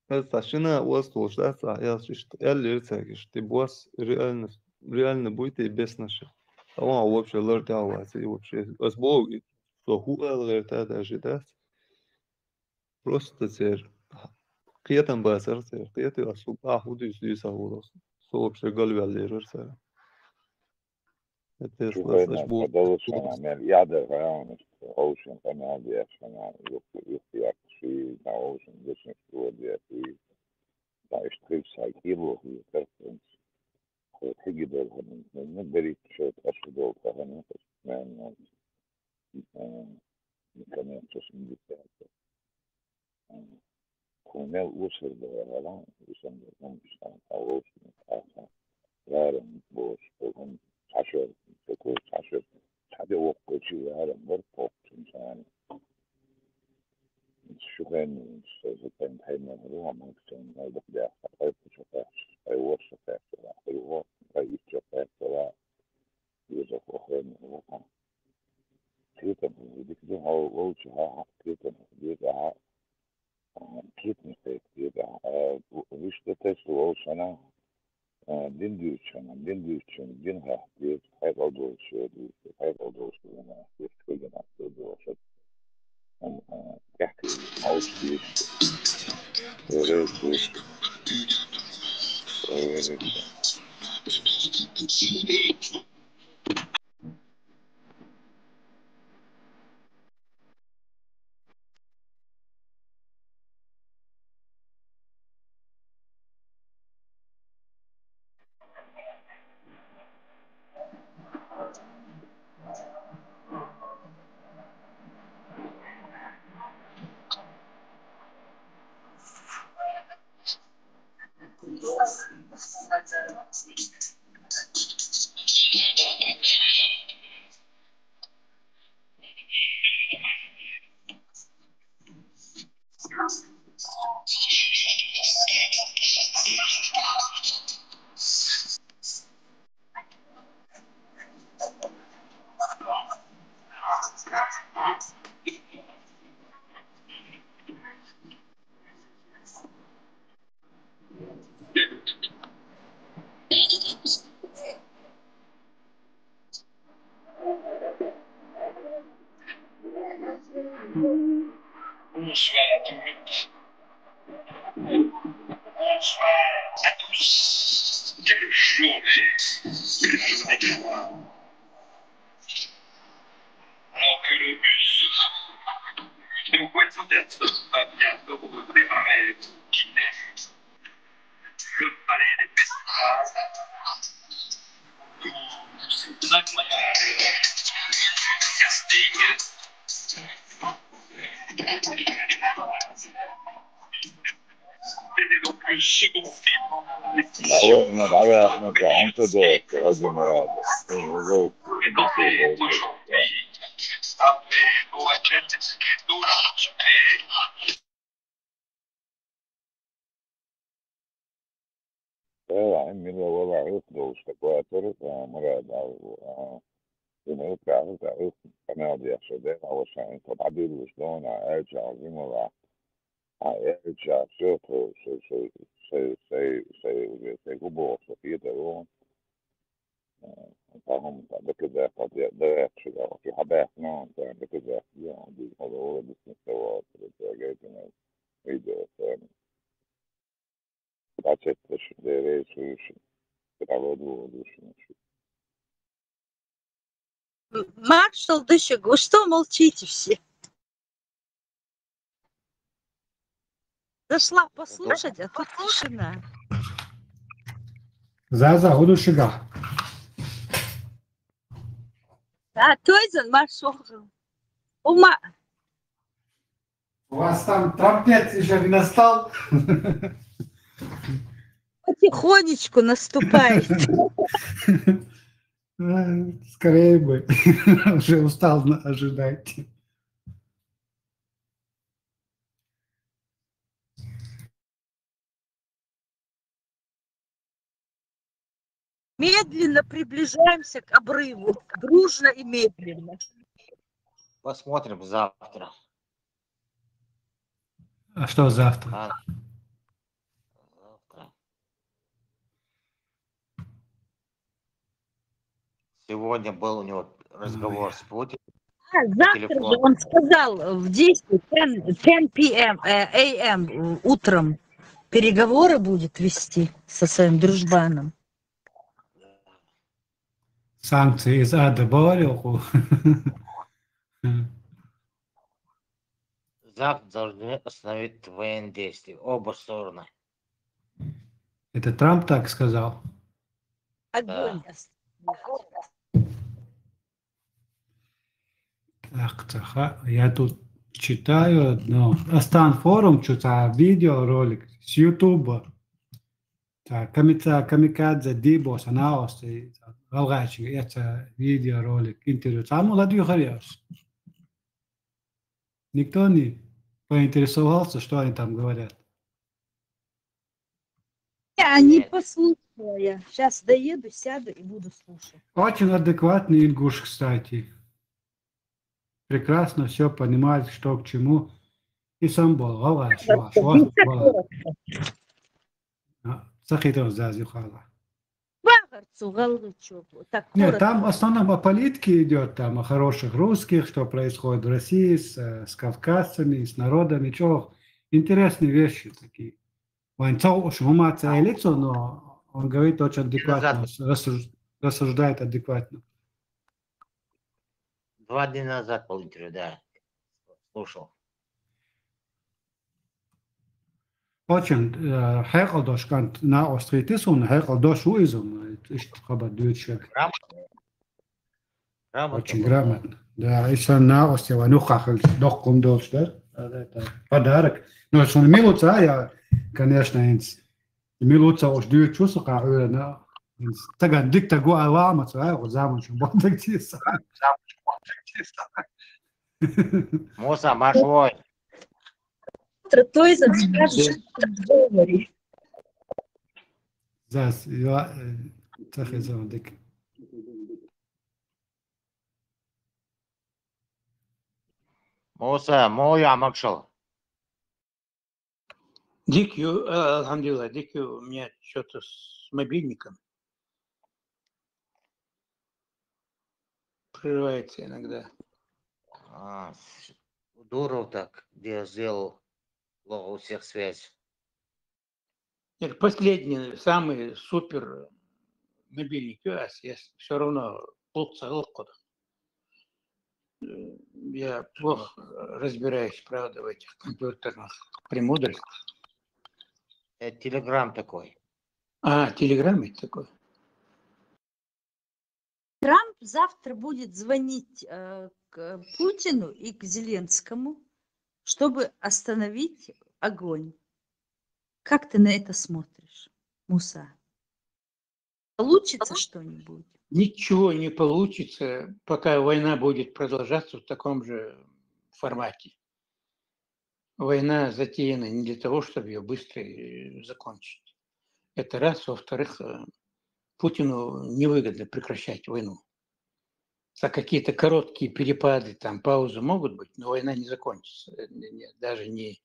Это шина уослуш, да, я что элли рцагиш, ты босс реально будет и без наших. А он вообще лертался и вообще возбоги, что хуэл лерта даже да. Просто цер. Киетам басар цер, киеты асу ахуды сюса урос. Со вообще галвали рцага. Это شوف слышишь هنا бу. تدوس عمال يعدل غيران اوشن كمان بيش كمان يختيار شيء دا اوشن بس نفسه دي دا اشتغل سايكيبو هي كرفنس تيجي دول من نبري شوت اشدو كمان من كمان تسمى دي كونال وصل ده وصل ده مش اوشن اصلا غيران بوش وهم عشر تكون عشر حاجة وقت شيء هذا مرتبط إنسان شو كان كان حين هو ما كان هذا ده حقيقة شفاف أي وصف شفاف أي هو أي شفاف ولا يوسف أخرين هو كيف ديك ده هو شو كيف ده كيف نسيت كده وش تتسو أو سنة din ha bir hayal şey yani bir köyden attığı olsa yani ağustos'ta öyle Наверное, он туда, один раз. من وضع يطلب شكواتر مراد أو إنه تعرف قناة يحشدين أو شيء تبعديل وشلون أرجع وزمرة أرجع شوفه شيء قبور يدرون فهم بكذا قد يقدر يحشد في حباك نوم بكذا يوم دي موضوع بس مستوى جايتنا فيديو ثاني بعد شيء ديري شو Маршал Дышек, вы что молчите все? Зашла послушать, а тут тишина. Заза, удушига. А, Тойзен маршал. Ума. У вас там трампет еще не настал? Потихонечку наступает. Скорее бы. Уже устал ожидать. Медленно приближаемся к обрыву. Дружно и медленно. Посмотрим завтра. А что завтра? Завтра. Сегодня был у него разговор с Путиным. Завтра же он сказал в 10 p.m. AM утром переговоры будет вести со своим дружбаном. Санкции из ада говорил. Завтра должны остановить военные действия. Оба стороны. Это Трамп так сказал? Огонь. Так, я тут читаю, но Астан форум, что-то видеоролик с Ютуба. Камикадзе Дибос, Анаос, Галгачи, это видеоролик, интервью. Там молодые харьяс. Никто не поинтересовался, что они там говорят. Я не послушала я. Сейчас доеду, сяду и буду слушать. Очень адекватный ингуш, кстати. Прекрасно все понимает, что к чему. И сам был. Нет, там в основном о политике идет, там о хороших русских, что происходит в России с кавказцами, с народами, что интересные вещи такие. Он лицо, но он говорит очень адекватно, рассуждает адекватно. 2 дня назад был интервью, да. Слушал. Очень хекалдош кант на остритисун, хекалдош уизум, ist aber Deutsch. Очень грамотно. Да, еще на осте ванухах, докум Deutsch, да? Это подарок. Но что милуца, я, конечно, милуца уж Deutsch усука, но tagad dikta go lāmats vai zāmuši botaktīs. Mūsā maršoja. Тойзен скажет, что говори. Зас, я захезал дик. Mūsā mojā makšal. Дикью, алхамдулилlah, дикью у меня что-то с мобильником. Прерывается иногда. Дуров так, где сделал у всех связь. Нет, последний, самый супер мобильник US, я все равно я плохо разбираюсь, правда, в этих компьютерных премудростях. Это Телеграм такой. А, Телеграм это такой. Трамп завтра будет звонить к Путину и к Зеленскому, чтобы остановить огонь. Как ты на это смотришь, Муса? Получится что-нибудь? Ничего не получится, пока война будет продолжаться в таком же формате. Война затеяна не для того, чтобы ее быстро закончить. Это раз. Во-вторых, Путину невыгодно прекращать войну. За какие-то короткие перепады, там, паузы могут быть, но война не закончится. Даже не,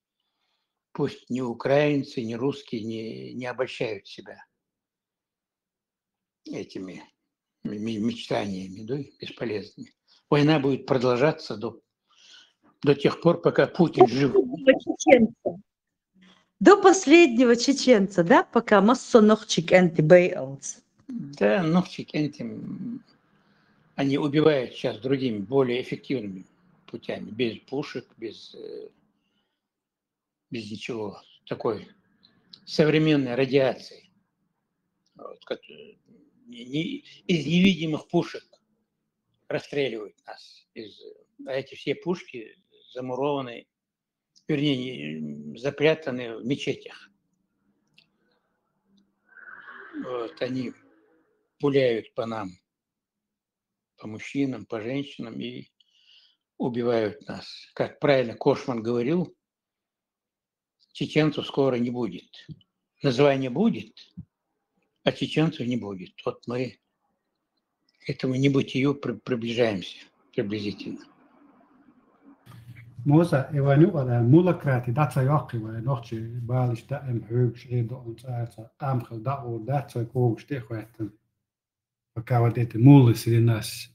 пусть ни украинцы, ни русские не обольщают себя этими мечтаниями, да, бесполезными. Война будет продолжаться до тех пор, пока Путин жив. До последнего чеченца, да? Пока массо нохчик антибейалс. Да, нохчик этим они убивают сейчас другими, более эффективными путями, без пушек, без ничего. Такой современной радиации. Вот, из невидимых пушек расстреливают нас. А эти все пушки замурованы, вернее, запрятаны в мечетях. Вот, они пуляют по нам, по мужчинам, по женщинам и убивают нас. Как правильно Кошман говорил, чеченцев скоро не будет. Название будет, а чеченцев не будет. Вот мы к этому небытию приближаемся приблизительно. Musa, ei vain nuoda mullakraati, datsa johki vai nohti baalista em högs edo on saatsa amkhal da o datsa kogs tehvätten. Пока вот эти муллы среди нас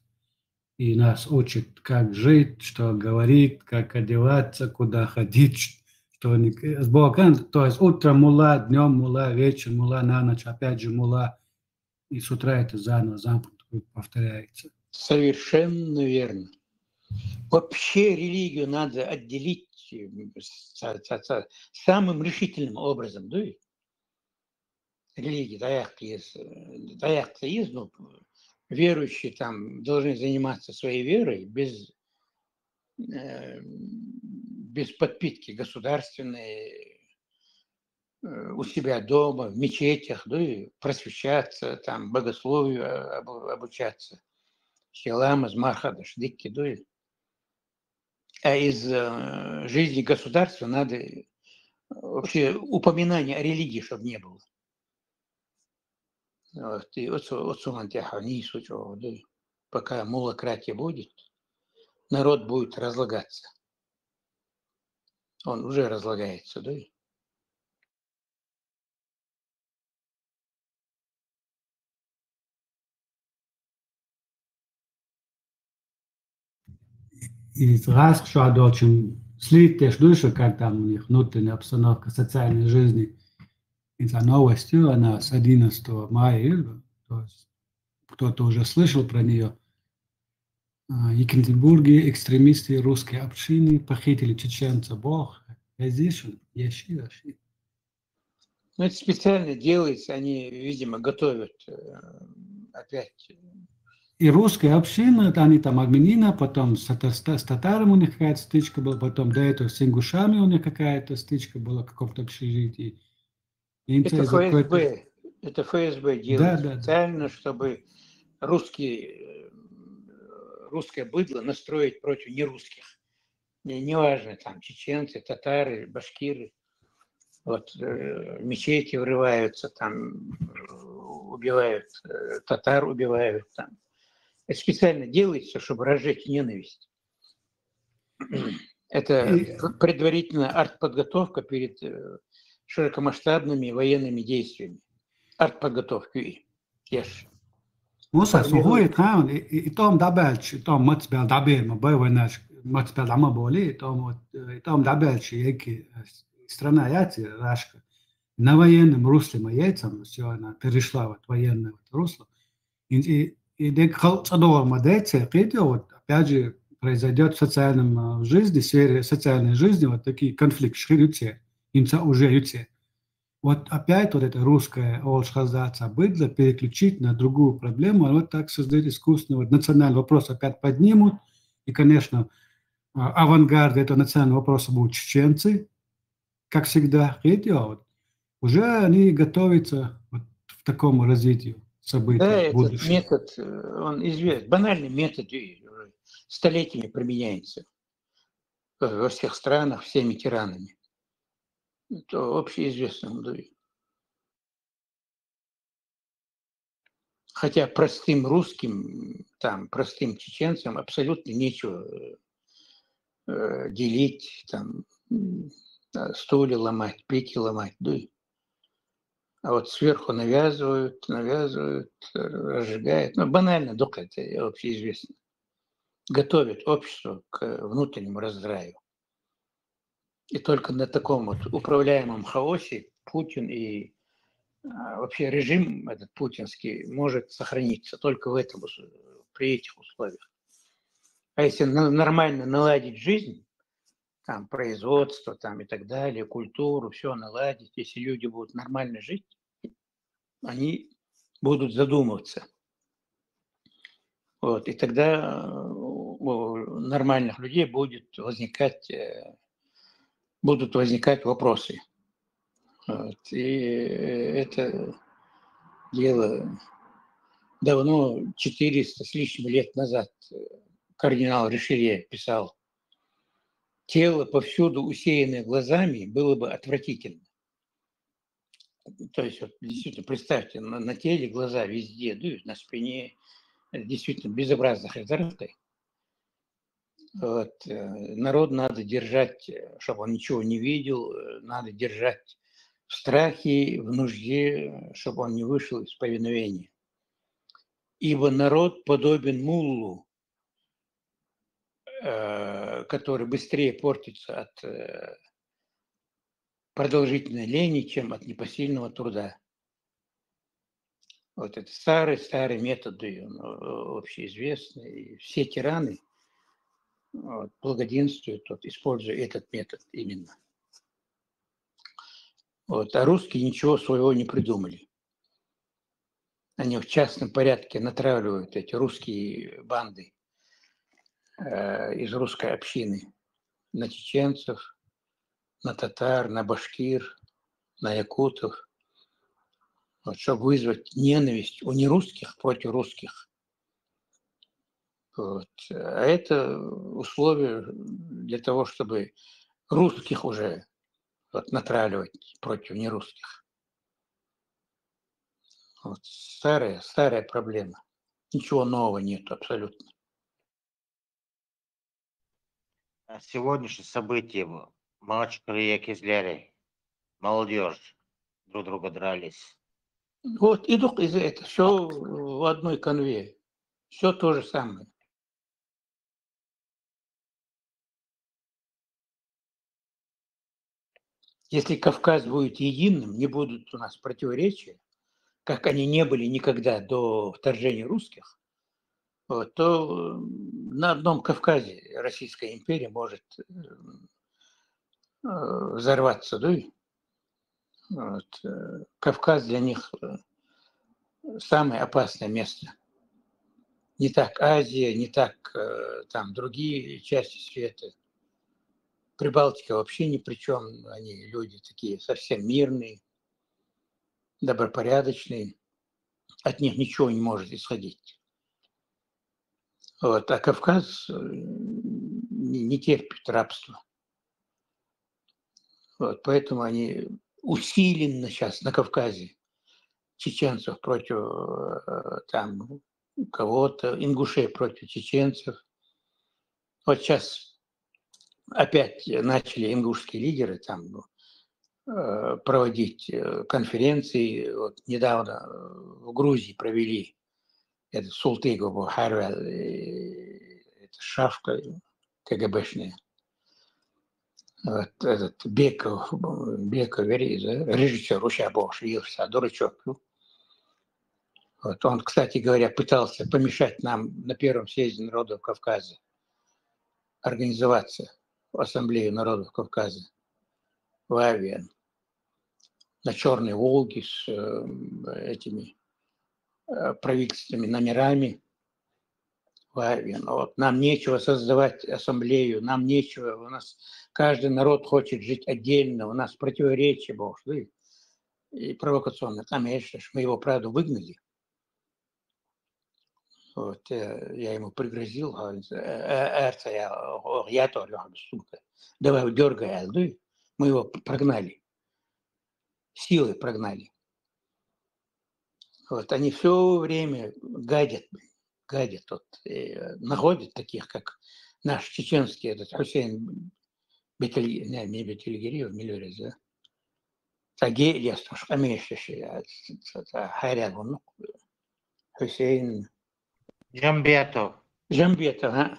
и нас учат, как жить, что говорить, как одеваться, куда ходить, что с Богом, то есть утром мулла, днем мулла, вечером мулла, на ночь опять же мулла, и с утра это заново повторяется. Совершенно верно. Вообще религию надо отделить самым решительным образом. Да? Религия, ну, верующие там должны заниматься своей верой без подпитки государственной, у себя дома, в мечетях, да, и просвещаться, там, богословию обучаться. Шеламаз, Мархадаш, Дикки, да. А из жизни государства надо вообще упоминания о религии, чтобы не было. Вот, и пока муллократия будет, народ будет разлагаться. Он уже разлагается, да? И раз, что очень слитешь душу, как там у них внутренняя обстановка социальной жизни, и за новостью, она с 11 мая, то есть кто-то уже слышал про нее, в Екатеринбурге экстремисты русской общины похитили чеченца. Бог, ящи. Ну, это специально делается, они, видимо, готовят опять. И русская община, они там армянина, потом с татарами у них какая-то стычка была, потом до этого с ингушами у них какая-то стычка была в каком-то общежитии. Это ФСБ делает специально, чтобы русское быдло настроить против нерусских. Неважно, там, чеченцы, татары, башкиры. Вот, мечети врываются, там, убивают, татар убивают, там. Это специально делается, чтобы разжечь ненависть. Это предварительная артподготовка перед широкомасштабными военными действиями. Артподготовка. Musa, suhoi thaan, itom dabelch, itom matspel dabel, ma băivenaș, matspel dama boli, itom dabelch, eki страна яти, Рашка, на военном русле мы яйцам, все, она перешла вот военное вот русло. И дек халцадор мадеция, вот опять же произойдет в социальном жизни, в сфере социальной жизни вот такие конфликты, ширюце, имца уже юце. Вот опять вот это русское олшхазаца быдло переключить на другую проблему, а вот так создать искусственный вот национальный вопрос опять поднимут. И, конечно, авангард этого национального вопроса будут чеченцы, как всегда. уже они готовятся вот в такому развитию Да, событий этот будущего. метод, он известен, банальный метод уже столетиями применяется во всех странах, всеми тиранами. Это общеизвестно. Да. Хотя простым русским, там, простым чеченцам абсолютно нечего делить, там, стулья ломать, пики ломать. Да. А вот сверху навязывают, разжигают. Ну, банально, только это общеизвестно. Готовят общество к внутреннему раздраю. И только на таком вот управляемом хаосе Путин и вообще режим этот путинский может сохраниться только в этом, при этих условиях. А если нормально наладить жизнь, там производство там, и так далее, культуру, все наладить, если люди будут нормально жить, они будут задумываться. Вот, и тогда у нормальных людей будут возникать вопросы. Вот, и это дело давно, 400 с лишним лет назад, кардинал Ришелье писал: тело, повсюду усеянное глазами, было бы отвратительно. То есть, вот, действительно, представьте, на теле глаза везде, да, на спине, действительно безобразно хозяйкой. Вот, народ надо держать, чтобы он ничего не видел, надо держать в страхе, в нужде, чтобы он не вышел из повиновения. Ибо народ подобен муллу, который быстрее портится от продолжительной лени, чем от непосильного труда. Вот это старый метод, он общеизвестный. И все тираны вот, благоденствуют, вот, используя этот метод именно. Вот, а русские ничего своего не придумали. Они в частном порядке натравливают эти русские банды из русской общины на чеченцев, на татар, на башкир, на якутов, вот, чтобы вызвать ненависть у нерусских против русских. Вот. А это условие для того, чтобы русских уже вот, натравливать против нерусских. Вот. Старая проблема. Ничего нового нет абсолютно. Сегодняшнее событие в Махачкале-Кизляре. Молодежь друг друга дрались. Вот и из-за этого все в одной конве. Все то же самое. Если Кавказ будет единым, не будут у нас противоречия, как они не были никогда до вторжения русских, вот, то на одном Кавказе Российская империя может взорваться. Да? Вот. Кавказ для них самое опасное место. Не так Азия, не так там другие части света. Прибалтика вообще ни при чем. Они люди такие совсем мирные, добропорядочные. От них ничего не может исходить. Вот. А Кавказ не терпит рабства. Вот. Поэтому они усиленно сейчас на Кавказе чеченцев против там кого-то, ингушей против чеченцев. Вот сейчас опять начали ингушские лидеры там проводить конференции. Вот недавно в Грузии провели это Султыгова, Харвел, это Шавка КГБшная. Вот этот Беков, режиссер, Ущабов, явился, дурачок. Вот он, кстати говоря, пытался помешать нам на Первом съезде народов Кавказа организоваться в Ассамблею народов Кавказа в Авиан на Черной Волге с этими правительственными номерами в Авиан. Вот. Нам нечего создавать ассамблею, нам нечего, у нас каждый народ хочет жить отдельно, у нас противоречия, Бог. и провокационно. Там я считаю, что мы его, правда, выгнали. Вот, я ему пригрозил, давай дергай, мы его прогнали, силой прогнали. Вот, они все время гадят, вот, находят таких, как наш чеченский этот Хусейн не Бетельгериев, Миллерез, да? Таге, ясно, что Хайряд, Хусейн. Джамбетов. Джамбетов, а?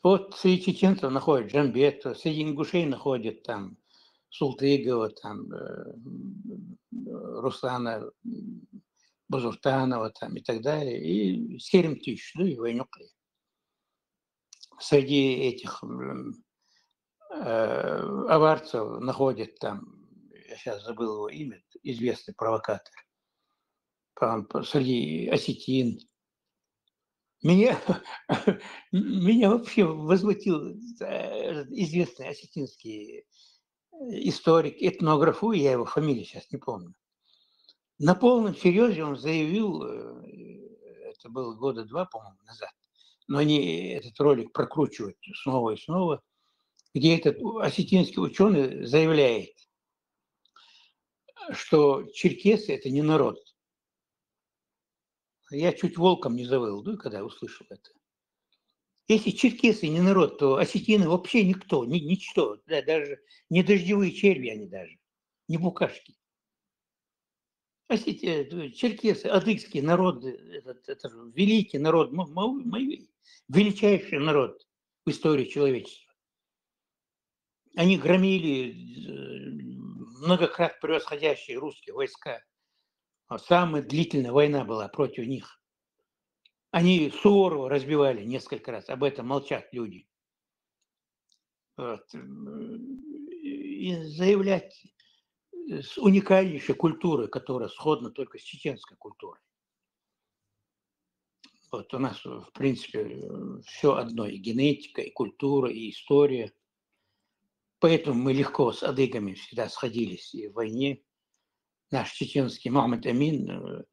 Вот среди чеченцев находят Джамбетов, среди ингушей находят там Султыгова, там Руслана Базуртанова там, и так далее, и Серим Тыч, ну и Войнюкли. Среди этих аварцев находят там, я сейчас забыл его имя, известный провокатор, среди осетин. Меня вообще возмутил известный осетинский историк, этнограф, я его фамилию сейчас не помню. На полном серьезе он заявил, это было года 2, по-моему, назад, но они этот ролик прокручивают снова и снова, где этот осетинский ученый заявляет, что черкесы – это не народ. Я чуть волком не завыл, когда услышал это. Если черкесы не народ, то осетины вообще никто, ничто, да, даже не дождевые черви они даже, не букашки. Черкесы, адыгский народ, это великий народ, величайший народ в истории человечества. Они громили многократно превосходящие русские войска. Самая длительная война была против них. Они Суворова разбивали несколько раз, об этом молчат люди. Вот. И заявлять с уникальнейшей культурой, которая сходна только с чеченской культурой. Вот у нас, в принципе, все одно, и генетика, и культура, и история. Поэтому мы легко с адыгами всегда сходились и в войне. Наш чеченский Мухаммад Амин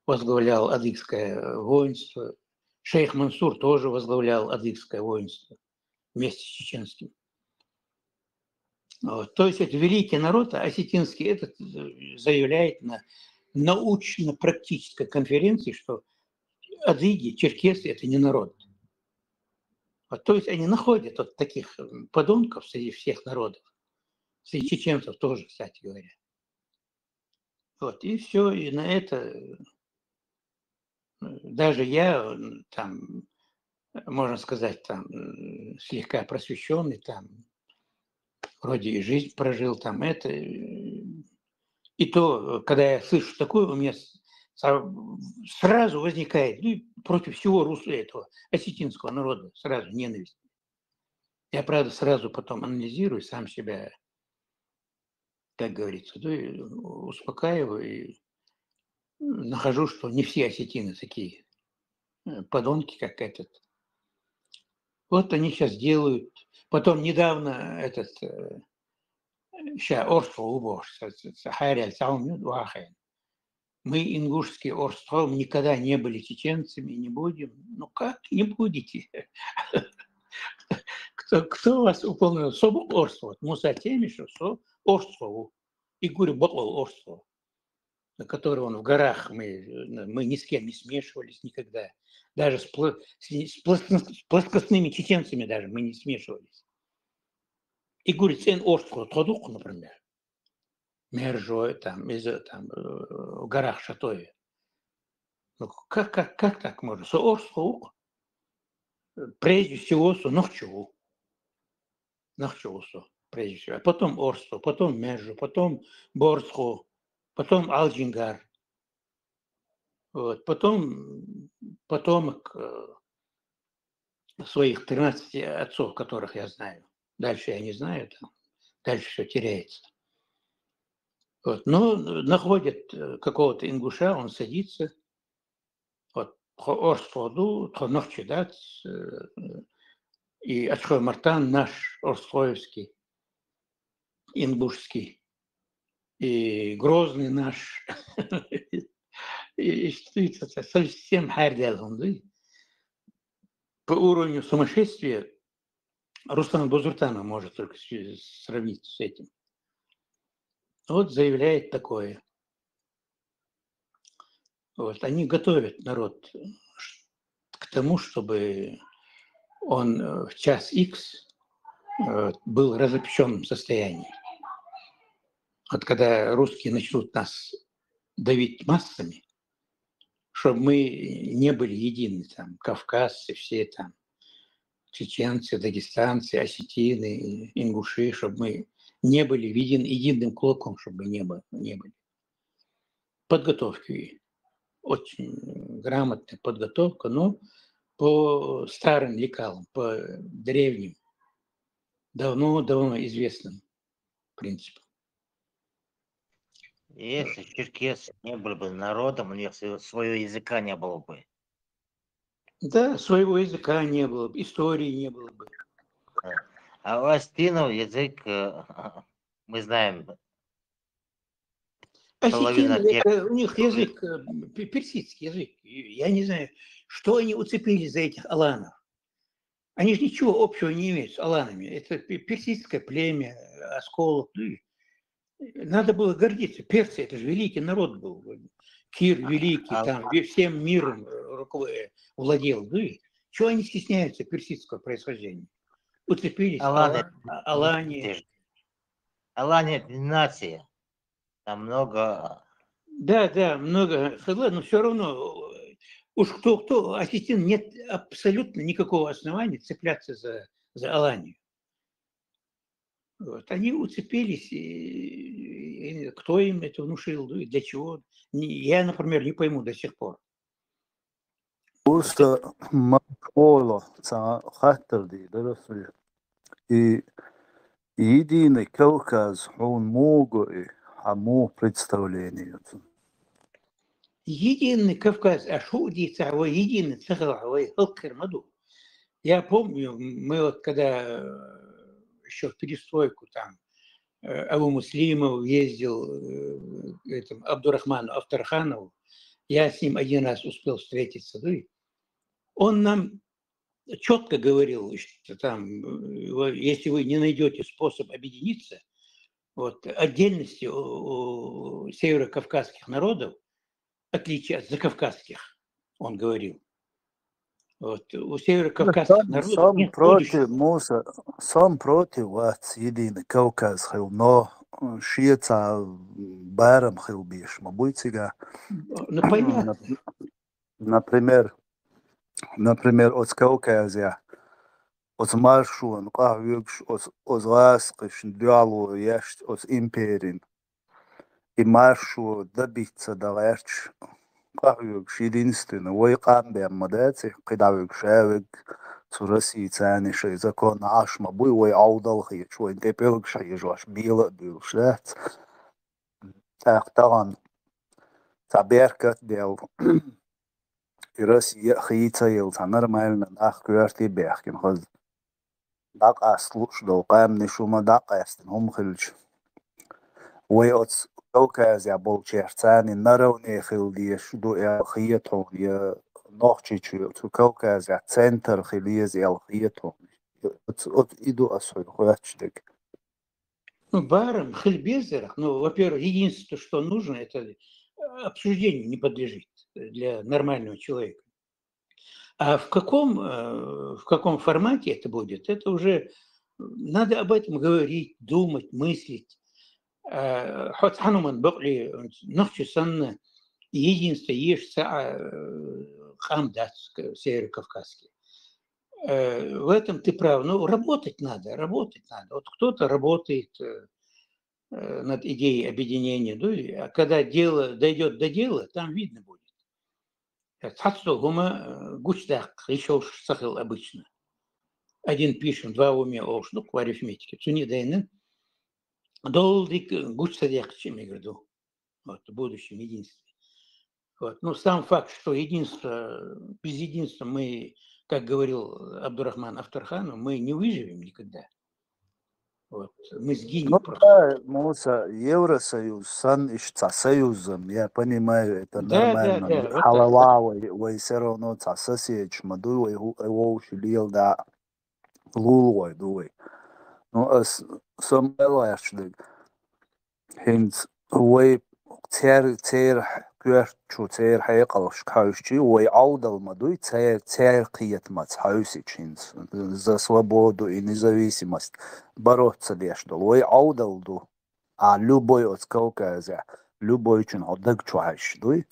возглавлял адыгское воинство. Шейх Мансур тоже возглавлял адыгское воинство вместе с чеченским. Вот. То есть это великий народ, а осетинский этот заявляет на научно-практической конференции, что адыги, черкесы – это не народ. Вот. То есть они находят вот таких подонков среди всех народов, среди чеченцев тоже, кстати говоря. Вот. И все, и на это даже я там, можно сказать, там слегка просвещенный, там вроде и жизнь прожил, там это. И то, когда я слышу такое, у меня сразу возникает, против всего этого осетинского народа, сразу ненависть. Я, правда, сразу потом анализирую сам себя, как говорится, успокаиваю и нахожу, что не все осетины такие подонки, как этот. Вот они сейчас делают. Потом недавно этот мы, ингушские орство, никогда не были чеченцами, не будем. Ну как не будете? Кто вас уполномочил? Собок орство. Муса Темишев, орство. И говорю, Ботлол орство, на которое он в горах, мы ни с кем не смешивались никогда. Даже с плоскостными чеченцами даже мы не смешивались. И говорит, сен орство, тодук, например. Мержой, там, в горах Шатове. Ну, как так можно? Орство, прежде всего, нахчеву, прежде всего. А потом орство, потом мержу, потом борсху, потом алджингар. Вот. Потом потомок своих 13 отцов, которых я знаю. Дальше я не знаю, там. Дальше все теряется. Вот. Но находят какого-то ингуша, он садится, вот, орстводу, тонохчедац, и Ачхой Мартан наш орствоевский, ингушский и Грозный наш, и что это совсем хайрдялом, да? По уровню сумасшествия Рустам Бузуртанов может только сравнить с этим. Вот заявляет такое. Вот, они готовят народ к тому, чтобы он в час X был в разобщенном состоянии. Вот когда русские начнут нас давить массами, чтобы мы не были едины, там, кавказцы, все там, чеченцы, дагестанцы, осетины, ингуши, чтобы мы не были единым кулаком, чтобы мы не были. Подготовки. Очень грамотная подготовка, но по старым лекалам, по древним, давно-давно известным принципам. Если черкесы не были бы народом, у них своего языка не было бы. Да, своего языка не было бы, истории не было бы. А у астинов язык, мы знаем, половина Осетины, у них язык, персидский язык. Я не знаю, что они уцепились за этих аланов. Они же ничего общего не имеют с аланами. Это персидское племя, осколок. Надо было гордиться. Персы, это же великий народ был. Кир великий, там всем миром владел. Чего они стесняются персидского происхождения? Уцепились алане. Алане – нация. Там много... Да, много. Но все равно, уж кто, осетин, нет абсолютно никакого основания цепляться за Аланию. Вот. Они уцепились, и кто им это внушил, для чего. Я, например, не пойму до сих пор. Просто мало хаттер и единый Кавказ, он много ему представление. Единый Кавказ, а что удится, единый цеховой маду. Я помню, мы вот когда еще в перестройку там Абу Муслимов ездил этому Абдурахману Авторханову, я с ним один раз успел встретиться, он нам четко говорил, что там, если вы не найдете способ объединиться, вот, отдельности у северокавказских народов, отличие от закавказских, он говорил. Вот, у северокавказских народов нет будущего. Сам против вас единый Кавказ, но шиеца барам хил биш, мабуть сега. Ну, понятно. Например, от Кавказа, от маршун, кахвюкш, от ласкиш, дюалу, яшт, от империн. И маршу добиться далеч, кахвюкш единственно, вой камбе мадаци, кидавюкш эвик, zu России ценишь, закон аш мабуй, вой аудалхи, чой интепелкш, ежваш била, бюлшец. Так, талан, таберкат дел. И Россия хица елца нормально, ах, кверти бехкин, хоз. Так, а слуш, дол, камни шума, так, эстин, хумхильч. Вой от Кавказа был черцани, наравне хилдиш, до элхиетон, я нохчичу, цу Кавказа, центр хилиез элхиетон. От иду осой, хуячтик. Ну, барам, хильбезерах, ну, во-первых, единственное, что нужно, это обсуждению не подлежит для нормального человека. А в каком формате это будет, это уже надо об этом говорить, думать, мыслить. حط حنومن بقلي نخشى سنة единство ешь хамдат северокавказский. В этом ты прав. Ну, работать надо. Вот кто-то работает над идеей объединения, а когда дело дойдет до дела, там видно будет. Еще сахил обычно. Один пишем, два в уме, ну, по арифметике. Цуни дайны. Долдик гуч садяк, имею в виду, вот, в будущем единстве. Вот. Ну, сам факт, что единство, без единства мы, как говорил Абдурахман Авторханов, мы не выживем никогда. Вот. Мы сгинем Ну просто. да, Муса, Евросоюз, союзом, я понимаю, это нормально. Да, вот так. Халава, вы все равно соседь, маду, вы лил, да, лулой, дуй. Ну, сам элэшли, хинц, вы تير كويرتشو تير حيقلش كاوشي ويعودل мадуй تير قيت мать хаусичинс за свободу и независимость бороться лешдол ويعودل ду а любой от Кавказа любой чин отдак чуашдуй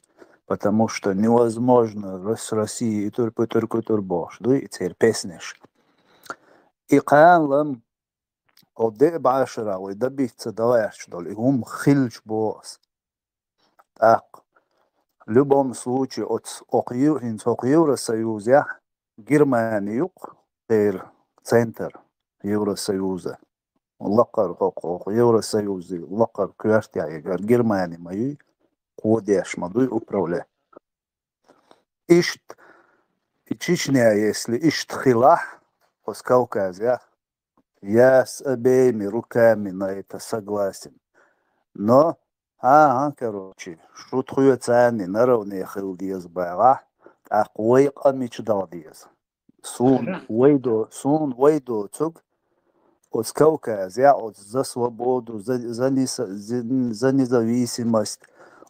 потому что невозможно с Россией и турбош дуй и теперь песнешь и قالم أودي بعشرة ويدبيت دواش دول هم خلش بوس Так, в любом случае от Евросоюза Германию, центр Евросоюза, лакар Евросоюза, лакар квартия, Германия мою, кодеш мадуй управлять. Ишт, и Чечня, если ишт хила, по Кавказе, я с обеими руками на это согласен. Но короче, шутхуя цены на равные хилдиез бага, а кой камич далдиез. Сун вейдо цуг от Кавказа, от за свободу, за независимость,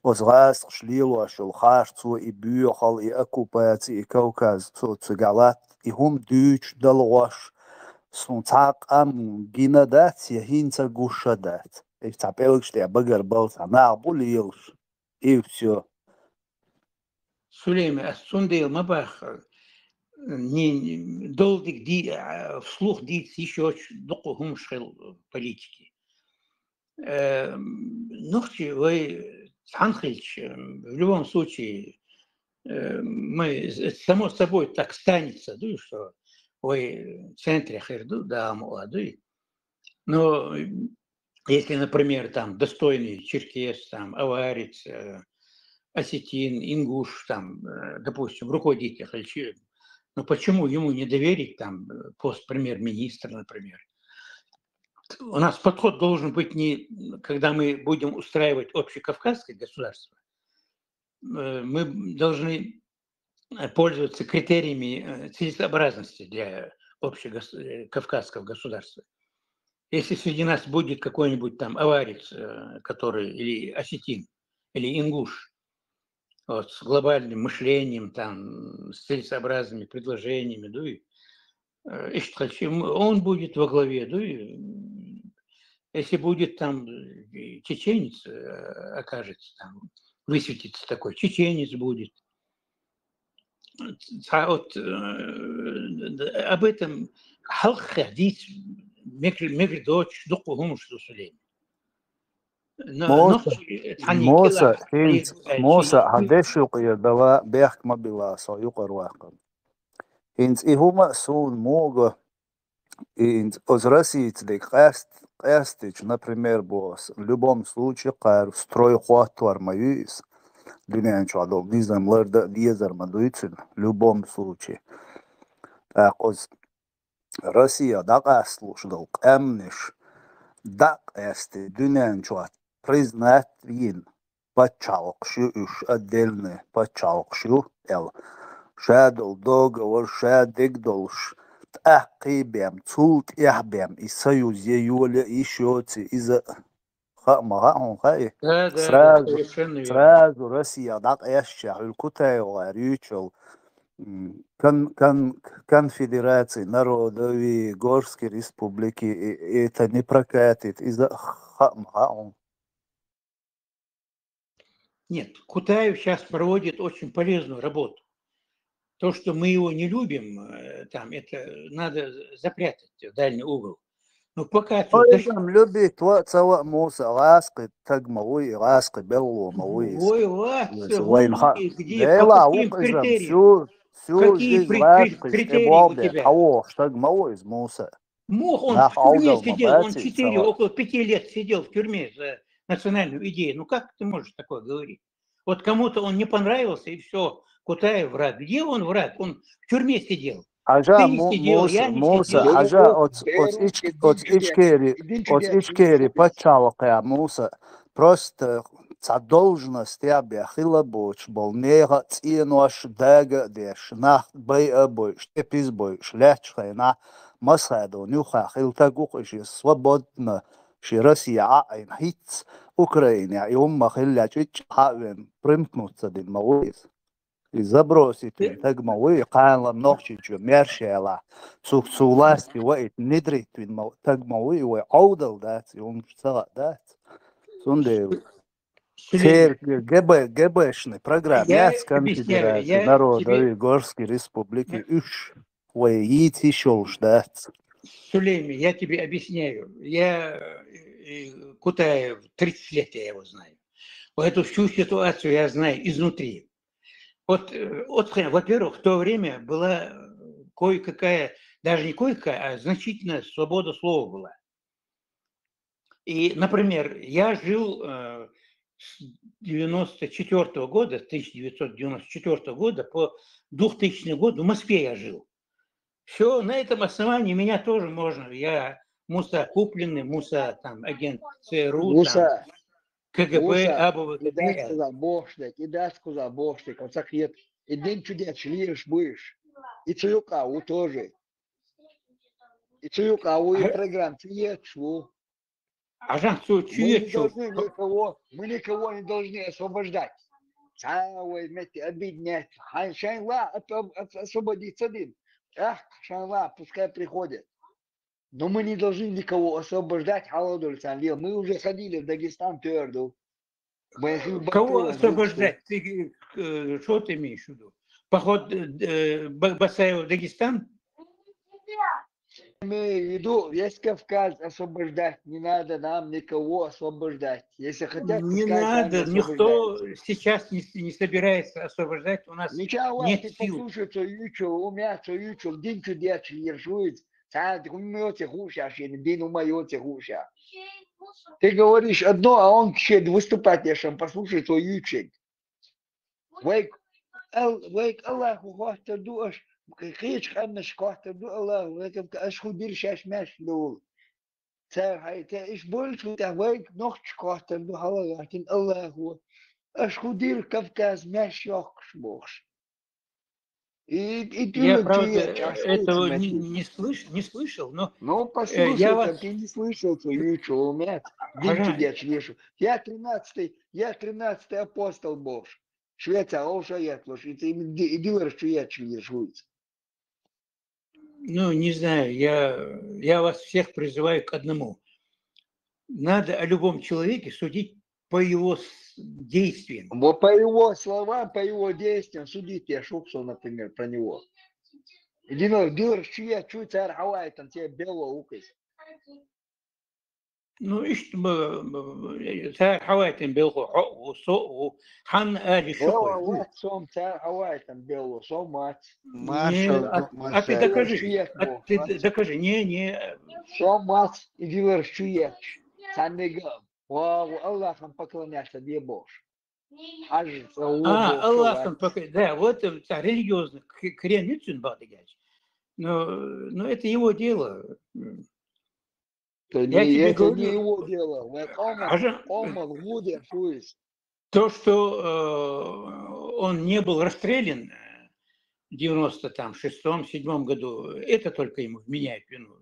от газ шлило, шелхашцу и бюхал и оккупации и Кавказ цугалат, и хум дюч далош, сун цак гинадат, яхинца гушадат. Что я багарбался, на булилш, и все. Сулейма, Астундейл Мабах, не долдик вслух дить еще очень духовный политики. Ночи вы Анхельч, в любом случае, мы само собой так станется, что вы в центре Херду, да, молодой, но если, например, там достойный черкес, там, аварец, осетин, ингуш, там, допустим, руководитель Хальчи, но почему ему не доверить там пост премьер-министра, например? У нас подход должен быть не, когда мы будем устраивать общекавказское государство, мы должны пользоваться критериями целесообразности для общекавказского государства. Если среди нас будет какой-нибудь там аварец, который, или осетин, или ингуш, вот, с глобальным мышлением, там, с целесообразными предложениями, он будет во главе. Если будет там чеченец окажется, там, высветится такой, чеченец будет. А вот об этом халхадис мегридоч духу что Сулейм. موسى هدش يقير بيحك ما بلا صيوق رواقا إنت إهما سون موغا إنت أزرسيت ديك قاستيч, например, босс, в любом случае, кар строй хватвар маюис, дюнянчу адол, дизам ларда дизар мадуицин, в любом случае. Так, Россия дак аслушдал, эмниш, дак эсти, дюнянчу признать вин, почалкшу уж отдельно, почалкшу, шадл договор, шадик долш, تأقيبهم تولت إحبهم السيوز يولي إيشوتي إذا معهم خاي سراز روسيا داق إيشا الكتاي وريوتشل конфедерации народовой Горской республики это не прокатит из-за Нет, Кутаев сейчас проводит очень полезную работу. То, что мы его не любим, там, это надо запрятать в дальний угол. Но пока... любит целая муса, ласка, так мовой, ласка, белого мовой. Ой, ласка, где, по каким критериям? Какие критерии у тебя? Так мовой из муса. Он в тюрьме сидел, он около 5 лет сидел в тюрьме за национальную идею. Ну как ты можешь такое говорить? Вот кому-то он не понравился, и все, Кутаев враг. Где он враг? Он в тюрьме сидел. Haja Ты сидел, я не Musa сидел. haja Beirut, ichkeri почалка Musa просто задолженность я хилабоч был нега цинош дага деш на бай обой штепизбой шлячхай на масхаду нюха хилтагух иши свободно ши Россия айн хитс Украина يوم ما خلячич хавен примтнуться дин мауис и забросить так мауи قال نوخش мершела суласти وقت ندري так мауи وعودل دات يوم سلا دات سунде Цер ГБшный программа Я объясняю, Конфедерации я народов тебе, Горской Республики Уш воит еще ждать. Сулейми, я тебе объясняю. Я Кутаев, 30 лет я его знаю. Эту всю ситуацию я знаю изнутри. Вот, во-первых, в то время была кое-какая, даже не кое-какая, а значительная свобода слова была. И, например, я жил с 1994 года, 1994 года по 2000 год в Москве я жил. Все, на этом основании меня тоже можно. Я Муса купленный, Муса там агент ЦРУ, там, Musa, КГБ, Musa, АБВ, идац за бошник, он сахет, и день чудес шлишь будешь, и цуюкаву тоже, и цуюкаву и программ цуетшву. Ажан Мы не Цуечу, должны никого не должны освобождать. Цавой, объединять. Шайнла освободиться один. Ах, Шайнла, пускай приходят. Но мы не должны никого освобождать. Мы уже ходили в Дагестан твердо. кого освобождать? Ты что ты имеешь в виду? Поход Басаева в Дагестан? Имею в виду, весь Кавказ освобождать. Не надо нам никого освобождать. Если хотят, Не пускай надо, сами никто освобождаются. сейчас не собирается освобождать. У нас Ничего, нет ты сил. послушай, что Ючу, умеет, что Ючу, день чудес держует. Ты говоришь одно, а он выступать нечем. Послушай, что Ючу. Вейк Аллаху хватит душ. Крич ханнаш хватит ду Аллаху. Это ашхудир шаш мяш дул. Это иш больше, это вейк ночь хватит ду Аллаху. Ашхудир Кавказ мяш йохш бохш. И Я, ты правда, этого этого не слышал, но ну, я послушай, вас... ты не слышал, что Ючу умеет. День Ага, чудес вешу. Я 13-й апостол Божий. Швеция, Олша Ятлош. И ты делаешь, что я чувствуется. ну, не знаю, я вас всех призываю к одному. Надо о любом человеке судить по его действиям. Вот по его словам, по его действиям судите Шуксу, например, про него. Иди, делаешь, что я чую, царь Хавай, там тебе белого указ. Ну, إيش حواتم بالغو وحن آلي Белого شقوي. лат, сом царь Хавай, там белого, сом мать. А ты докажи. Докажи. Не. Сом мать, и делаешь, что я царь Аллахом поклоняться, где Бож. Аллахом поклоняться. Да, вот религиозный кренится бадыгач. Но это его дело. Я тебе Это говорю, не его дело. то, что он не был расстрелян в 96-7 году, это только ему вменяет вину.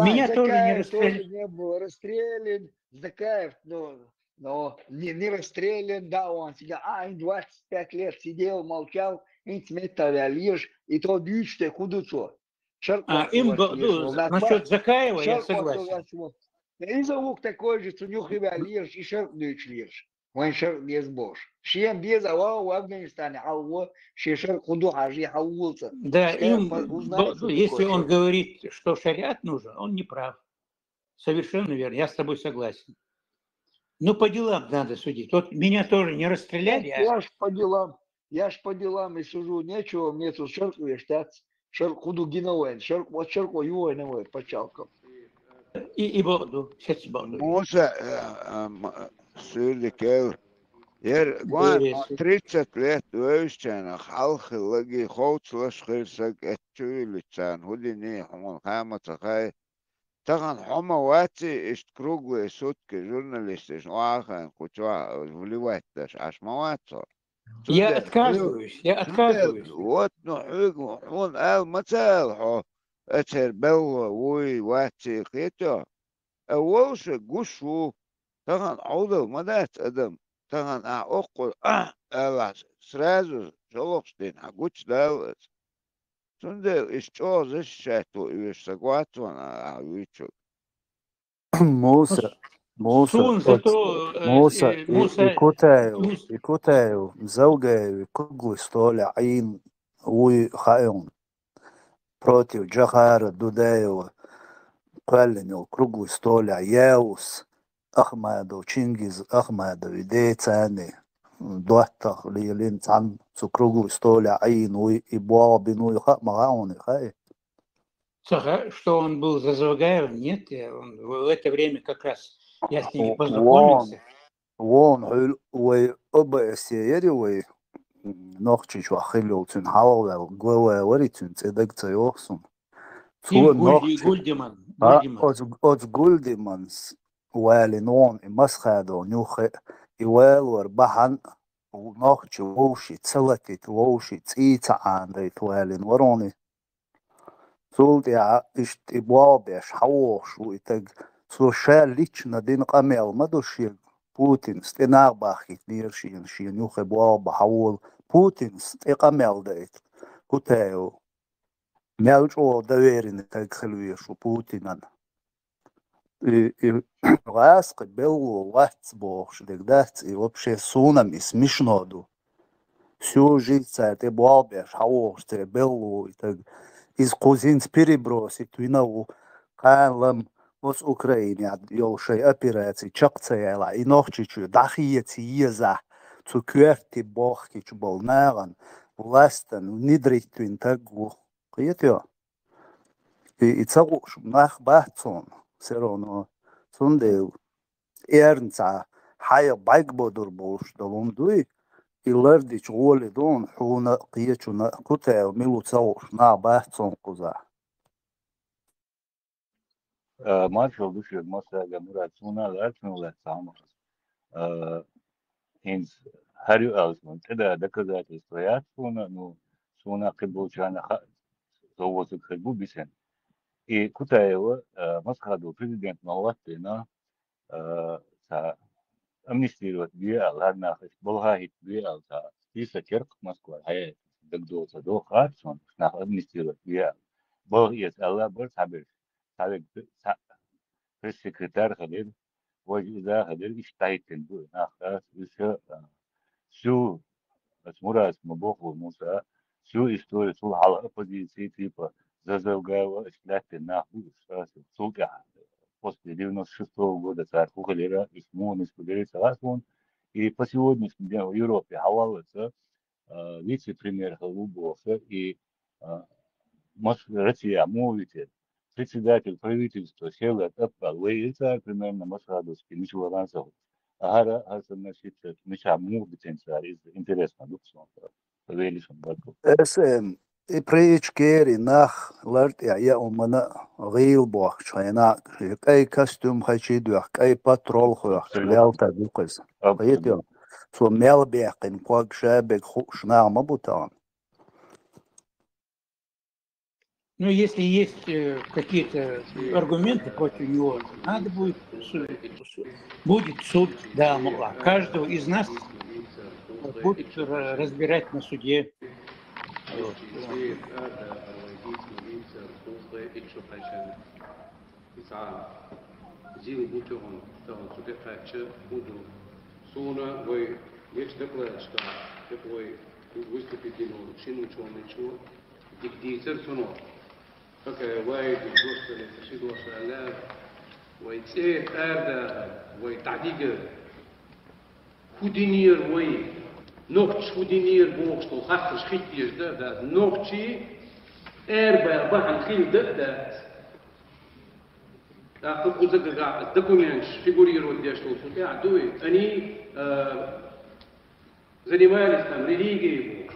Меня тоже не расстреляли. Тоже не был расстрелян. Закаев, но не расстрелян, да, он сидел, 25 лет сидел, молчал, и то дючте худуцо. Насчет Закаева я согласен. И зовут такой же, цунюх лирш, и шерпнуч лирш. Вон шерп без бош. Шем без авау в Афганистане, алло, шерп худу хажи хаулца. Да, если он говорит, что шариат нужен, он не прав. Совершенно верно, я с тобой согласен. Ну, по делам надо судить. Вот меня тоже не расстреляли. Я ж по делам и сужу. Нечего мне тут шерпу штать. Шерп худу гиновен. Вот шерпу его иновен, почалком. И буду. Сейчас буду. Musa, Sürdikel, Guan 30 лет ööstänä halkı lagi houtslöskirsak, et تشويلتسان هديني حمون خامة خاي تغن حما واتي اشتكروغو سوتك جورناليستش واخن كوتوا وليواتش عش مواتو Я отказываюсь. Вот ну حمون مثال حو اتر بلو وي واتي خيتو أولش قشو تغن عوضو مدات أدم تغن أقول ألا سرازو جلوبستين حقوش دالت تندل إشتوز إشتو إيشتاقواتو أنا أعويتو موسى Сун зато موسى Муса يكوتايو زوجي كوغو ستولي عين وي خايون بروتيو جخار دودايو قالنيو كوغو ستولي ياوس أخمادو تشينجيز أخمادو يدي تاني دوحتخ ليلين تان سكروغو ستولي عين وي إبوا بنو يخاق مغاوني خاي что он был за Завгаевым, нет, он в это время как раз я с ними познакомился. وون حلو وي أبا سيري وي نوختش وخيلو تن حاول جوا وريتن تدق تيوخسون Им Гульдеман. أوز جولدمانس والي نون مسخادو نيوخي يوال وربحن ونوختش ووشي تسلتت ووشي تيتا عندي والين وروني سولتي إشت إبوابيش حوش ويتق سوشال ليتشنا دين قميل مدوشي بوتين ستناغ باخي نيرشين شين يوخي بواب حول بوتين استقامل دايت كوتايو مالجو دويرين تاكخلويشو بوتينان غاسق بلو واتس بوخش ديك دات вообще сунами смешно всю жизнь ты бобешь حوش ты белу и так из кузин перебросить винову калам was Ukraine jau šai operācija čakcējā i nohčiču dahieci iezā zu kjörti bohkiču bol nēran vlastan nidritvin tagu qietjo i tsagush nach bahtson serono sundeu ernca haya baigbodur bolsh dolundui i lerdič goli don huna qietju na kuteo milu tsagush na bahtson quza Marshall düşüyor masaya Murat Sunal Sunal Samar. Hins her yıl alsın. Teda doказать стоят Суна, ну Суна кибулчана совозу кибу бисен. И Кутаева Москваду президент Малаттина са амнистировать биал харнахис болгахит биал са иса черк Москва хай дагдоса до хатсон нах амнистировать биал. Бол есть Алла бол сабир. Пресс-секретарь ходил, вождя ходил, и штайтен был. Нахрас, еще всю, смурас, мабоху, муса, всю историю, всю оппозиции, типа, Зазавгаева, штайтен, нахуй, сука, после 96-го года царь Хухалера, и Смун, и Спудери, Саласмун, и по сегодняшнему дню в Европе хавалится вице-премьер Халубоса и Россия, мовитель. Председатель правительства Севлет Аппал, выйдет примерно Масрадовский, ничего разного. Ага, значит, меча мурдитенца, интересно, дуксон, велишен баку. اسم إبريج كيري ناخ لرد يا أمنا غيل بوخ شينا أي كاستوم خشيدوخ أي باترول خوخ ليالتا دوكس قيتيو سو ميل بيقين بوغ شابك خوش نعم بوتان. Ну, если есть какие-то аргументы против него, надо будет суд, да, каждого из нас будет разбирать на суде. فك وايد يوصل لتشيد وصلات ويتسير أردا ويتعديق خودينير وي نوكش خودينير بوغشتو خاطش خيتيش دا نوكشي أربا بحن خيل دا أقول قزق قاعد دكونيانش فيغوريرو دياشتو سوتي عدوي أني занимались там религией,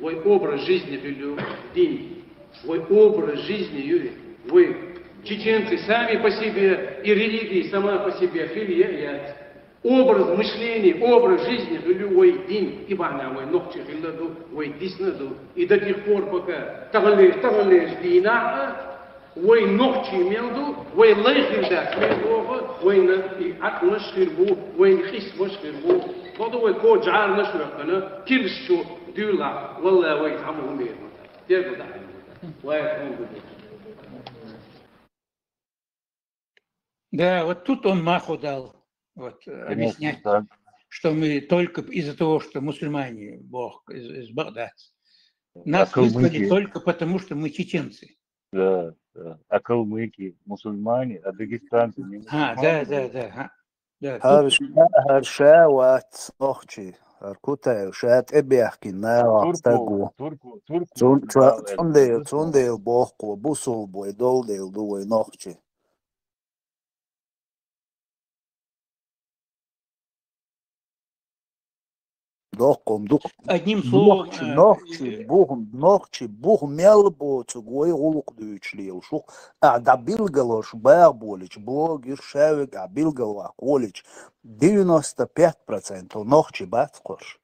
образ жизни веду, день. Свой образ жизни, Юрий, вы, чеченцы, сами по себе, и религия сама по себе, хилья, образ мышления, образ жизни, ой, дин, ибана, ой, ногчи, хилладу, ой, диснаду, и до тех пор, пока тагалеш, дина, ой, ногчи мелду, ой, лайхилдак, ой, и атнаш хирбу, ой, хисмаш хирбу, вот ой, код жар наш вахтана, кильшу, дюла, валла, ой, хаму мир, теперь да, Да, вот тут он маху дал, вот, объяснять, что мы только из-за того, что мусульмане, Бог из Багдада, нас выслали только потому, что мы чеченцы. Да, да. А калмыки мусульмане, а дагестанцы не мусульмане. Да. هر شاوات نوخشي هر كوتا شات ابيحكي ناو تاغو تون ديل بوخو بوسول بوي دول ديل دوي نوخشي دوقم Одним словом, نوخشي بوخ ميلبوت غوي غلق دويتشليل شو اعدا بيلغلوش بابوليش بلوغير شاوك عبيلغلوا قوليش 95% نوخشي باتقوش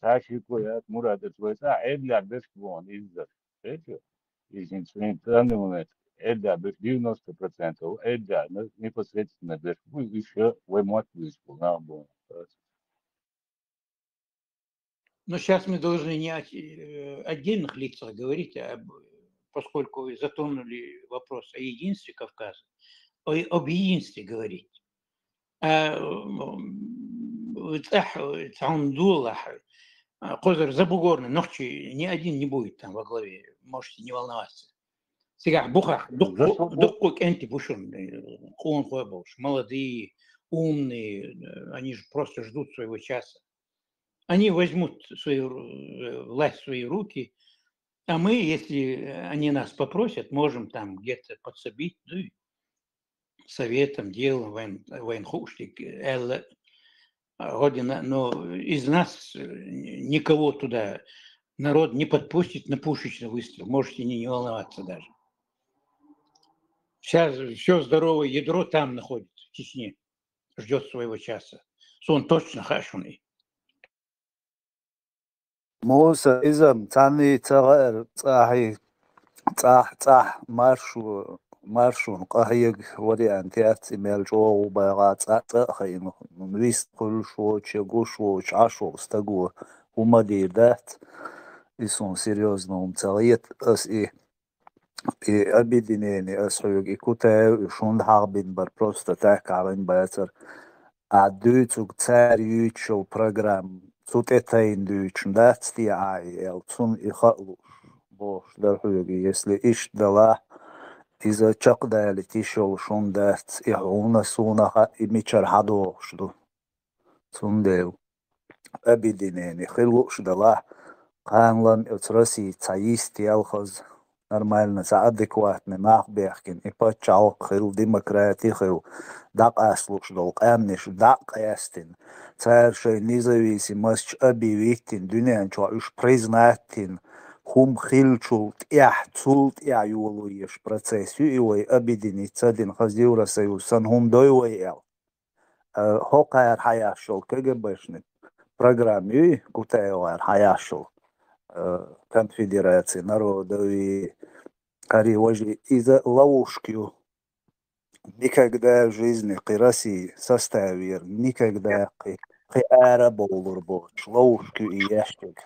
Sashi koyat Murat etwesa edler beş bon izler. Peki. İşin центральный edler beş 90% edler непосредственно beş bu еще воймать вышел на бон. Но сейчас мы должны не о отдельных лицах говорить, поскольку вы затронули вопрос о единстве Кавказа, об единстве говорить. Козыр Забугорный, Нохчи, ни один не будет там во главе, можете не волноваться. Сега, Бухах, Дуккук Энтибушун, Хуан Хуэбош, молодые, умные, они же просто ждут своего часа. Они возьмут свою власть в свои руки, а мы, если они нас попросят, можем там где-то подсобить, ну, советом, делом, военхуштик, Родина, но из нас никого туда народ не подпустит на пушечный выстрел, можете не волноваться даже. Сейчас все здоровое ядро там находится, в Чечне, ждет своего часа. Сон точно хашуный. موسى إذا متعني تغير صح مارشون قهيج ودي أنتيات إميل جو وباغات خين نريس كل شو تشيغو عشو استقو وما ديردات إسون سيريوزنو متغيت أس أبيدينيني أسحوك إكوتا شون حاربين بربروستا تاكارين باتر عدوتوك تاريوتشو برنامج Цутетайн дүйчүн датсти ел цун ихалу бош дархуги если иш дала иза чакдали тишол шун дат ихуна сунаха имичар хадошду цундел абидинени хилуш дала канлан эцраси цаисти алхаз нормально адекватный махбехкин и почал хил демократии хил дак аслуш дол амниш дак ястин царшей независимость объявитин дюнян чо уж признатин хум хилчулт цулт юлуеш процессию и ой объединить один хаздиура союз сан хум дойвел хокар хаяшол КГБшный программе кутаевар хаяшол конфедерации народов и Кариожи из-за ловушки никогда в жизни России составил, никогда араболur ловушки и ящик.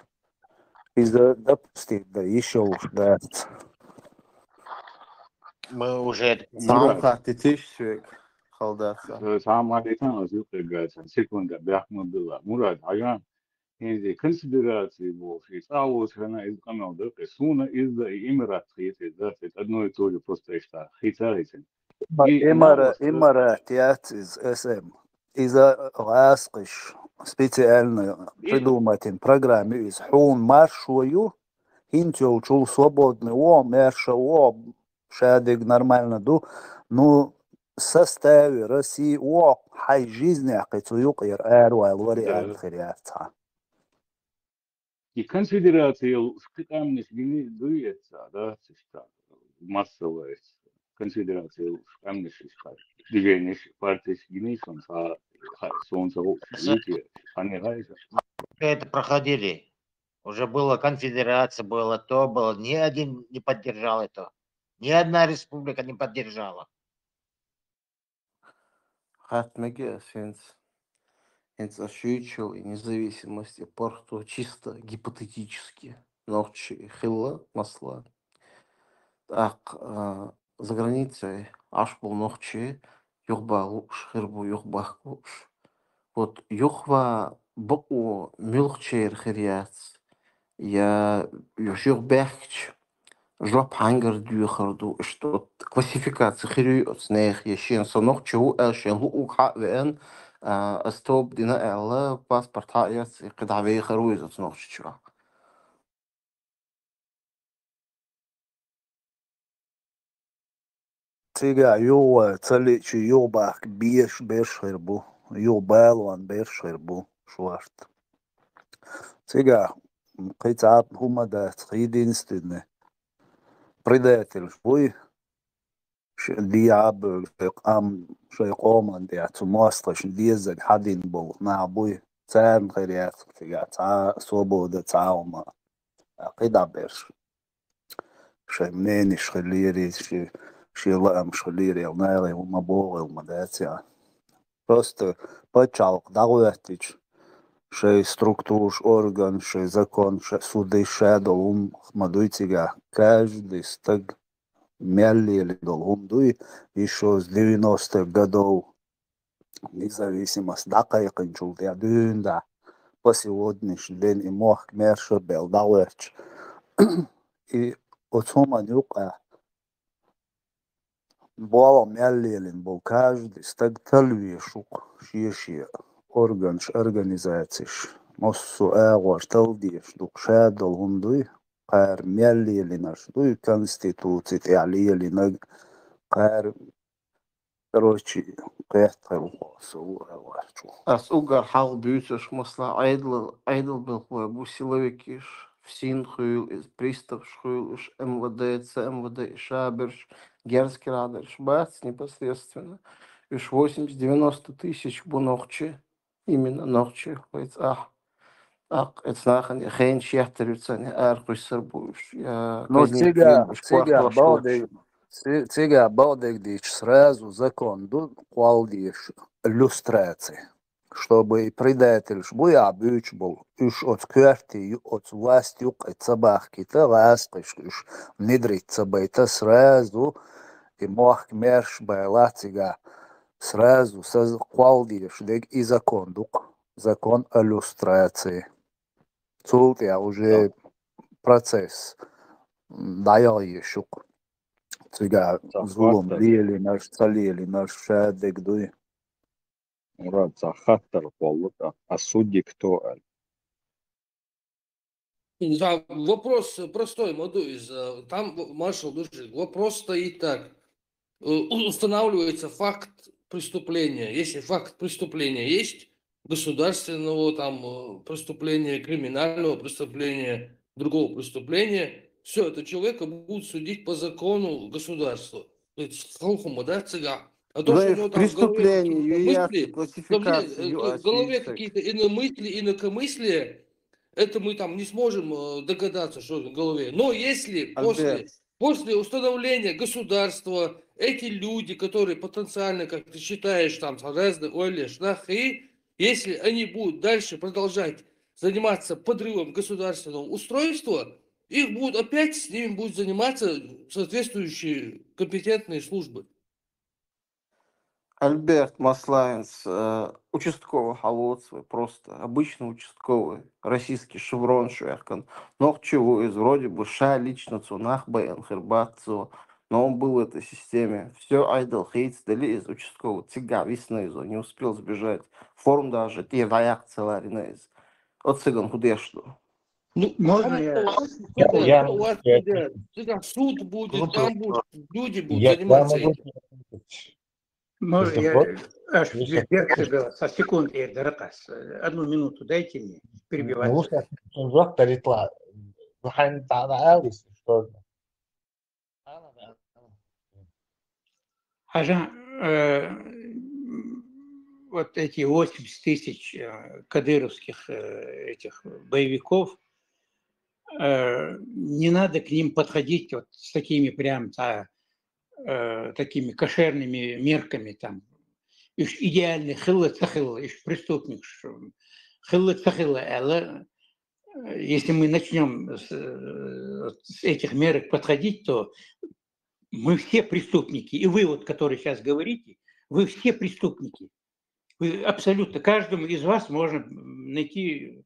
Из-за допустить, да еще уж да. Мы уже... Сам хатитишек, халдаха. Сам алитан азюкегайсан секунда бяхма была. Мурат, аян هذه консидерации больше. Сауос она из Канады, Суна из-за Эмират, из-за одно и то же просто что хитарится. Эмират из СМ из-за ласкиш специально придумать программу из Хун маршую, хинтел чул свободный маршал шадик нормально ду, но составе России хай жизни акитуюк ир арвал вариант хириатха. И конфедерация скамнис гини дуется, да, массовая конфедерация скамнис движение партии гини солнца видите, они райза. Это проходили. Уже была конфедерация, было то, было. Ни один не поддержал это. Ни одна республика не поддержала. Хатмеге сенс ощущал и независимости порту чисто гипотетически. Ночи хилла масла. Так, за границей аж был ночи юхбалуш, хирбу юхбахкуш. Вот юхва боку милхчер хиряц. Я юхбахч. Жлоб хангер дюхарду, что классификация хирю снех ящин сонох чу элшин лук хавен стоп дина элла паспорт хаяц قدعوي خرويز снох чу. Tiga yo цали чи yo бах биеш бершербу. Yo балван бершербу шварт. Tiga قيتعب هما دا تخيدين استدنه. Предатель швуй. دي عب قام شيء قوم عندي اعتماس دي زي حدين بو مع ابوي تان غير ياخد في تاع صوبو ده تعاوما قيد عبرش شيء منين يشخليري شيء لا مش خليري ونايري وما بوغي وما داتيا просто почалк дагуятич شيء структуш орган شيء закон شيء суды шедол мадуйтига каждый стаг Мяли долгом дуй еще с 90-х годов независимость дакайкин чултя дюнда по сегодняшний день и мох мерша бел далеч и отсома нюка бола мялилин был каждый стаг талвишук шиши организациш моссу эгор талдиш дук шадол дуй قار ميالي لنشدوي كونستитуции تعليه لنج قار короче قيحتر وصو Угар хал бьются масла айдл был бу силовикиш в Синхуил из пристав шхуилш МВД, ЦМВД, Шаберш, Герский радер, Шбац непосредственно. Уж 80-90 тысяч бу ногче, именно ногче, это знахан geen шехтерюцен аргусер буш я но тига балдек сразу закон ду квалдиш иллюстрации чтобы и предатель шбуя бюч был уж от кверти от власти от собаки то ласкиш уж внедриться бейта сразу и мох мерш байлатига сразу квалдиш дег и закон дук закон иллюстрации Тут я уже процесс даял еще. Сега зулом лили наш цалили наш шадек дуй. Мурат захаттар болот, а судьи кто? Да, вопрос простой, Мадуис. Там маршал Душик. Вопрос стоит так. Устанавливается факт преступления. Если факт преступления есть, государственного там преступления, криминального преступления, другого преступления, все, это человека будут судить по закону государства. А то, что у него там в голове какие-то иномыслия, инакомыслия, это мы там не сможем догадаться, что в голове. Но если после установления государства эти люди, которые потенциально, как ты считаешь, там, если они будут дальше продолжать заниматься подрывом государственного устройства, их будут опять, с ними будут заниматься соответствующие компетентные службы. Альберт Маслаинс, участковый холодцевый, просто обычный участковый, российский шеврон шверкан, но чего из вроде бы лично цунах бэйн хербатцу, но он был в этой системе. Все айдл хейтс дали из участкового цыга виснезу, не успел сбежать. Форм даже, те реакция ларинез. От цыган худешту. Ну, можно суд будет, там будут, люди будут заниматься этим. Аж со секунд я дорогас. 1 минуту дайте мне перебиваться. Вот эти 80 тысяч кадыровских этих боевиков, не надо к ним подходить вот с такими прям такими кошерными мерками там. Иш идеальный хилла-цахилла, иш преступник. Хилла-цахилла, если мы начнем с этих мерок подходить, то мы все преступники. И вы, вот, которые сейчас говорите, вы все преступники. Вы абсолютно, каждому из вас можно найти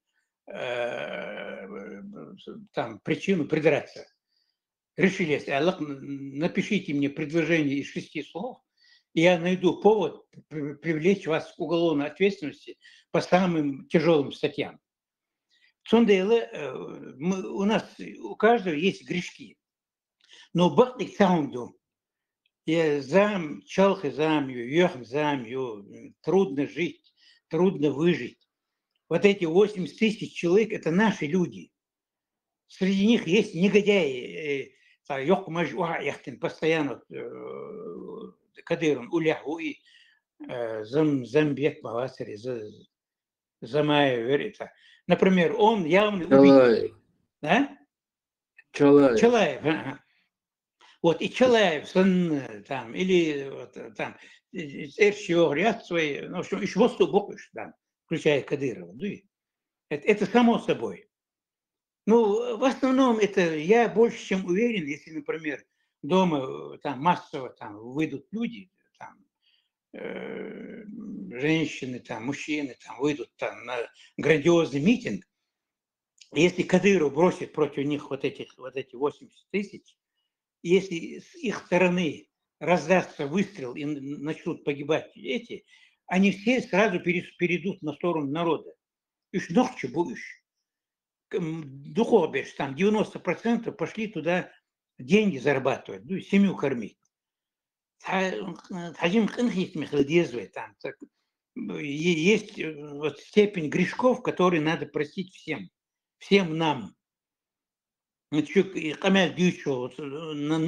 там причину придраться. Решили, если Аллах, напишите мне предложение из 6 слов, и я найду повод привлечь вас к уголовной ответственности по самым тяжелым статьям. У нас у каждого есть грешки. Но бахтик саунду, я зам, чалхи замью, йох замью, трудно жить, трудно выжить. Вот эти 80 тысяч человек – это наши люди. Среди них есть негодяи. Постоянно Кадырон, Уляху и Замбек Мавасари, Замая Верита. Например, он явный убийца. Чалаев. Вот и Чалаев, там, или вот, там, Эршио, ряд свои, ну, в общем, еще вот что там, включая Кадырова. Это само собой. Ну, в основном это я больше чем уверен, если, например, дома там массово там выйдут люди, там, женщины, там, мужчины там выйдут там на грандиозный митинг, если Кадыров бросит против них вот эти 80 тысяч, если с их стороны раздастся выстрел и начнут погибать эти, они все сразу перейдут на сторону народа. Иш ногче будешь. Духовбеш, там 90% пошли туда деньги зарабатывать, ну, семью кормить. Есть вот степень грешков, которые надо простить всем нам. На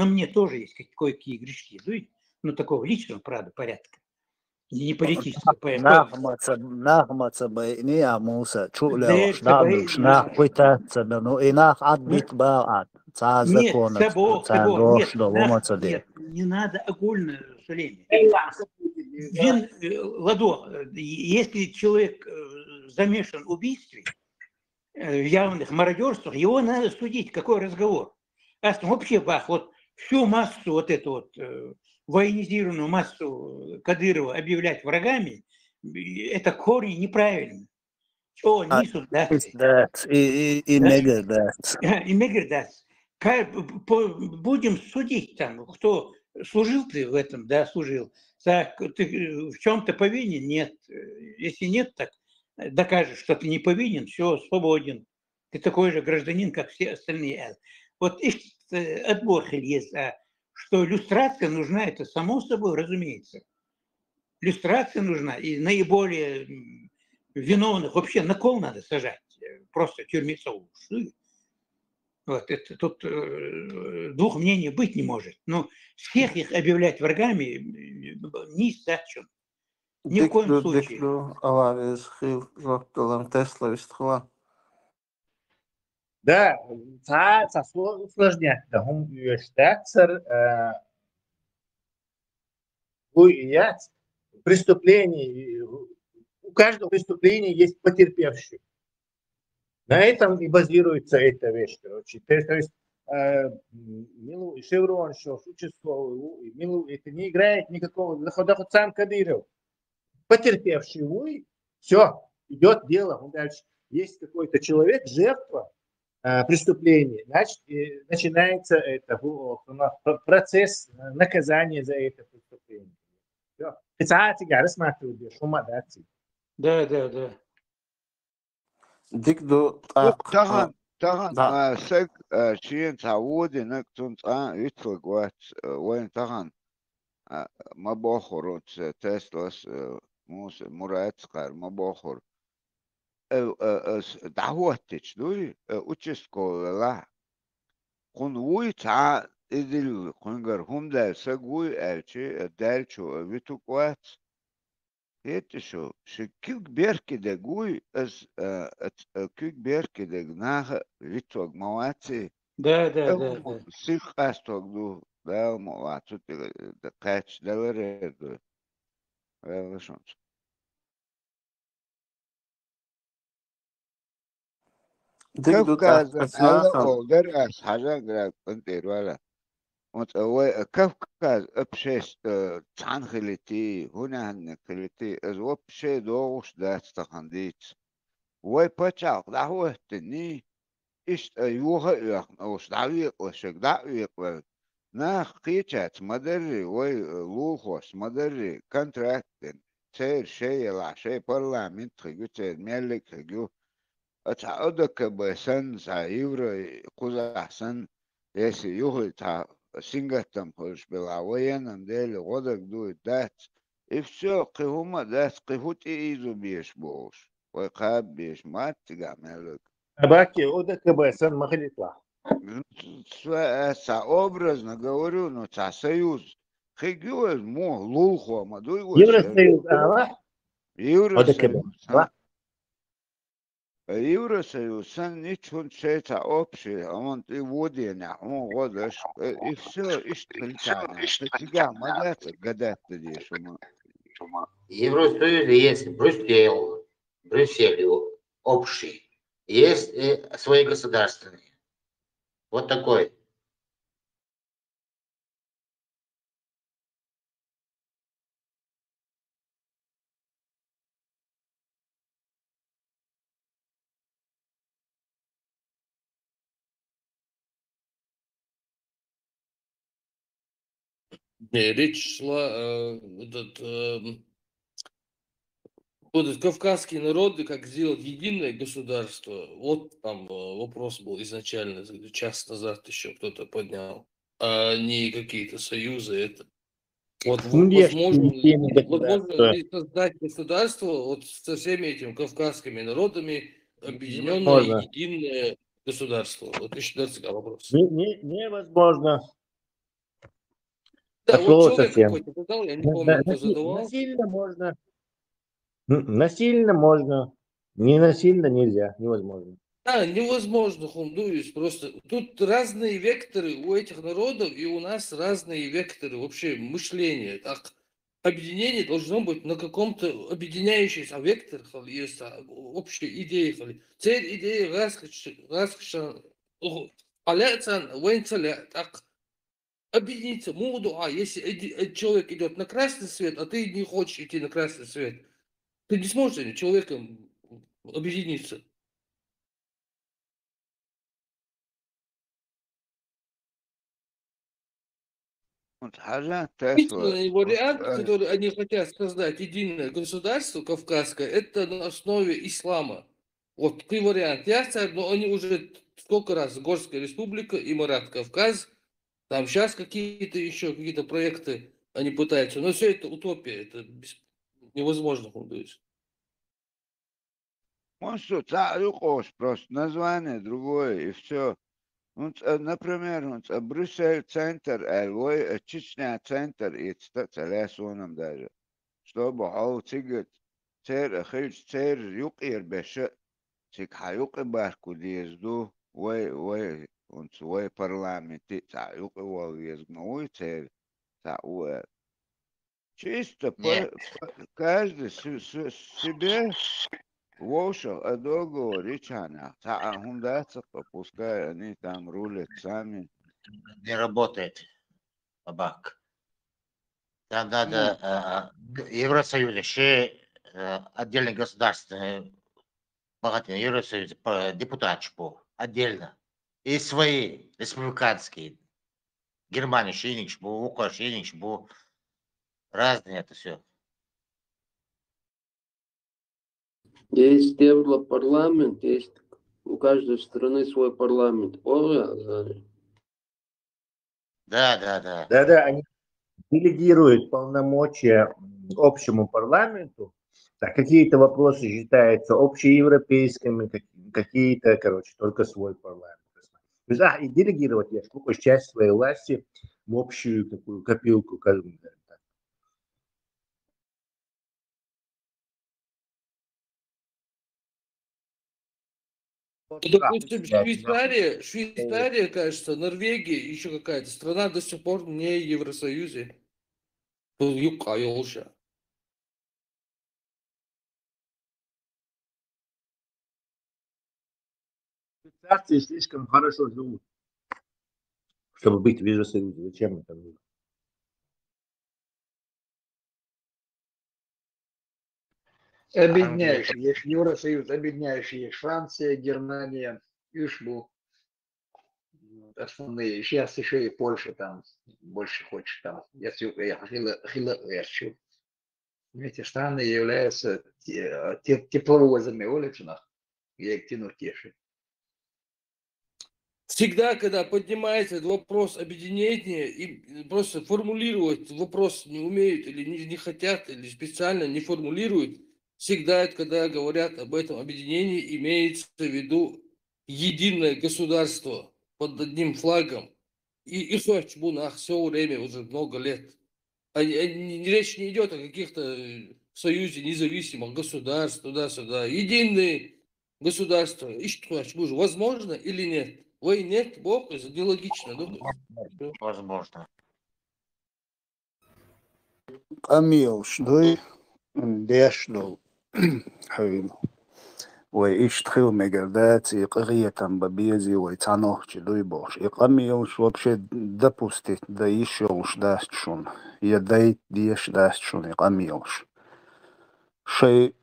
мне тоже есть кое-какие грешки, ну, такого личного, правда, порядка. Не политического. Нахматься бы не амуса, чуля, шдалуш, нахвита, ну и нах отбит баат, ца законы, ца гош, доломаться де. Не надо огульно шаление. Ладо, если человек замешан в убийстве, в явных мародерствах, его надо судить. Какой разговор? Вообще, вот всю массу вот эту вот военизированную массу Кадырова объявлять врагами, это корень неправильно. Что несут дать? И мегадат. И мегадат. Будем судить там, кто служил ты в этом, да, служил. Так, ты в чем-то повинен? Нет. Если нет, так докажешь, что ты не повинен, все, свободен. Ты такой же гражданин, как все остальные. Вот отбор есть, что иллюстрация нужна, это само собой разумеется. Иллюстрация нужна, и наиболее виновных вообще на кол надо сажать, просто тюрьмицу. Вот, это тут двух мнений быть не может. Но всех их объявлять врагами не стачен. Ни в коем случае. Да, усложнять. هم يشتكسر преступлений. У каждого преступления есть потерпевший. На этом и базируется эта вещь, короче. То есть Шеврон, что участковый, это не играет никакого. Заход сам Кадыров. Потерпевший, все, идет дело. Дальше есть какой-то человек, жертва преступления, значит, начинается процесс наказания за это преступление. Да. Дикдо тахан сек чиен цаводи нактун ца итлагват вайн тахан ما بأخر تسلاس موسى مراد قار ما بأخر دعوتش دوي участковый لا قن وي تع إذل قنجر هم ده سجوي ألشي دالشو بتوقات يتشو شكيك بيركي ده جوي أس كيك بيركي ده جناح بتوق مواتي ده سيخ أستوق دو ده مواتو ده قاتش ده ورد ده شونش ديك دو كوكاز على تحسناها أولدر أس حاجة قرأت أنت ولا كوكاز أبشيش تعن خلتي هنا هن خلتي از وبشي دوغش ده استخنديت وي بتشاق ده هو تني إيش يوها يخ أوش دعويق وشك دعويق ناخ قيتشات مدري وي لوخوش مدري كونتراكتن تير شيء لا شيء برلامنت خيجو تير ملك خيجو أتعودك بسن سايورا قوز أحسن يسي يوهي تا سينغتم خوش بلاوين انديل غدك دو دات إفسو قهوما دات قهوت إيزو بيش بوش ويقاب بيش ما تقاملك باكي ودك بسن ما خلي يطلع Sa образно говорю, но ca союз. Хегюез мо лухо мадуй Евросоюз ала ودك Евросоюз. ала Евросоюз сан ничун чета общий, он и воденя, он годаш, и все, и штыльтаня. Ты тебя мадата гадать-то дешь, Евросоюз есть Брюссель общий, есть свои государственные. Вот такой. Речь шла вот кавказские народы, как сделать единое государство. Вот там вопрос был изначально, час назад еще кто-то поднял, а не какие-то союзы. Это вот возможно ли создать государство вот со всеми этими кавказскими народами, объединенное единое государство? Вот еще вопрос. Невозможно. Да, вот человек какой-то задал, я не помню, кто задавал. Насильно можно. Насильно можно. Ненасильно нельзя. Невозможно. Да, невозможно, Хундуис. Просто тут разные векторы у этих народов, и у нас разные векторы вообще мышления. Так, объединение должно быть на каком-то объединяющемся векторе, есть общие идеи. Цель идеи так объединиться. Если человек идет на красный свет, а ты не хочешь идти на красный свет, ты не сможешь с этим человеком объединиться. Единственный вариант, который они хотят создать, единое государство кавказское, это на основе ислама. Вот такой вариант. Но они уже сколько раз, Горская республика, Имарат, Кавказ, там сейчас какие-то проекты они пытаются, но все это утопия, это невозможно. Может, просто название другое, и все. Например, Брюссель центр, Чечня центр, и целясуном даже. Чтобы тигет, цер юкир беше, тик хаюк барку дезду, ой, он свой парламент, юк его езгнуй цер, чисто каждый себе Воша, договор, речания. Пускай они там рулят сами. Не работает, бабак. Там надо Евросоюз, еще отдельное государство, богатый Евросоюз, депутат отдельно. И свои республиканские. Германия, Шиникш, Украина, Шиникш, разные это все. Есть Европарламент, есть у каждой страны свой парламент. Да. Да, они делегирует полномочия общему парламенту, так какие-то вопросы считаются общеевропейскими, какие-то, короче, только свой парламент. То есть, и делегировать я какую-то часть своей власти в общую такую копилку, скажем так. Допустим, Швейцария, кажется, Норвегия, еще какая-то страна до сих пор не в Евросоюзе. Швейцарцы слишком хорошо живут, чтобы быть в Евросоюзе. Зачем это нужно? Объединяющие, есть Евросоюз, объединяющие, есть Франция, Германия, Ишбу, основные. Сейчас еще и Польша там больше хочет там. Если я хочу. Эти страны являются тепловозами улицах, и активно тешит. Всегда, когда поднимается вопрос объединения, и просто формулировать вопрос не умеют или не хотят, или специально не формулируют, всегда, когда говорят об этом объединении, имеется в виду единое государство под одним флагом. И Бунах все время, уже много лет. Речь не идет о каких-то союзе независимых государств, туда-сюда. Единые государства. И что, возможно или нет? Ой, нет, Бог, это нелогично. Возможно. Камилш, дуй, дешнул, حلو ويشتخيل مجرداتي قرية ببيزي ويتعنوش دوي بوش إقاميوش وبشي دبوستي دايشوش داستشون يدايت ديش داستشون إقاميوش شيء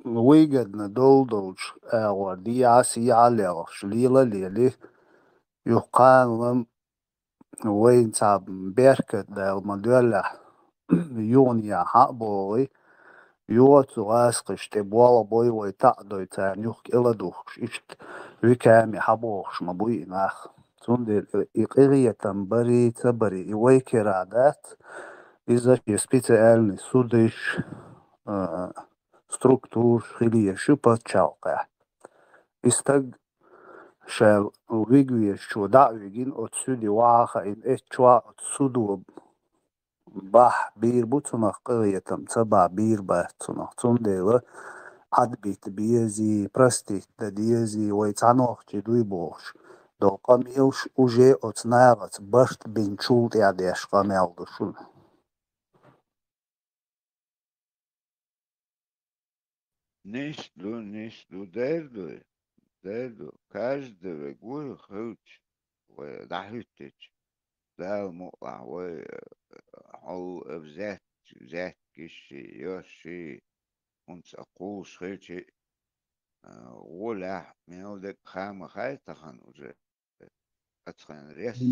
ويجدنا دولش أغوار دي عاسي عليوش ليلة ليلي يقال وين تعب بيركت دا المدولة يونيا حقبوغي يوت واسقش تبوالا بوي ويتعدو يتان يوك إلا دوخش إشت ويكامي حبوخش مبوي ناخ تندر إقرية تنبري تبري إويكي رادات إذا يسبيتالني سودش ستركتور خلية شبه تشاوقع استج شال ويجوي شو دعويجين أتسودي واخا إن إتشوا أتسودو بح بير بوتنا قرية تبع بير باتنا تندر عدبيت بيزي برستيت ديزي ويتعنوخ جدوي بوش دو قميوش وجي أتنارت برت بنشولت يعديش قميل دشون Ниш-ду, дерду, каждого гуя хыч, дахытыч, да муа, хол взять киши, йоши, он сакуш хычи, ولا ميودك خام خايتخن уже أتخن ريس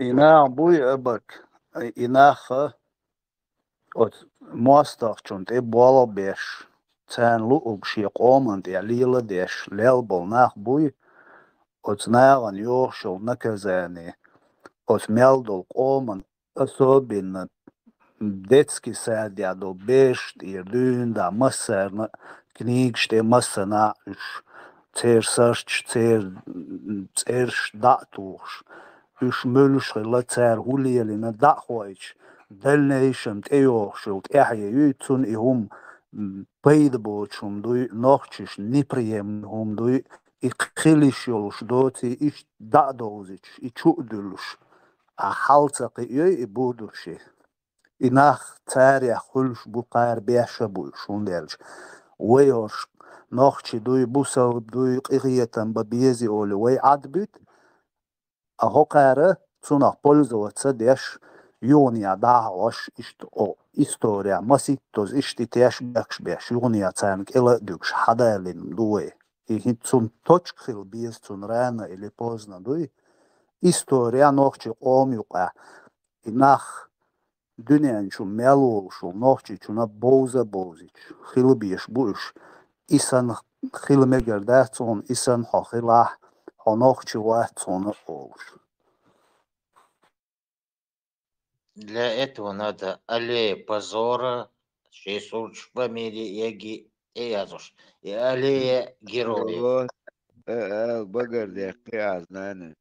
إنا بوي أبك إناخ أت مواستخشون تبوالا بيش تان لؤب شي قومن دي ليلة ديش ليلبل ناخ بوي أت ناغن يوشل نكزاني أت ميلدل قومن أصوبين детски sēdjā do bēšt ir dūndā masērna knīgštē masanā cēr saršķ cēr dātūš üš mülšħi la cēr hulielina dāhoič dalnēšam tejošult eħja jūtsun ihum pēdabūčum duj nohčiš nipriemhum duj iqhilišjolš doti iš dādauzič ičudulš a halcaqi jöi ibūduši إناخ تاريخ خلش بقار بيشة بوشون ديلش ويوش نوخشي دوي بوسا دوي قيغية ببيزي أولي وي عدبت أهو قارة تونخ بولزو تصديش يونيا داعوش إشت أو إستوريا مسيتوز إشتي تيش بيكش بيش يونيا تانك إلا دوكش حدالين دوي إهي تون توشكخيل بيز تون رانا إلي بوزنا دوي إستوريا نوخشي قوم يقع إناخ Dünyanın şu mel oluşu, nohçi çuna boziç, xilbiş buş, isan xilme gerdatson, isan hoxilah, honohçi vahtsonu oluş. Для этого надо аллея позора, шейсурч фамилии Яги и Язуш, и аллея героев. Вот, البقر يا знание.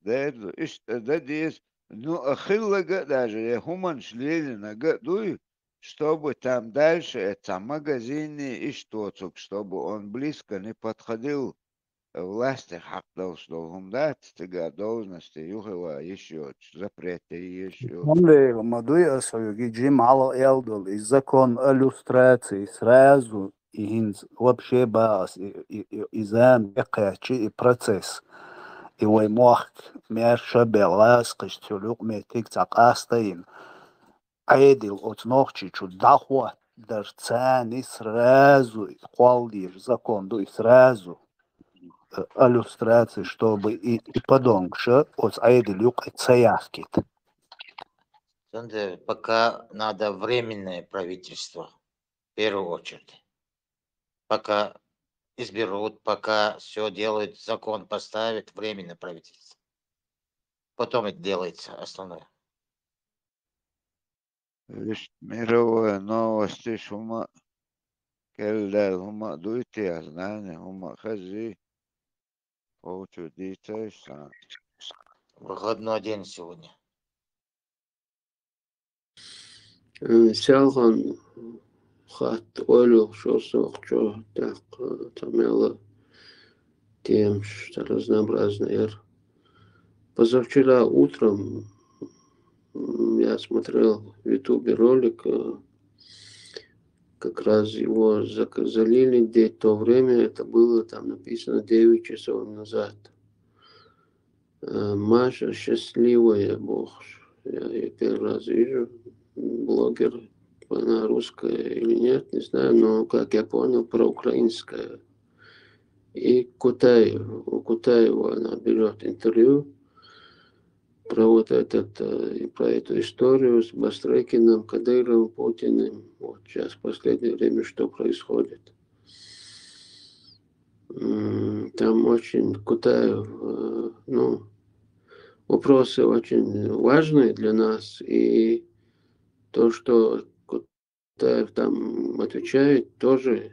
ده إيش ده ديس ну خلق даже human члена гадуй, чтобы там дальше это магазины и что-то, чтобы он близко не подходил власти хактов, чтобы он дать должности юхова еще запреты еще. Онда мадуй асоюги джим ала элдол и закон иллюстрации сразу и хинз вообще бас и зам якачи и процесс. И вой мох мерша белас кыштюлюк метик цакастаин. Айдил от нохчи чу дахуа дарцан и сразу холдир закон и сразу иллюстрации, чтобы и подонкша от айдил юк цаявкит. Пока надо временное правительство, в первую очередь. Пока изберут, пока все делают, закон поставят, временное правительство. Потом это делается основное. Лишь мировые новости, шума, когда хума дуйте, знания, хума хази, получу детей, Выходной день сегодня. Сялган хат ойлу шосох так тамела тем, что разнообразный. Позавчера утром я смотрел в Ютубе ролик, как раз его залили, где то время, это было там написано 9 часов назад. Маша счастливая, Бог. Я ее первый раз вижу, блогер, она русская или нет, не знаю, но, как я понял, проукраинская. И у Кутаева она берет интервью про вот про эту историю с Бастрыкиным, Кадыровым, Путиным. Вот сейчас в последнее время что происходит. Там очень Кутаев, вопросы очень важные для нас. И то, что Кутаев там отвечает, тоже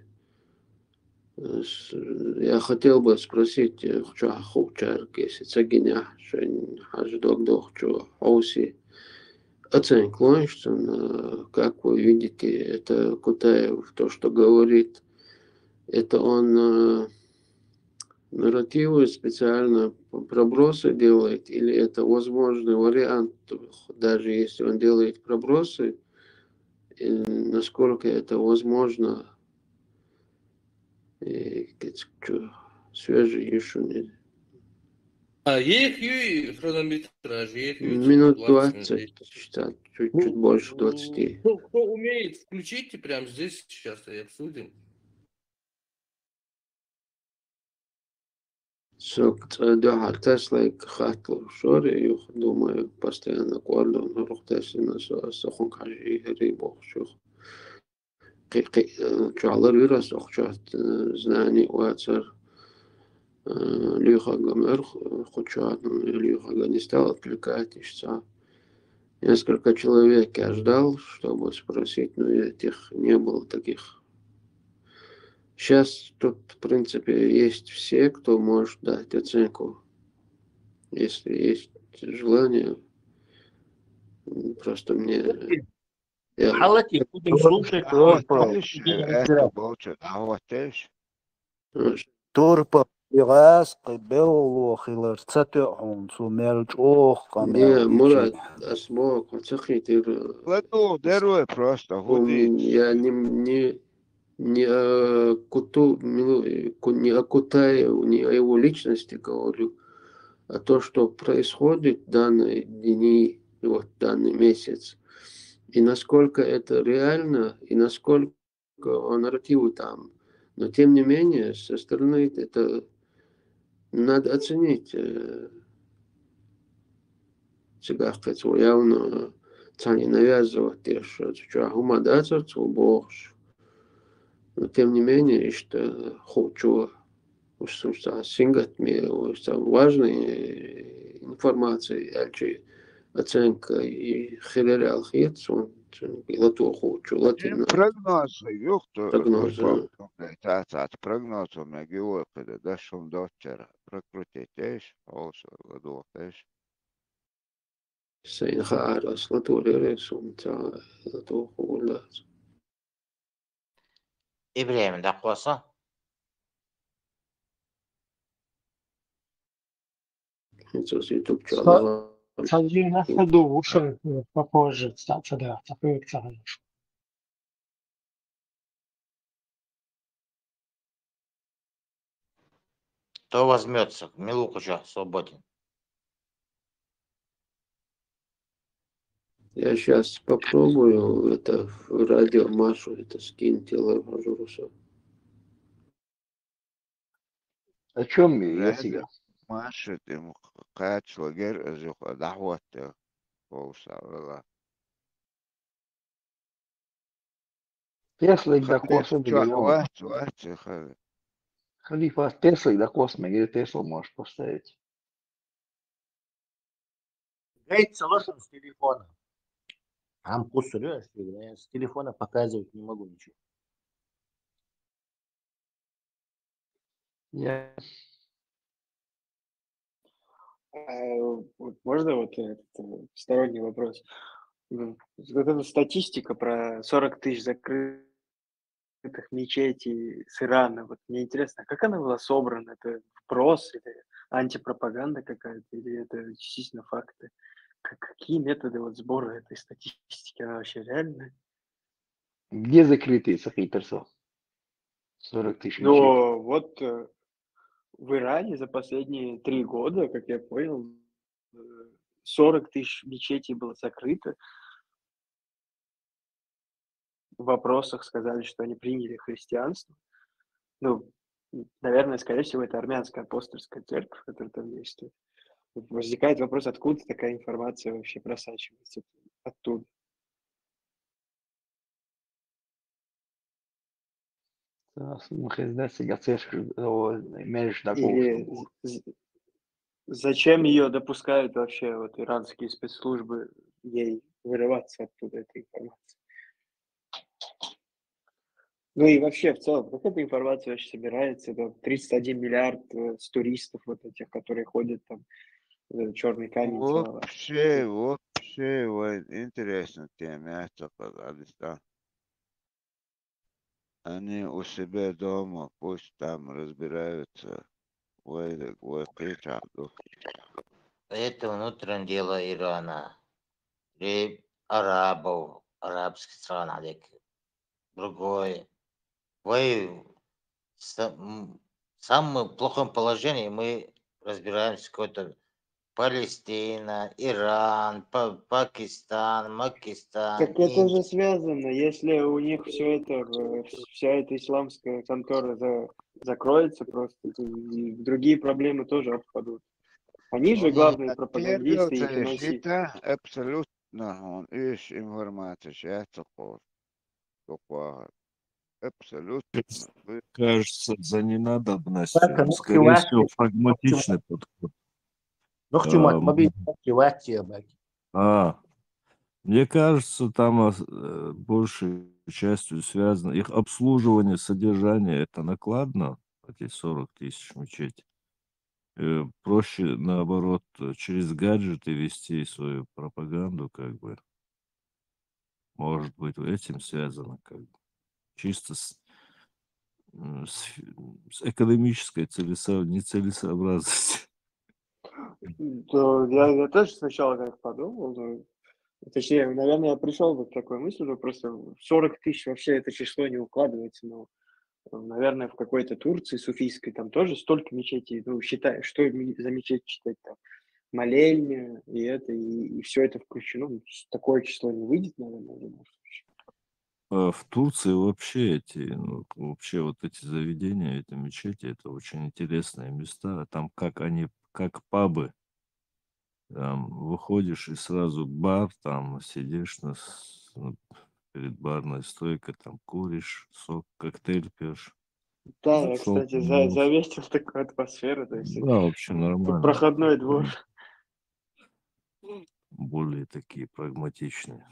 я хотел бы спросить, что если цагиня, что хаждок что хауси, оценку Лонштон, как вы видите, это Кутаев, то, что говорит, это он нарративы специально пробросы делает, или это возможный вариант, даже если он делает пробросы, насколько это возможно, свежий еще не. Есть хронометраж, Минут 20, чуть больше 20. Кто умеет, включите прямо здесь сейчас и обсудим. Тесла хатл шори, думаю, постоянно кварло, но рухтесина сохун кажи рибох шух. Чалар вирас охчат знани уацар лиха гамер хочат, лиха не стал откликаться. Несколько человек я ждал, чтобы спросить, но этих не было таких. Сейчас тут, в принципе, есть все, кто может дать оценку. Если есть желание, просто мне... Халати, будем слушать. Турпа пирас белло хилар цатеон сумелч ох Не, Мурат, асмок, отсохните. Ладно, даруй просто, Я не о Кутаеву, не о его личности говорю, а то, что происходит в данные дни, вот данный месяц, и насколько это реально, и насколько нарративы там. Но тем не менее, со стороны это надо оценить. Сега хочу явно не навязывать, что гумадацию Бог. Но тем не менее, что хочу сингать мне важной информации, оценка и хилерал хитсон, латуху, чулатина. Прогноз юхту Прогнозы. tātad prognozу mēģināju, kad dažam dočera prokrutēties, also vadoties. Sein haaras latureres un tā latuhu lāts. İbrahim de kosa. It's YouTube channel. خلينا ناخذ شوي попозже, кстати, да, такой экзамен. Кто возьмется? Милукача свободен. Я сейчас попробую это в радио Машу, это скиньте Лаважуруса. О чем я сега? Маша, ты kāds lager, zjuh dahwat kousā vēl. Перслик да коса бегал. Халифа, перслик да коса, где персл можешь поставить. Гайд согласен с телефона. Ам кусурю, что я с телефона показывать не могу ничего. Я... Вот можно вот этот сторонний вопрос? Вот эта статистика про 40 тысяч закрытых мечетей с Ирана, вот мне интересно, как она была собрана? Это вброс или антипропаганда какая-то, или это действительно факты? Какие методы вот сбора этой статистики? Она вообще реальная? Где закрытые сахитерсов? 40 тысяч мечетей. Но вот в Иране за последние 3 года, как я понял, 40 тысяч мечетей было закрыто. В вопросах сказали, что они приняли христианство. Ну, наверное, скорее всего, это армянская апостольская церковь, которая там действует. Возникает вопрос, откуда такая информация вообще просачивается оттуда. Или зачем ее допускают вообще вот иранские спецслужбы ей вырываться оттуда, этой информации? Ну и вообще в целом, как эта информация вообще собирается? Это 31 миллиард с туристов вот этих, которые ходят там, черный камень целовать. Вообще, интересно тема, да. Они у себя дома, пусть там разбираются. Это внутреннее дело Ирана. Или арабов, арабских стран, другое. Вы в самом плохом положении мы разбираемся в какой-то Палестина, Иран, Пакистан, Макистан. Так это же связано, если у них вся эта исламская контора закроется просто, и другие проблемы тоже отпадут. Они же главные пропагандисты и финансисты. Абсолютно, он ищет информацию, абсолютно. Кажется, за ненадобностью, скорее всего, прагматичный подход. Мне кажется, там большей частью связано их обслуживание, содержание, это накладно, эти 40 тысяч мечетей. Проще, наоборот, через гаджеты вести свою пропаганду, как бы. Может быть, этим связано, как бы. Чисто с экономической нецелесообразностью. Я тоже сначала так подумал, но, точнее, наверное, я пришел бы к такой мысли, что просто 40 тысяч вообще это число не укладывается, но, наверное, в какой-то Турции суфийской там тоже столько мечетей, ну, считай, что за мечеть читать там, молельня и это, и все это включено, такое число не выйдет, наверное, в любом случае. В Турции вообще вообще вот эти заведения, эти мечети, это очень интересные места. Там как пабы. Там выходишь и сразу бар, там сидишь перед барной стойкой, там куришь, сок, коктейль пьешь. Да, я, кстати, заметил такую атмосферу. То есть да, вообще нормально. Проходной двор. более такие прагматичные.